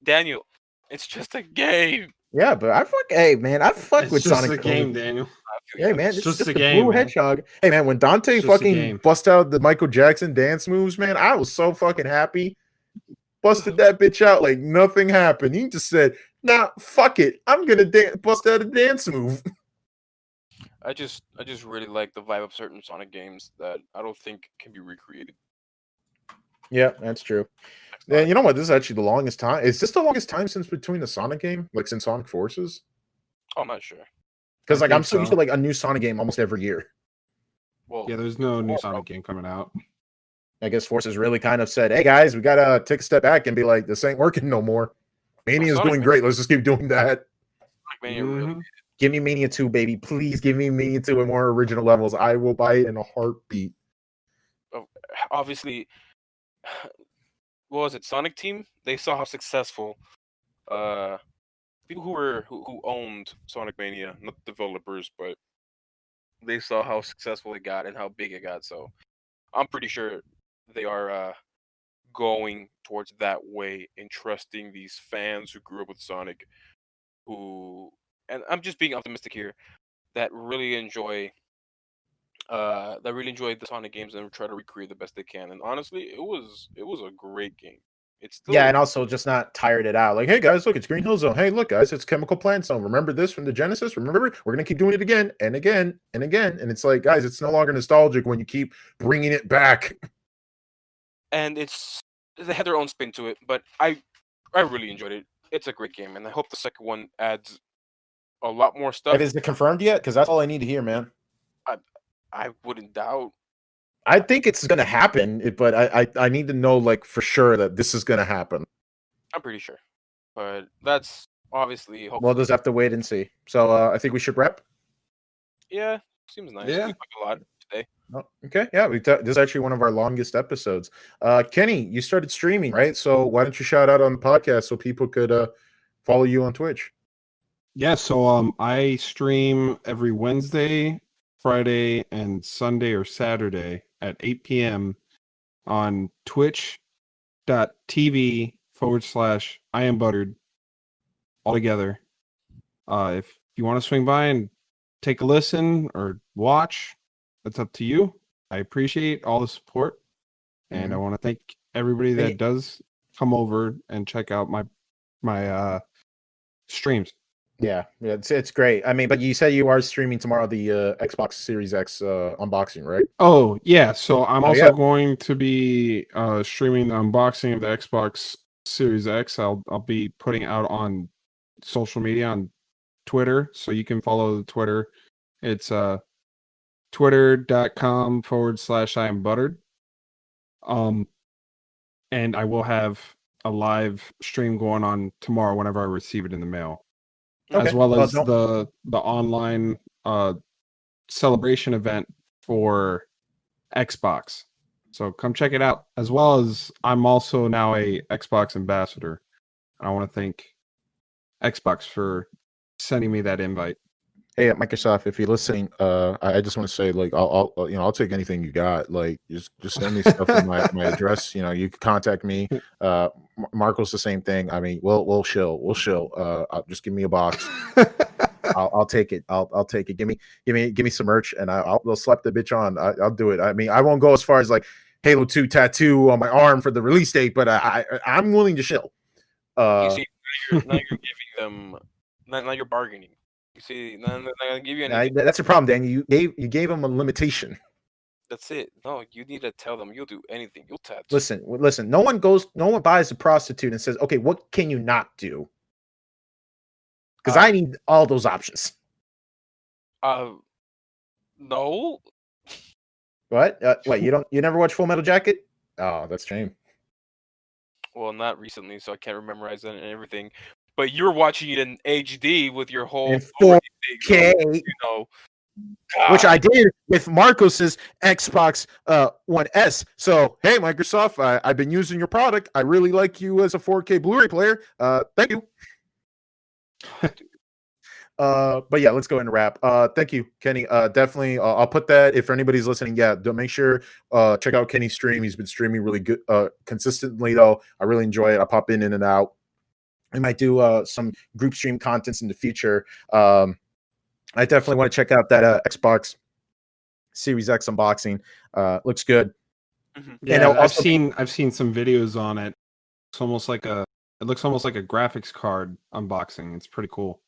Daniel, it's just a game. Yeah, but I fuck with Sonic. It's just a game, Daniel. Hey man, it's just a game, blue man. hedgehog. Hey man, when Dante fucking bust out the Michael Jackson dance moves, man, I was so fucking happy. Busted that bitch out like nothing happened. He just said, "Nah, fuck it, I'm gonna bust out a dance move." I just really like the vibe of certain Sonic games that I don't think can be recreated. Yeah, that's true. And you know what? This is actually the longest time. Is this the longest time since between the Sonic game, like since Sonic Forces? Oh, I'm not sure. Because like I'm so used to like a new Sonic game almost every year. Well, Yeah, there's no new Sonic game coming out. I guess Forces really kind of said, "Hey guys, we gotta take a step back and be like, this ain't working no more. Mania's doing great. Let's just keep doing that." Sonic Mania really Give me Mania 2, baby. Please give me Mania 2 and more original levels. I will buy it in a heartbeat. Obviously, what was it? Sonic Team? They saw how successful people who owned Sonic Mania, not developers, but they saw how successful it got and how big it got. So I'm pretty sure they are going towards that way and trusting these fans who grew up with Sonic, and I'm just being optimistic here, that really enjoy the Sonic games and try to recreate the best they can. And honestly, it was a great game. It's still Yeah, and also just not tired it out. Like, hey guys, look, it's Green Hill Zone. Hey, look, guys, it's Chemical Plant Zone. Remember this from the Genesis? Remember, we're gonna keep doing it again and again and again. And it's like, guys, it's no longer nostalgic when you keep bringing it back. and they had their own spin to it, but I really enjoyed it. It's a great game, and I hope the second one adds a lot more stuff. And is it confirmed yet? Because that's all I need to hear, man. I wouldn't doubt. I think it's gonna happen, but I need to know like for sure that this is gonna happen. I'm pretty sure, but that's obviously hopefully. We'll just have to wait and see. So I think we should wrap. Yeah, seems nice. Yeah. We talked a lot today. Oh, okay, yeah, this is actually one of our longest episodes. Kenny, you started streaming, right? So why don't you shout out on the podcast so people could follow you on Twitch? Yeah, so I stream every Wednesday, Friday, and Sunday or Saturday at 8 p.m. on twitch.tv/I am buttered all together. If you want to swing by and take a listen or watch, that's up to you. I appreciate all the support, and I want to thank everybody that does come over and check out my streams. Yeah, it's great. I mean, but you said you are streaming tomorrow the Xbox Series X unboxing, right? Oh yeah, so I'm also going to be streaming the unboxing of the Xbox Series X. I'll be putting out on social media on Twitter, so you can follow the Twitter. It's twitter.com/I am buttered. And I will have a live stream going on tomorrow whenever I receive it in the mail. Okay. As well as the online celebration event for Xbox. So come check it out. As well as I'm also now a Xbox ambassador. I want to thank Xbox for sending me that invite. Hey, Microsoft, if you're listening, I just want to say, like, I'll take anything you got. Like, just send me stuff in my address. You know, you can contact me. Marco's the same thing. I mean, we'll chill. Just give me a box. I'll take it. I'll take it. Give me some merch, and I'll slap the bitch on. I'll do it. I mean, I won't go as far as like Halo 2 tattoo on my arm for the release date, but I'm willing to chill. You see, now you're giving them. Now you're bargaining. You see, not gonna give you anything. That's the problem, Dan. You gave them a limitation. That's it. No, you need to tell them you'll do anything. You'll tattoo. Listen. No one buys a prostitute and says, "Okay, what can you not do?" Because I need all those options. No. What? Wait, you never watch Full Metal Jacket? Oh, that's a shame. Well, not recently, so I can't memorize that and everything. But you're watching it in HD with your whole in 4K, you know, which I did with Marcos's Xbox One S. So, hey, Microsoft, I've been using your product. I really like you as a 4K Blu-ray player. Thank you. But yeah, let's go into wrap. Thank you, Kenny. Definitely, I'll put that if anybody's listening. Yeah, make sure check out Kenny's stream. He's been streaming really good, consistently though. I really enjoy it. I pop in and out. I might do some group stream contents in the future. I definitely want to check out that Xbox Series X unboxing. Looks good. Mm-hmm. Yeah, and I've seen some videos on it. It looks almost like a graphics card unboxing. It's pretty cool.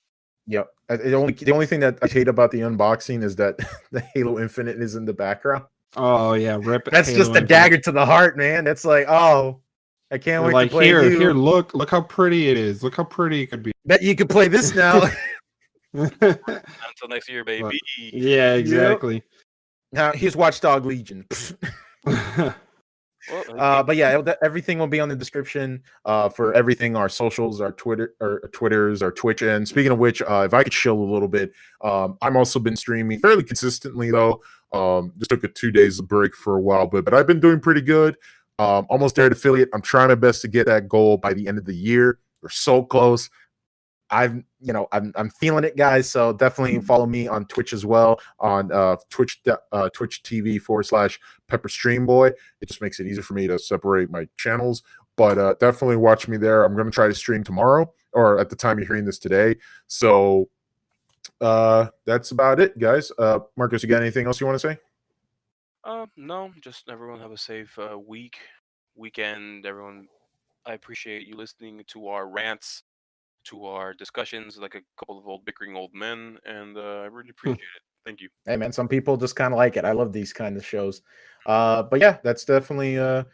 Yep. The only thing that I hate about the unboxing is that the Halo Infinite is in the background. Oh yeah, rip. That's Halo just a dagger to the heart, man. That's like, oh, I can't wait to play here, look how pretty it is. Look how pretty it could be. Bet you could play this now. Until next year, baby. Yeah, exactly. Yep. Now here's Watchdog Legion. Well, But yeah, everything will be on the description for everything, our socials, our Twitters, our Twitch. And speaking of which, if I could chill a little bit, I'm also been streaming fairly consistently though. Just took a 2 days break for a while, but I've been doing pretty good. Almost there at affiliate. I'm trying my best to get that goal by the end of the year. We're so close. I'm feeling it, guys. So definitely follow me on Twitch as well, on Twitch TV/Pepper Stream Boy. It just makes it easier for me to separate my channels. But definitely watch me there. I'm going to try to stream tomorrow, or at the time you're hearing this today. So that's about it, guys. Marcus, you got anything else you want to say? No, just everyone have a safe weekend. Everyone, I appreciate you listening to our rants, to our discussions, like a couple of bickering old men, and I really appreciate it. Thank you. Hey, man, some people just kind of like it. I love these kind of shows. But yeah, that's definitely a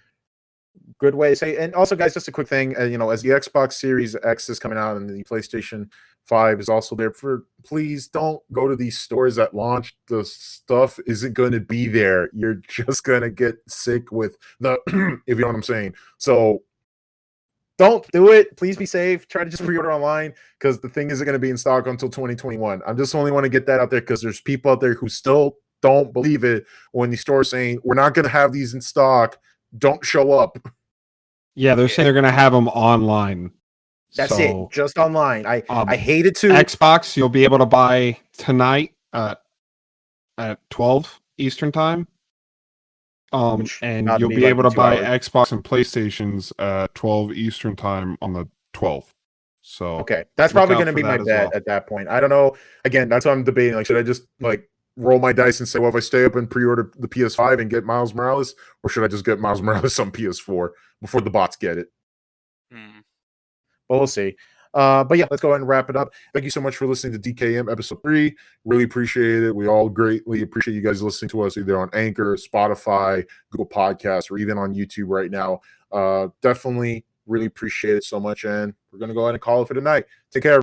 good way to say. And also, guys, just a quick thing. As the Xbox Series X is coming out and the PlayStation 5 is also there, please don't go to these stores at launch. The stuff isn't going to be there. You're just going to get sick with the, if you know what I'm saying. So don't do it. Please be safe. Try to just pre-order online because the thing isn't going to be in stock until 2021. I just only want to get that out there because there's people out there who still don't believe it when the store saying we're not going to have these in stock. Don't show up. Yeah, they're saying they're going to have them online. That's it. Just online. I hate it too. Xbox, you'll be able to buy tonight at 12 Eastern time. And you'll be able to buy Xbox and PlayStations at 12 Eastern time on the 12th. So okay, that's probably going to be my bet at that point. I don't know. Again, that's what I'm debating. Like, should I just roll my dice and say, well, if I stay up and pre-order the PS5 and get Miles Morales, or should I just get Miles Morales on PS4 before the bots get it? Well, we'll see. But yeah, let's go ahead and wrap it up. Thank you so much for listening to DKM episode 3. Really appreciate it. We all greatly appreciate you guys listening to us either on Anchor, Spotify, Google Podcasts, or even on YouTube right now. Definitely really appreciate it so much. And we're going to go ahead and call it for tonight. Take care.